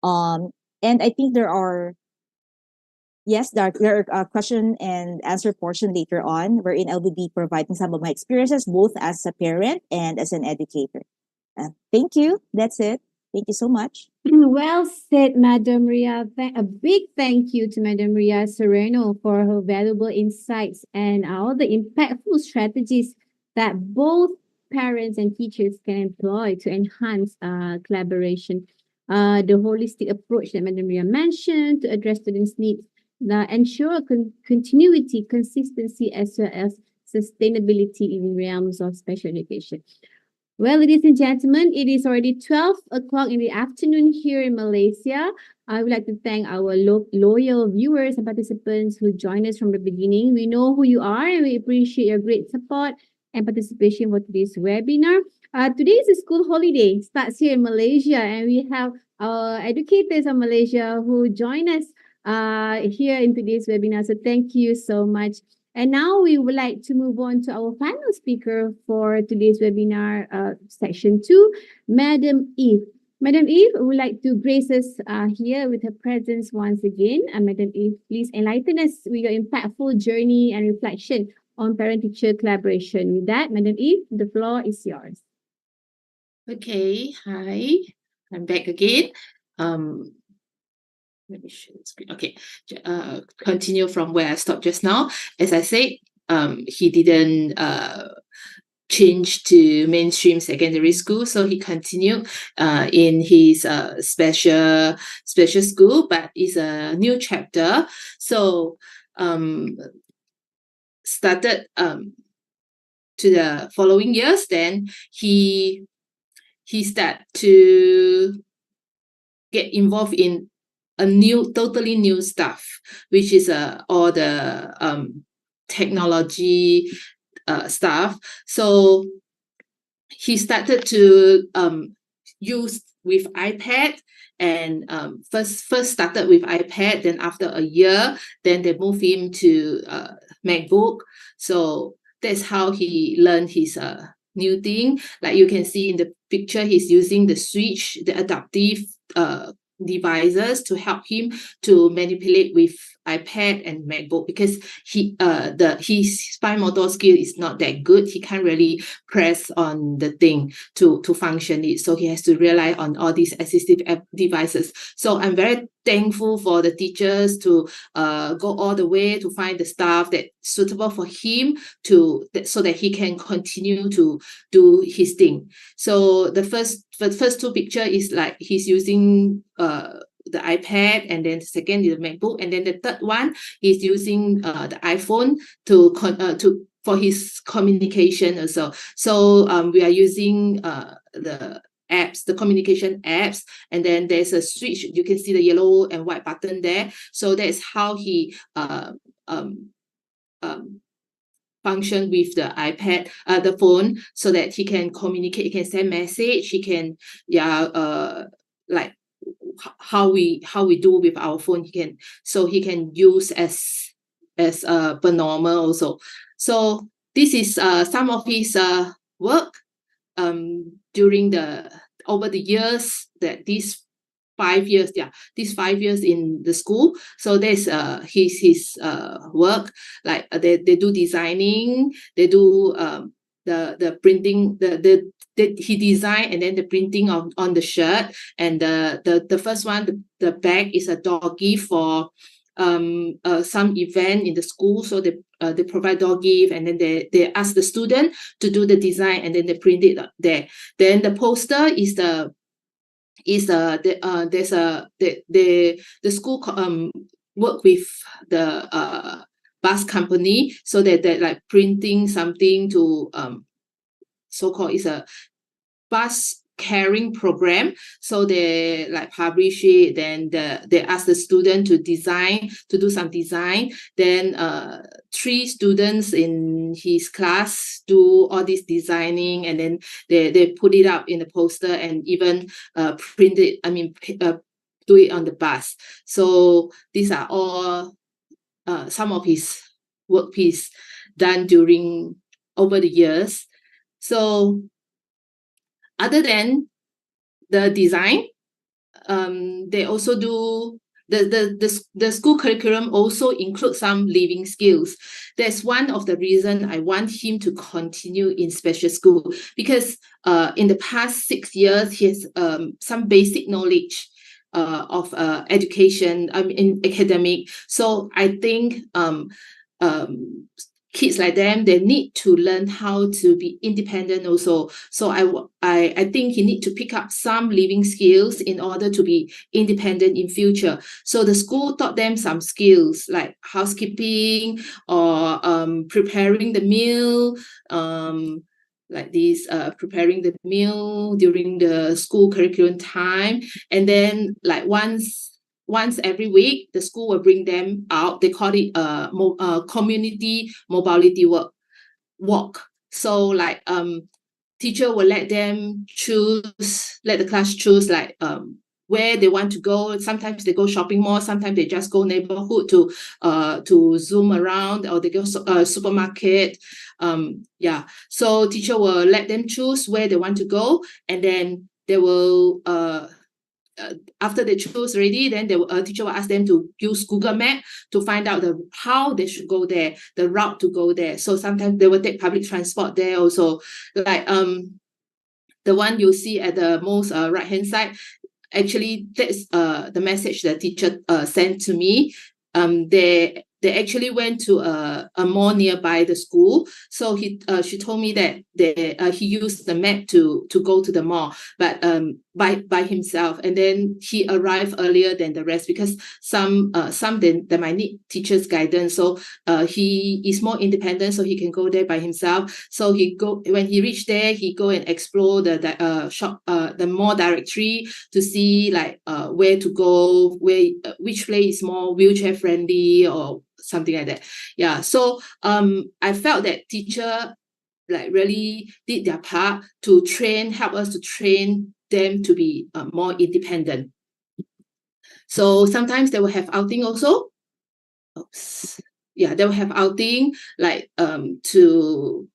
And I think there are a question and answer portion later on wherein I will be providing some of my experiences both as a parent and as an educator. Thank you. That's it. Thank you so much. Well said, Madam Ria. A big thank you to Madam Ria Sereno for her valuable insights and all the impactful strategies that both parents and teachers can employ to enhance collaboration. The holistic approach that Madam Ria mentioned to address students' needs, ensure continuity, consistency, as well as sustainability in realms of special education. Well, ladies and gentlemen, it is already 12 o'clock in the afternoon here in Malaysia. I would like to thank our loyal viewers and participants who joined us from the beginning. We know who you are and we appreciate your great support and participation for today's webinar. Today is a school holiday, starts here in Malaysia, and we have our educators of Malaysia who join us here in today's webinar. So thank you so much. And now we would like to move on to our final speaker for today's webinar, section 2, Madam Eve. Madam Eve would like to grace us here with her presence once again. Madam Eve, please enlighten us with your impactful journey and reflection on parent-teacher collaboration. With that, Madam Eve, the floor is yours. Okay, hi, I'm back again. Let me share the screen. Okay, continue from where I stopped just now. As I said, he didn't change to mainstream secondary school, so he continued in his special school, but it's a new chapter. So started to the following years, then he started to get involved in a totally new stuff, which is all the technology stuff. So he started to use with iPad, and first started with iPad. Then after a year, then they moved him to MacBook. So that's how he learned his new thing. Like you can see in the picture, he's using the switch, the adaptive devices to help him to manipulate with iPad and MacBook, because his fine motor skill is not that good. He can't really press on the thing to function it. So he has to rely on all these assistive devices. So I'm very thankful for the teachers to go all the way to find the stuff that's suitable for him so that he can continue to do his thing. So the first two picture is like he's using the iPad, and then the second is the MacBook, and then the third one he's using the iPhone for his communication also. So we are using the apps, the communication apps, and then there's a switch. You can see the yellow and white button there. So that's how he function with the iPad, the phone, so that he can communicate, he can send message, he can like how we do with our phone, he can use as per normal also. So this is some of his work during over the years, that these 5 years in the school. So there's his work, like they do designing, they do the printing, he designed, and then the printing on the shirt, and the first one, the bag is a doggy for some event in the school. So they provide dog gift, and then they ask the student to do the design, and then they print it there. Then the poster is the school work with the bus company, so that they're like printing something to so-called is a bus caring program. So they like publish it, then they ask the student to do some design. Then 3 students in his class do all this designing, and then they put it up in the poster, and even print it, do it on the bus. So these are all some of his work piece done over the years. So other than the design, they also do the school curriculum also includes some living skills. That's one of the reasons I want him to continue in special school, because in the past 6 years he has some basic knowledge of education, in academic. So I think kids like them, they need to learn how to be independent also. So I think he need to pick up some living skills in order to be independent in future. So the school taught them some skills like housekeeping, or preparing the meal, like this, preparing the meal during the school curriculum time. And then like once every week, the school will bring them out. They call it community mobility walk. So like teacher will let the class choose like where they want to go. Sometimes they go shopping mall, sometimes they just go neighborhood to zoom around, or they go supermarket. So teacher will let them choose where they want to go, and then they will after they choose already, then the teacher will ask them to use Google Map to find out how they should go there, the route to go there. So sometimes they will take public transport there also. Like the one you see at the most right hand side, actually that's the message the teacher sent to me. They actually went to a mall nearby the school. So she told me that he used the map to go to the mall, but by himself. And then he arrived earlier than the rest, because some they might need teacher's guidance. So he is more independent, so he can go there by himself. So when he reached there, he go and explore the shop, the mall directory, to see like where to go, which place is more wheelchair friendly or something like that. Yeah. So I felt that teacher like really did their part to help us to train them to be more independent. So sometimes they will have outing also. They will have outing like to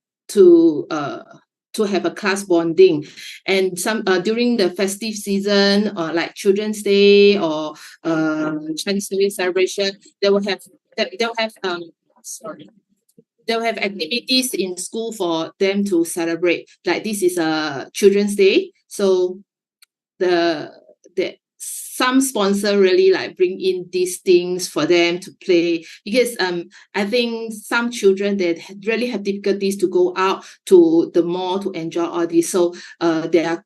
to have a class bonding. And some during the festive season, or like Children's Day or Chinese New Year celebration, they will have they'll have activities in school for them to celebrate. Like this is a Children's Day, so the some sponsor really like bring in these things for them to play, because I think some children that really have difficulties to go out to the mall to enjoy all this, so they're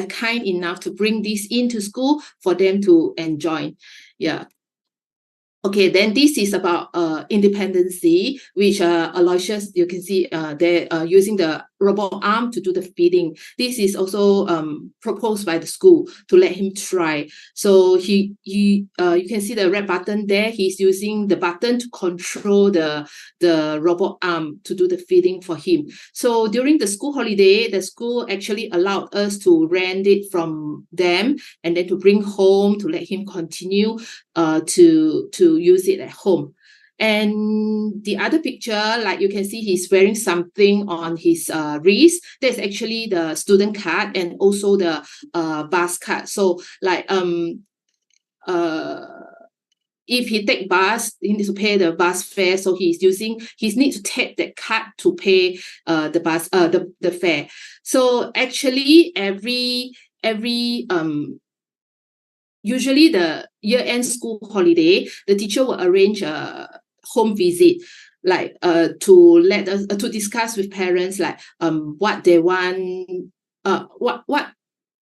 kind enough to bring this into school for them to enjoy. Yeah. Okay, then this is about independency, which Aloysius, you can see they're using the robot arm to do the feeding. This is also proposed by the school to let him try. So you can see the red button there. He's using the button to control the robot arm to do the feeding for him. So during the school holiday, the school actually allowed us to rent it from them and then to bring home to let him continue to use it at home. And the other picture, like you can see, he's wearing something on his wrist. That's actually the student card and also the bus card. So like if he take bus, he needs to pay the bus fare. So he needs to take that card to pay the bus the fare. So actually usually the year-end school holiday, the teacher will arrange a home visit, like to let us to discuss with parents, like what they want, what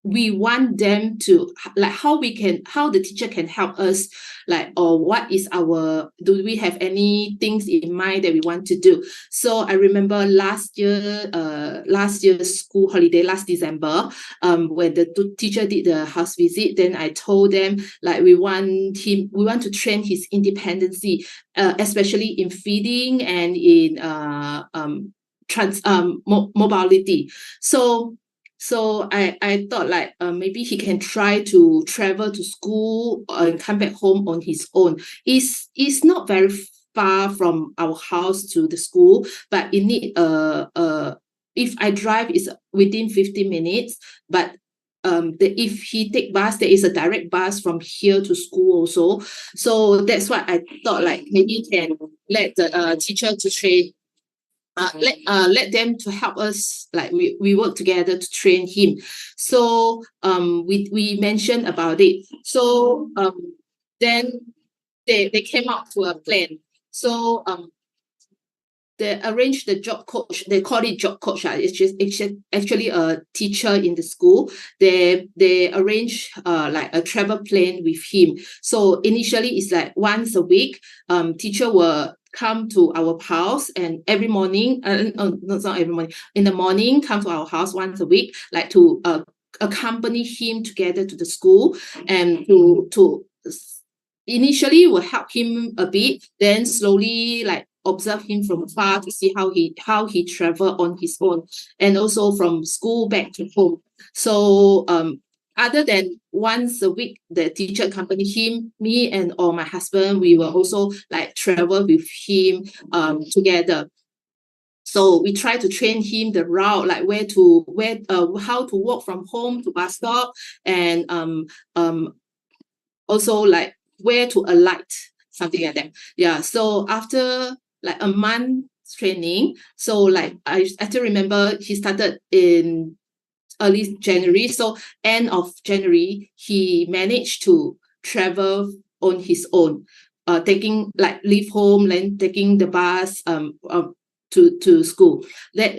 we want them to, like how the teacher can help us, like, or what is do we have any things in mind that we want to do. So I remember last year's school holiday, last December, when the teacher did the house visit, then I told them, like, we want to train his independency, especially in feeding and in mobility. So I thought, like, maybe he can try to travel to school and come back home on his own. It's not very far from our house to the school, but it need if I drive, it's within 15 minutes. But if he take bus, there is a direct bus from here to school also. So that's why I thought, like, maybe can let the teacher to train. Let them to help us, like we work together to train him. So we mentioned about it. So then they came up to a plan. So they arranged the job coach. They call it job coach. It's actually a teacher in the school. They arrange like a travel plan with him. So initially it's like once a week, teacher will come to our house, and every morning, not every morning, in the morning, come to our house once a week, like to accompany him together to the school, and to initially will help him a bit, then slowly, like, observe him from far to see how he travel on his own, and also from school back to home. So other than once a week, the teacher accompany him, me and or my husband, we will also like travel with him together. So we try to train him the route, like how to walk from home to bus stop, and also like where to alight, something like that. Yeah. So after like a month training, so like I still remember he started in early January. So end of January, he managed to travel on his own, leave home, then taking the bus to school. That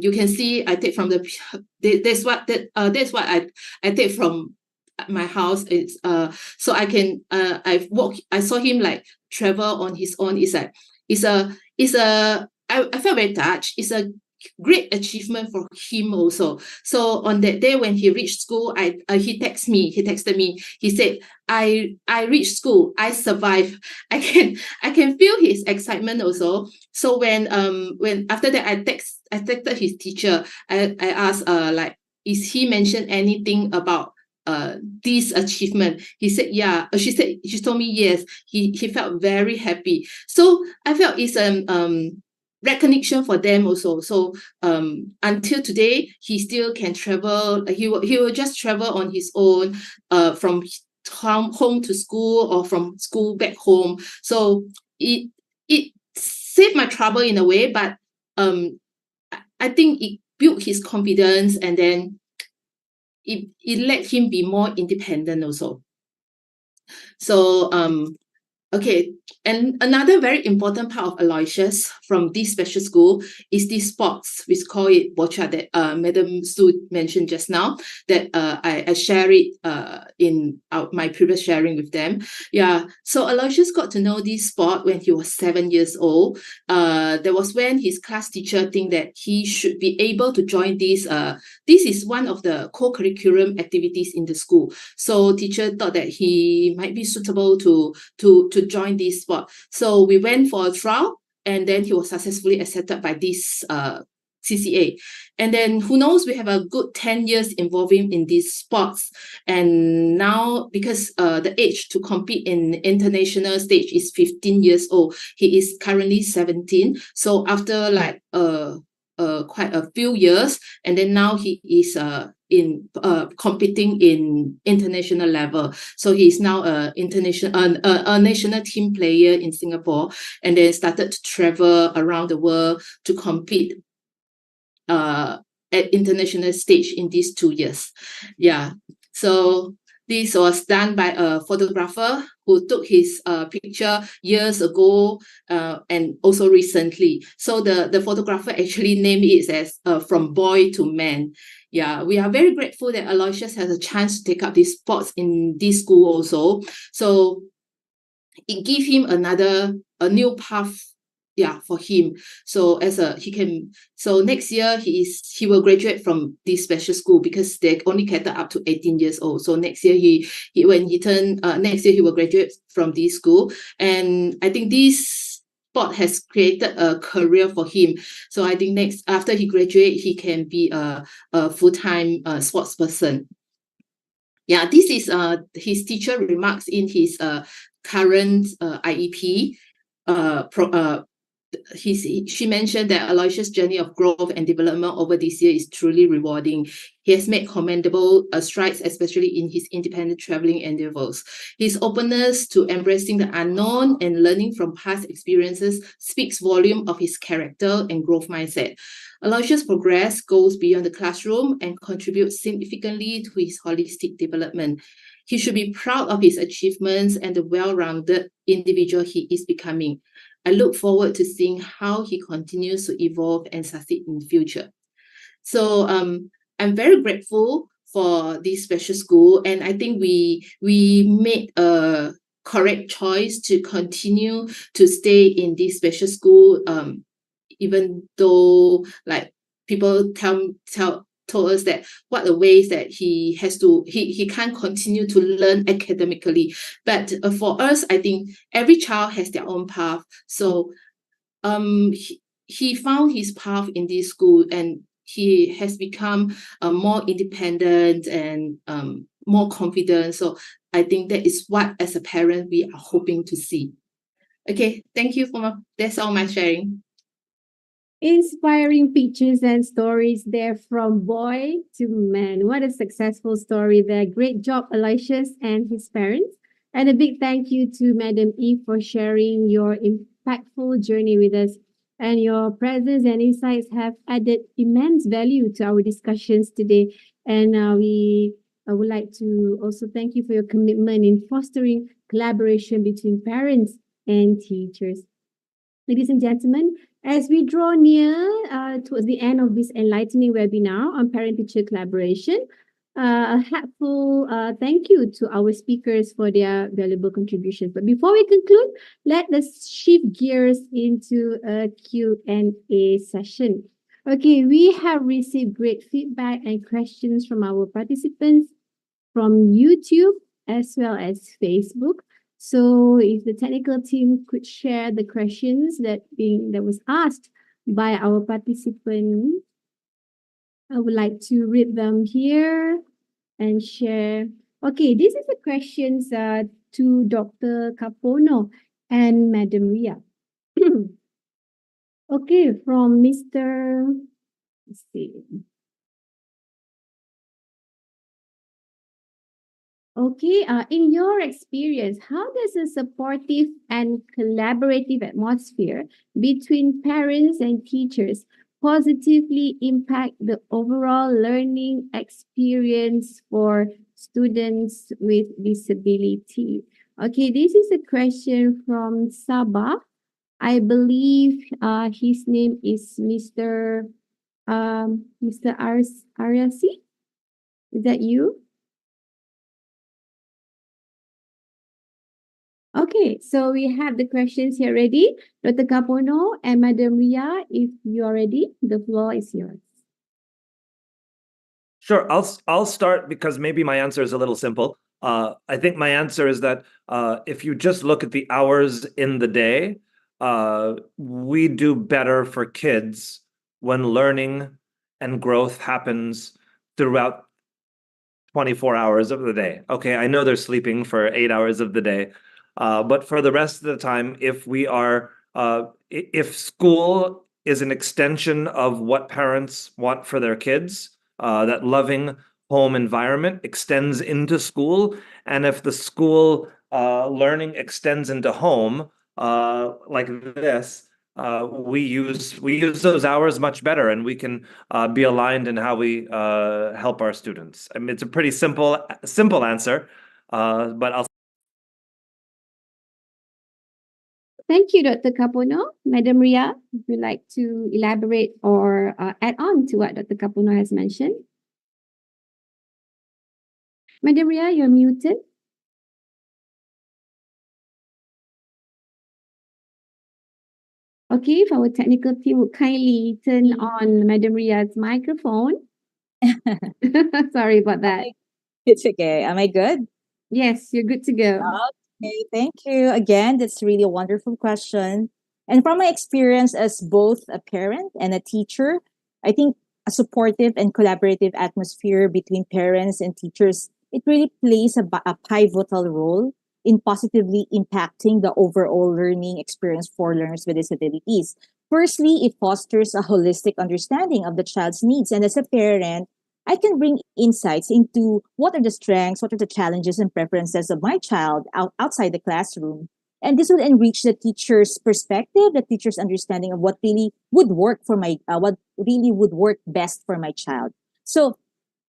you can see I take from that's what I take from my house. It's so I can I saw him like travel on his own. It's like I felt very touched. It's a great achievement for him also. So on that day when he reached school, he texted me. He said, I reached school, I survived. I can feel his excitement also. So when after that I texted his teacher. I asked like, is he mentioned anything about this achievement? He said, yeah. She told me yes. He felt very happy. So I felt it's recognition for them also. So until today, he still can travel. He will just travel on his own from home to school or from school back home. So it saved my trouble in a way, but I think it built his confidence, and then it let him be more independent also. So okay, and another very important part of Aloysius from this special school is the sports. We call it bocha that Madam Sue mentioned just now, that I share it in my previous sharing with them. Yeah, so Aloysius got to know this sport when he was 7 years old. There was when his class teacher think that he should be able to join this. This is one of the co-curriculum activities in the school. So teacher thought that he might be suitable to join this sport. So we went for a trial, and then he was successfully accepted by this CCA. And then who knows, we have a good 10 years involving in these sports. And now, because the age to compete in international stage is 15 years old, he is currently 17. So after like quite a few years, and then now he is in competing in international level. So he's now a national team player in Singapore, and then started to travel around the world to compete at international stage in these 2 years. Yeah. So this was done by a photographer who took his picture years ago and also recently. So the photographer actually named it as From Boy to Man. Yeah, we are very grateful that Aloysius has a chance to take up these sports in this school also. So it gave him a new path, yeah, for him. So so next year he will graduate from this special school, because they only cater up to 18 years old. So next year when he turn next year he will graduate from this school. And I think this sport has created a career for him. So I think after he graduate, he can be a full-time sports person. Yeah, this is his teacher remarks in his current IEP. She mentioned that Aloysius' journey of growth and development over this year is truly rewarding. He has made commendable strides, especially in his independent traveling endeavors. His openness to embracing the unknown and learning from past experiences speaks volume of his character and growth mindset. Aloysius' progress goes beyond the classroom and contributes significantly to his holistic development. He should be proud of his achievements and the well-rounded individual he is becoming. I look forward to seeing how he continues to evolve and succeed in the future. So I'm very grateful for this special school, and I think we made a correct choice to continue to stay in this special school, even though like people told us that what the ways that he can't continue to learn academically. But for us, I think every child has their own path. So he found his path in this school, and he has become more independent and more confident. So I think that is what, as a parent, we are hoping to see. Okay, thank you that's all my sharing. Inspiring pictures and stories there, from boy to man. What a successful story there. Great job, Aloysius and his parents. And a big thank you to Madam Eve for sharing your impactful journey with us. And your presence and insights have added immense value to our discussions today. And I would like to also thank you for your commitment in fostering collaboration between parents and teachers. Ladies and gentlemen, as we draw near towards the end of this enlightening webinar on parent-teacher collaboration, a heartful thank you to our speakers for their valuable contributions. But before we conclude, let us shift gears into a Q&A session. Okay, we have received great feedback and questions from our participants from YouTube as well as Facebook. So if the technical team could share the questions that was asked by our participant, I would like to read them here and share. Okay, this is the questions to Dr. Kapono and Madam Ria. Okay, from Mr. Let's see. Okay, in your experience, how does a supportive and collaborative atmosphere between parents and teachers positively impact the overall learning experience for students with disability? Okay, this is a question from Sabah. I believe his name is Mr. Ariasi. Is that you? Okay, so we have the questions here ready. Dr. Kapono and Madam Ria, if you are ready, the floor is yours. Sure, I'll start because maybe my answer is a little simple. I think my answer is that if you just look at the hours in the day, we do better for kids when learning and growth happens throughout 24 hours of the day. Okay, I know they're sleeping for 8 hours of the day, but for the rest of the time, if school is an extension of what parents want for their kids, that loving home environment extends into school, and if the school learning extends into home, like this, we use those hours much better, and we can be aligned in how we help our students. I mean, it's a pretty simple answer, but I'll. Thank you, Dr. Kapono. Madam Ria, would you like to elaborate or add on to what Dr. Kapono has mentioned? Madam Ria, you're muted. Okay, if our technical team would kindly turn on Madam Ria's microphone. Sorry about that. It's okay. Am I good? Yes, you're good to go. Okay, thank you. Again, that's really a wonderful question. And from my experience as both a parent and a teacher, I think a supportive and collaborative atmosphere between parents and teachers, it really plays a pivotal role in positively impacting the overall learning experience for learners with disabilities. Firstly, it fosters a holistic understanding of the child's needs. And as a parent, I can bring insights into what are the strengths, what are the challenges and preferences of my child outside the classroom. And this will enrich the teacher's perspective, the teacher's understanding of what really would work for what really would work best for my child. So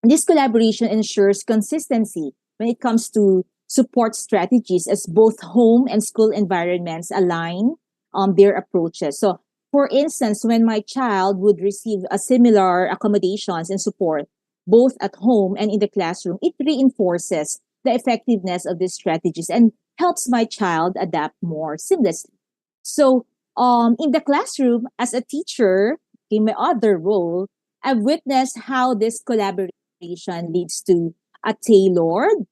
this collaboration ensures consistency when it comes to support strategies as both home and school environments align their approaches. So, for instance, when my child would receive a similar accommodations and support, both at home and in the classroom, it reinforces the effectiveness of these strategies and helps my child adapt more seamlessly. So, in the classroom, as a teacher, in my other role, I've witnessed how this collaboration leads to a tailored,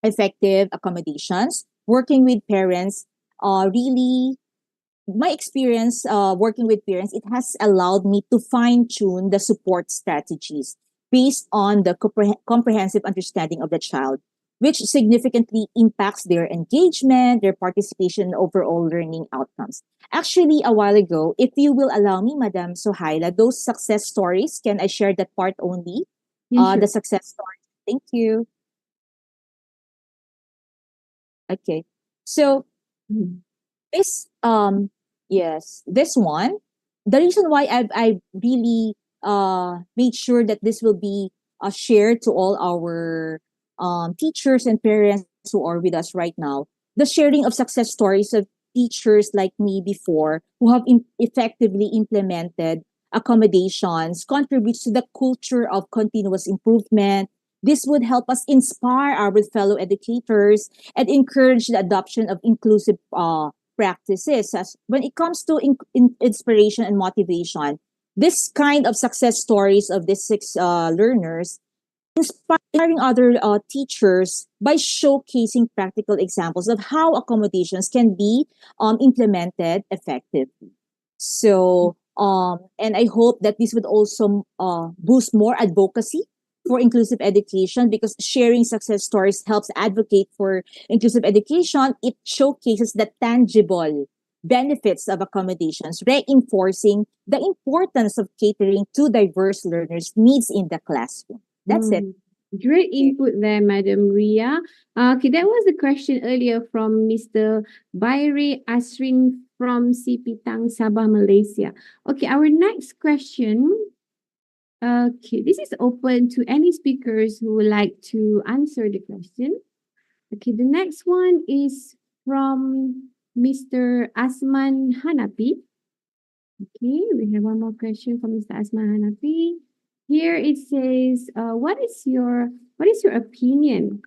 effective accommodations. Working with parents, really, my experience working with parents, it has allowed me to fine tune the support strategies based on the comprehensive understanding of the child, which significantly impacts their engagement, their participation, and overall learning outcomes. Actually, a while ago, if you will allow me, Madam Sohaila, those success stories, can I share that part only? Yeah, The sure. success story. Thank you. Okay. So Mhm. this yes, this one, the reason why I really made sure that this will be shared to all our teachers and parents who are with us right now, the sharing of success stories of teachers like me before who have effectively implemented accommodations contributes to the culture of continuous improvement. This would help us inspire our fellow educators and encourage the adoption of inclusive practices. As when it comes to inspiration and motivation, this kind of success stories of these six learners inspiring other teachers by showcasing practical examples of how accommodations can be implemented effectively. So, and I hope that this would also boost more advocacy for inclusive education because sharing success stories helps advocate for inclusive education. It showcases the tangible benefits of accommodations, reinforcing the importance of catering to diverse learners' needs in the classroom. That's it. Great input there, Madam Ria. Okay, that was the question earlier from Mr. Bairi Asrin from Sipitang, Sabah, Malaysia. Okay, our next question. Okay, this is open to any speakers who would like to answer the question. Okay, the next one is from Mr. Asman Hanapi. Okay, we have one more question from Mr. Asman Hanafi. Here it says, what is your opinion?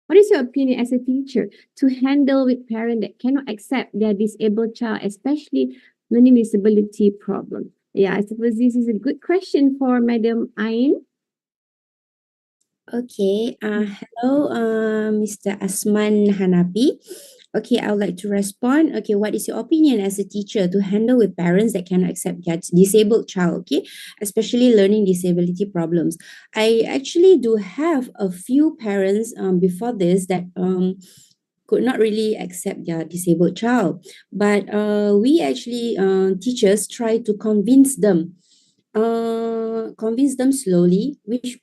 What is your opinion as a teacher to handle with parents that cannot accept their disabled child, especially learning disability problem? Yeah, I suppose this is a good question for Madam Ain. Okay. Hello, Mr. Asman Hanapi. Okay, I would like to respond. Okay, what is your opinion as a teacher to handle with parents that cannot accept their disabled child, okay, especially learning disability problems? I actually do have a few parents before this that could not really accept their disabled child, but we actually teachers try to convince them slowly, which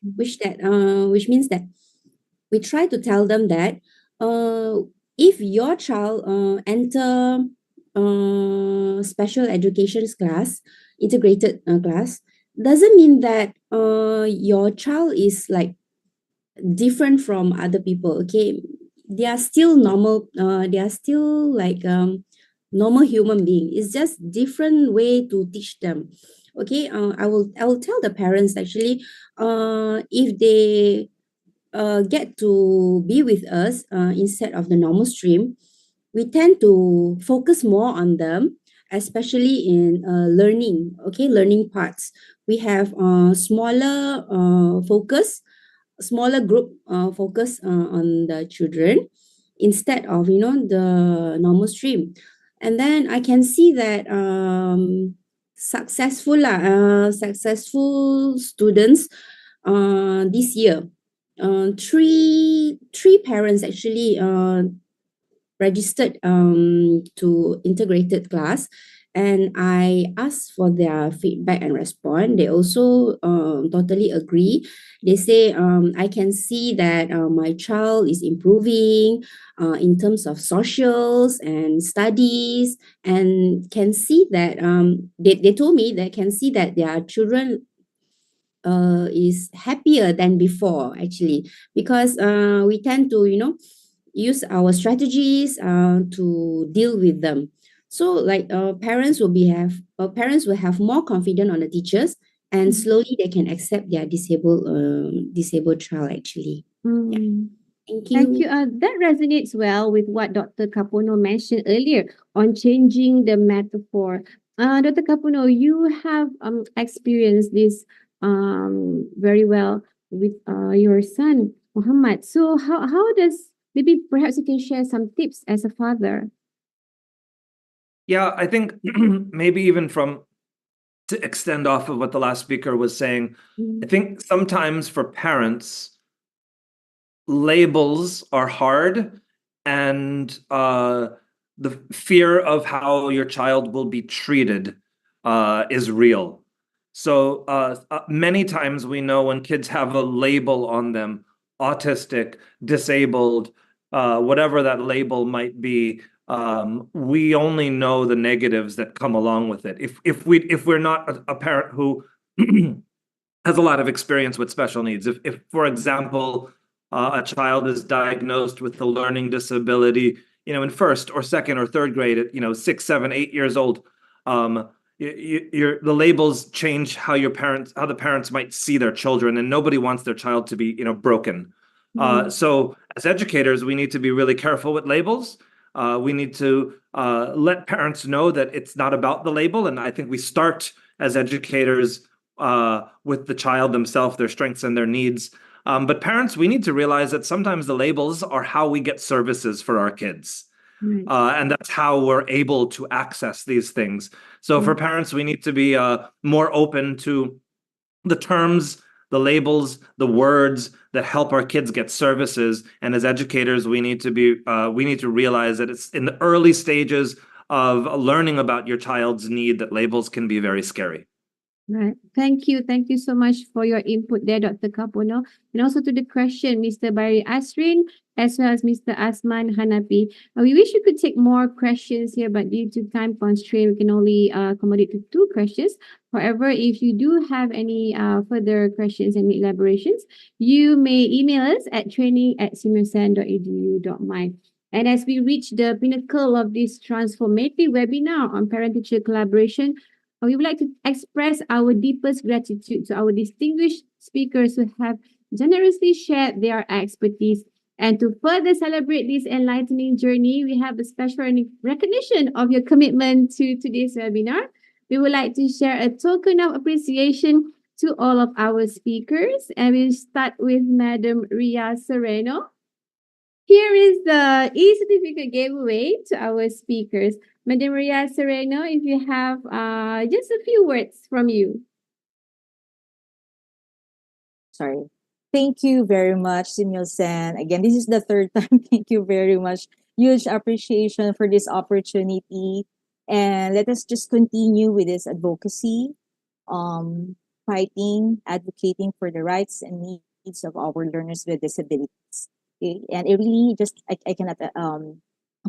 means that we try to tell them that if your child enter special education class, integrated class, doesn't mean that your child is like different from other people. Okay, they are still normal. They are still like normal human being. It's just different way to teach them. Okay, I will tell the parents actually, if they get to be with us instead of the normal stream, we tend to focus more on them, especially in learning. Okay, learning parts. We have smaller group focus on the children instead of the normal stream. And then I can see that successful students this year, three parents actually registered to integrated class, and I asked for their feedback and response. They also totally agree. They say, I can see that my child is improving in terms of socials and studies, and can see that they told me they can see that their children is happier than before, actually, because we tend to use our strategies to deal with them. So like parents will have more confidence on the teachers, and slowly they can accept their disabled child, actually. Mm. Thank you. Thank you. That resonates well with what Dr. Kapono mentioned earlier on changing the metaphor. Dr. Kapono, you have experienced this very well with your son, Muhammad. So how does, maybe perhaps you can share some tips as a father? Yeah, I think maybe even to extend off of what the last speaker was saying, I think sometimes for parents, labels are hard, and the fear of how your child will be treated is real. So many times we know when kids have a label on them, autistic, disabled, whatever that label might be, we only know the negatives that come along with it. If we're not a parent who has a lot of experience with special needs, if for example, a child is diagnosed with a learning disability, in first or second or third grade at 6, 7, 8 years old, the labels change how the parents might see their children, and nobody wants their child to be broken. So as educators, we need to be really careful with labels. We need to let parents know that it's not about the label, and I think we start as educators with the child themselves, their strengths and their needs. But parents, we need to realize that sometimes the labels are how we get services for our kids. And that's how we're able to access these things. So for parents, we need to be more open to the terms, the labels, the words that help our kids get services. And as educators, we need to realize that it's in the early stages of learning about your child's need that labels can be very scary. Right. Thank you. Thank you so much for your input there, Dr. Kapono. And also to the question, Mr. Bari Asrin, as well as Mr. Asman Hanapi. We wish we could take more questions here, but due to time constraint, we can only accommodate to 2 questions. However, if you do have any further questions and elaborations, you may email us at training@seameosen.edu.my. And as we reach the pinnacle of this transformative webinar on parent-teacher collaboration, we would like to express our deepest gratitude to our distinguished speakers who have generously shared their expertise. And to further celebrate this enlightening journey, we have a special recognition of your commitment to today's webinar. We would like to share a token of appreciation to all of our speakers. And we'll start with Madam Ria Sereno. Here is the e-certificate giveaway to our speakers. Madam Ria Sereno, if you have just a few words from you. Sorry. Thank you very much, SEAMEO Sen. Again, this is the 3rd time. Thank you very much. Huge appreciation for this opportunity. And let us just continue with this advocacy, fighting, advocating for the rights and needs of our learners with disabilities. Okay? And it really I cannot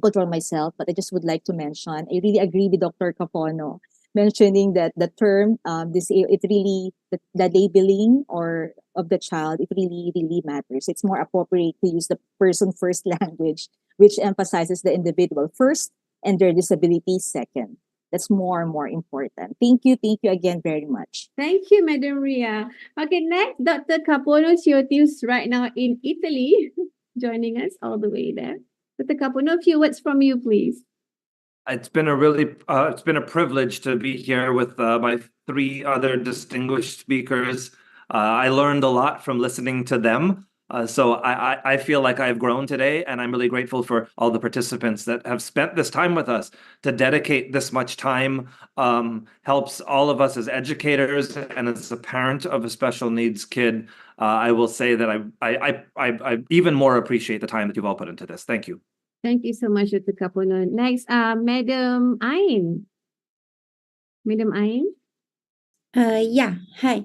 control myself, but I just would like to mention, I really agree with Dr. Kapono mentioning that the term, it really, the labeling or of the child, it really, really matters. It's more appropriate to use the person first language, which emphasizes the individual first and their disability second. That's more and more important. Thank you again very much. Thank you, Madam Ria. Okay, next, Dr. Kapono Siotius right now in Italy, joining us all the way there. Dr. Kapono, a few words from you, please. It's been a privilege to be here with my 3 other distinguished speakers. I learned a lot from listening to them. So I feel like I've grown today, and I'm really grateful for all the participants that have spent this time with us. To dedicate this much time helps all of us as educators and as a parent of a special needs kid. I will say that I even more appreciate the time that you've all put into this. Thank you. Thank you so much, Dr. Kapono. Next, Madam Ain. Madam Ain? Yeah, hi.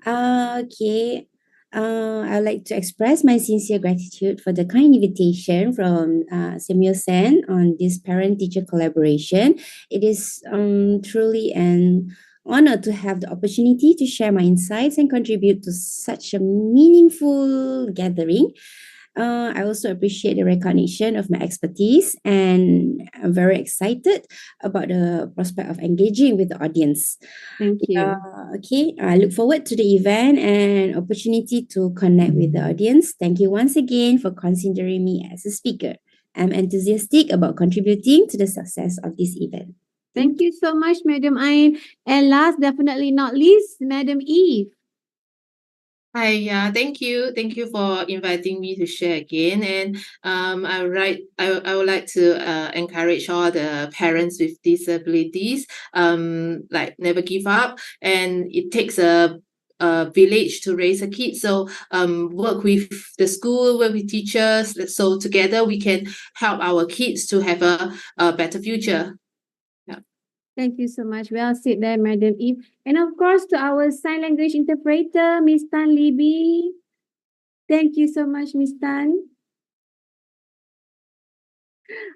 Okay. I would like to express my sincere gratitude for the kind invitation from SEAMEO Sen on this parent-teacher collaboration. It is truly an honor to have the opportunity to share my insights and contribute to such a meaningful gathering. I also appreciate the recognition of my expertise, and I'm very excited about the prospect of engaging with the audience. Thank you. Okay, I look forward to the event and opportunity to connect with the audience. Thank you once again for considering me as a speaker. I'm enthusiastic about contributing to the success of this event. Thank you so much, Madam Ain. And last, definitely not least, Madam Eve. Hi, thank you. Thank you for inviting me to share again. And I would like to encourage all the parents with disabilities, like never give up. And it takes a village to raise a kid. So work with the school, work with teachers. So together we can help our kids to have a better future. Thank you so much. Well said there, Madam Eve. And of course, to our sign language interpreter, Miss Tan Libby. Thank you so much, Miss Tan.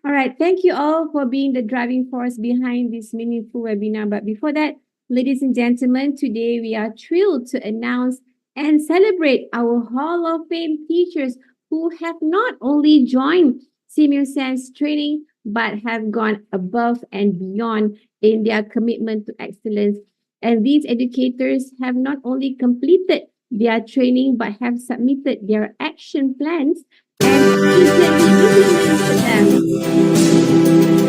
All right. Thank you all for being the driving force behind this meaningful webinar. But before that, ladies and gentlemen, today we are thrilled to announce and celebrate our Hall of Fame teachers who have not only joined SEAMEO Sen's training, but have gone above and beyond in their commitment to excellence. And these educators have not only completed their training, but have submitted their action plans and eagerly implemented them.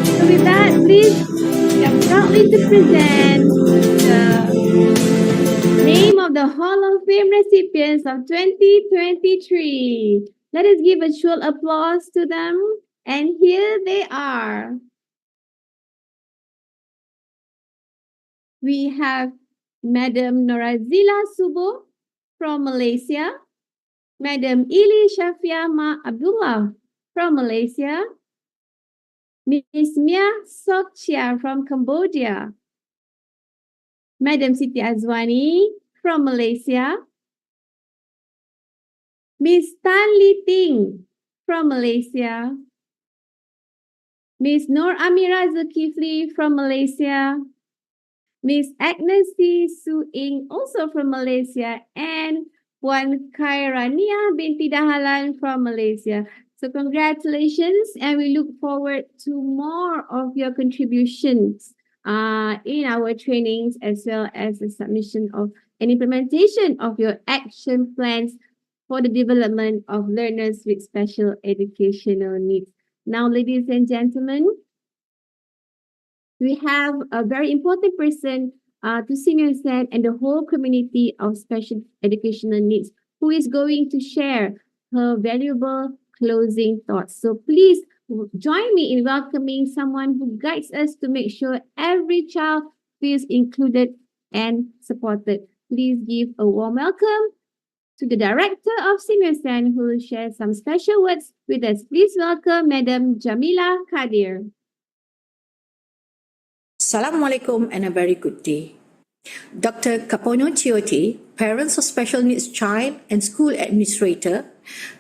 So with that, please, we are proudly to present the name of the Hall of Fame recipients of 2023. Let us give a short applause to them. And here they are. We have Madam Norazila Subo from Malaysia, Madam Ili Shafia Ma Abdullah from Malaysia, Miss Mia Sokchia from Cambodia, Madam Siti Azwani from Malaysia, Miss Tan Li Ting from Malaysia, Miss Nur Amira Zulkifli from Malaysia, Miss Agnes Su Ing also from Malaysia, and Puan Khairania binti Dahalan from Malaysia. So congratulations, and we look forward to more of your contributions in our trainings, as well as the submission of and implementation of your action plans for the development of learners with special educational needs. Now, ladies and gentlemen, we have a very important person to SEAMEO SEN and the whole community of special educational needs who is going to share her valuable closing thoughts. So please join me in welcoming someone who guides us to make sure every child feels included and supported. Please give a warm welcome to the director of SEAMEO SEN who will share some special words with us. Please welcome Madam Jamila Kadir. Assalamualaikum and a very good day. Dr. 𝐄𝐄, Parents of Special Needs Child and School Administrator,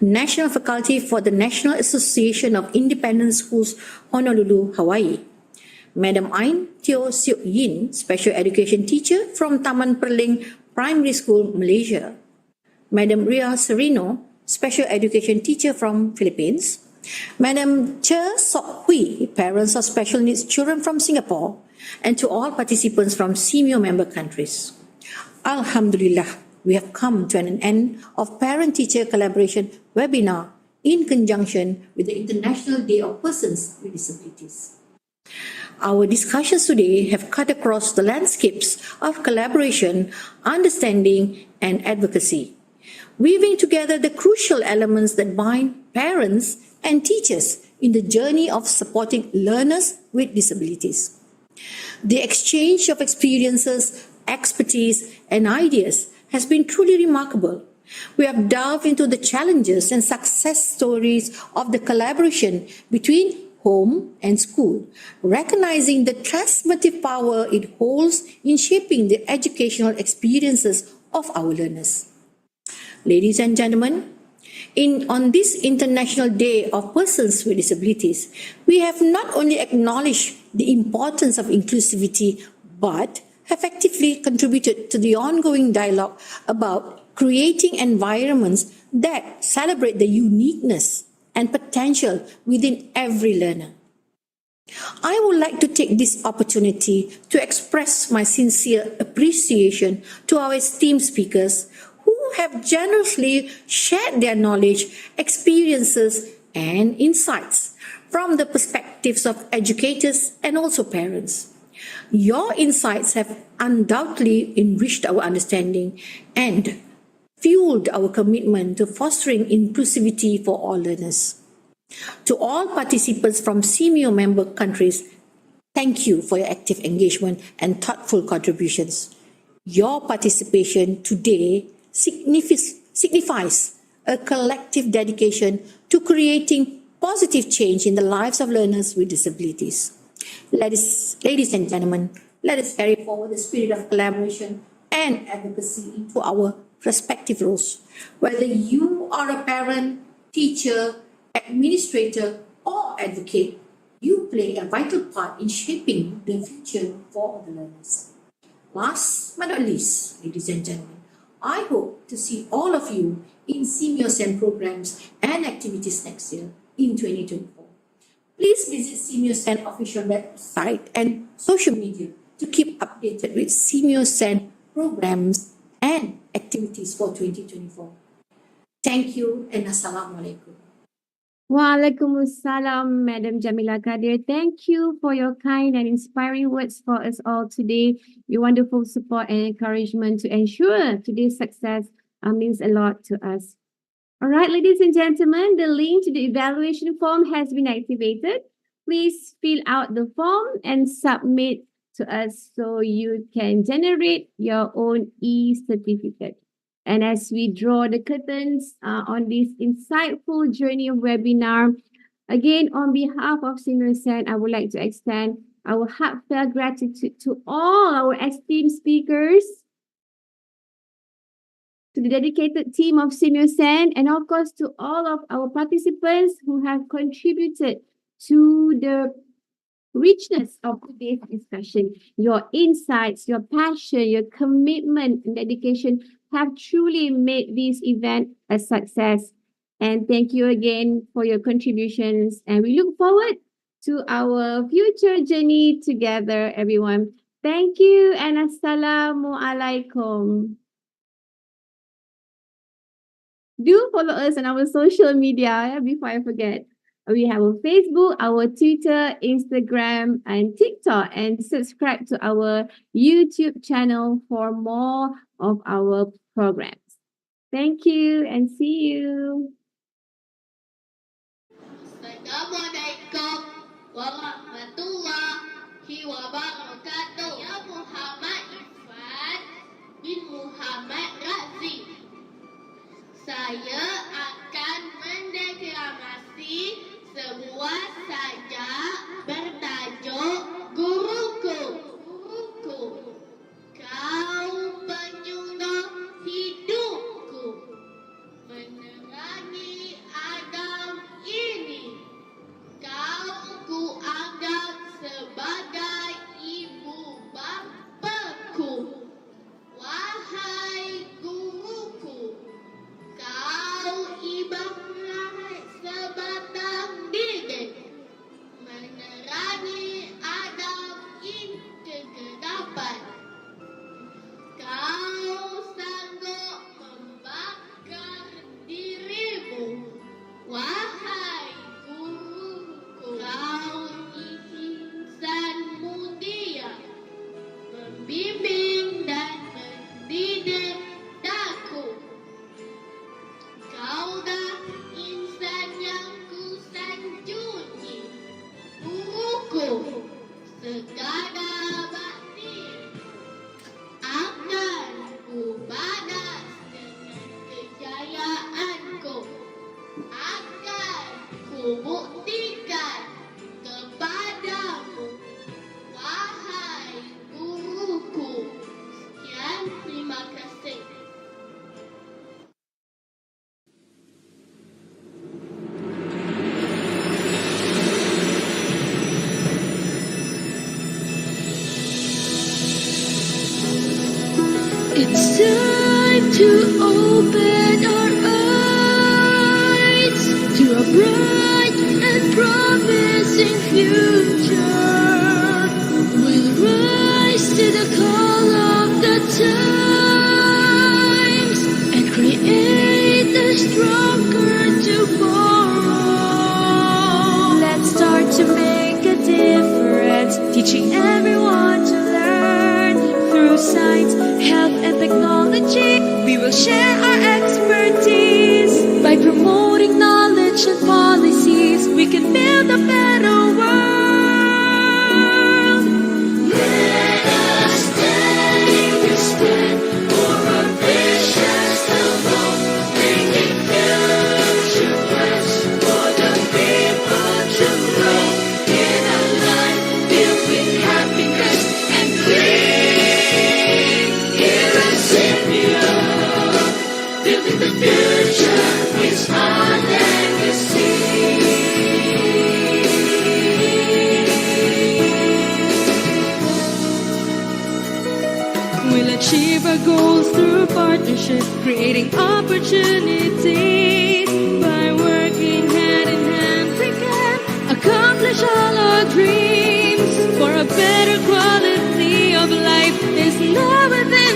National Faculty for the National Association of Independent Schools, Honolulu, Hawaii. Madam 𝐼𝐑𝐄𝐄, Special Education Teacher from Taman Perling Primary School, Malaysia. Madam Ria Serino, Special Education Teacher from Philippines. Madam 𝐄𝐄, Parents of Special Needs Children from Singapore, and to all participants from SEAMEO member countries. Alhamdulillah, we have come to an end of Parent-Teacher Collaboration webinar in conjunction with the International Day of Persons with Disabilities. Our discussions today have cut across the landscapes of collaboration, understanding, and advocacy, weaving together the crucial elements that bind parents and teachers in the journey of supporting learners with disabilities. The exchange of experiences, expertise, and ideas has been truly remarkable. We have delved into the challenges and success stories of the collaboration between home and school, recognizing the transformative power it holds in shaping the educational experiences of our learners. Ladies and gentlemen, on this International Day of Persons with Disabilities, we have not only acknowledged the importance of inclusivity, but have actively contributed to the ongoing dialogue about creating environments that celebrate the uniqueness and potential within every learner. I would like to take this opportunity to express my sincere appreciation to our esteemed speakers who have generously shared their knowledge, experiences, and insights from the perspectives of educators and also parents. Your insights have undoubtedly enriched our understanding and fueled our commitment to fostering inclusivity for all learners. To all participants from SEAMEO member countries, thank you for your active engagement and thoughtful contributions. Your participation today signifies a collective dedication to creating positive change in the lives of learners with disabilities. Ladies and gentlemen, let us carry forward the spirit of collaboration and advocacy into our respective roles. Whether you are a parent, teacher, administrator, or advocate, you play a vital part in shaping the future for the learners. Last but not least, ladies and gentlemen, I hope to see all of you in SEAMEO SEN programs and activities next year in 2024. Please visit SEAMEO SEN official website and social media to keep updated with SEAMEO SEN programs and activities for 2024. Thank you and Assalamualaikum. Waalaikumsalam, Madam Jamila Kadir. Thank you for your kind and inspiring words for us all today. Your wonderful support and encouragement to ensure today's success means a lot to us. All right, ladies and gentlemen, the link to the evaluation form has been activated. Please fill out the form and submit to us so you can generate your own e-certificate. And as we draw the curtains on this insightful journey of webinar, Again, on behalf of SEAMEO SEN, I would like to extend our heartfelt gratitude to all our esteemed speakers, to the dedicated team of SEAMEO SEN, and of course to all of our participants who have contributed to the richness of today's discussion. Your insights, your passion, your commitment and dedication have truly made this event a success. And thank you again for your contributions. And we look forward to our future journey together, everyone. Thank you and Assalamualaikum. Do follow us on our social media before I forget. We have a Facebook, our Twitter, Instagram, and TikTok, and subscribe to our YouTube channel for more of our programs. Thank you and see you. Assalamualaikum warahmatullahi wabarakatuh. Ya Muhammad Irfan bin Muhammad Razi. Saya akan mendeklamasi sebuah sajak bertajuk Guruku. Guruku, kau penyuluh hidupku, menerangi alam ini. Kau ku anggap sebagai ibu bapaku. Wahai guruku, kau ibarat sebatang lilin, menerangi alam ini kegelapan. Kau sanggup membakar dirimu. Wahai guruku, kau insan mulia, membimbing dan mendidik daku. Kaulah insan yang ku sanjungi, guruku, segala bakti akan ku balas dengan kejayaanku. Akan ku buktikan kepadamu, wahai guruku. Sekian, terima kasih. It's time to open our eyes to a bright and promising future. We'll rise to the call of the times and create a stronger tomorrow. Let's start to make a difference, teaching everyone to learn through science, health, and technology. We will share our expertise by promoting knowledge and policies. We can build a better world. Let us take a stand for our visions alone, making future plans for the people to grow in a life filled with happiness and green. Here at SEAMEO, building the future is our legacy. We'll achieve our goals through partnership, creating opportunities. By working hand in hand, we can accomplish all our dreams. For a better quality of life is now within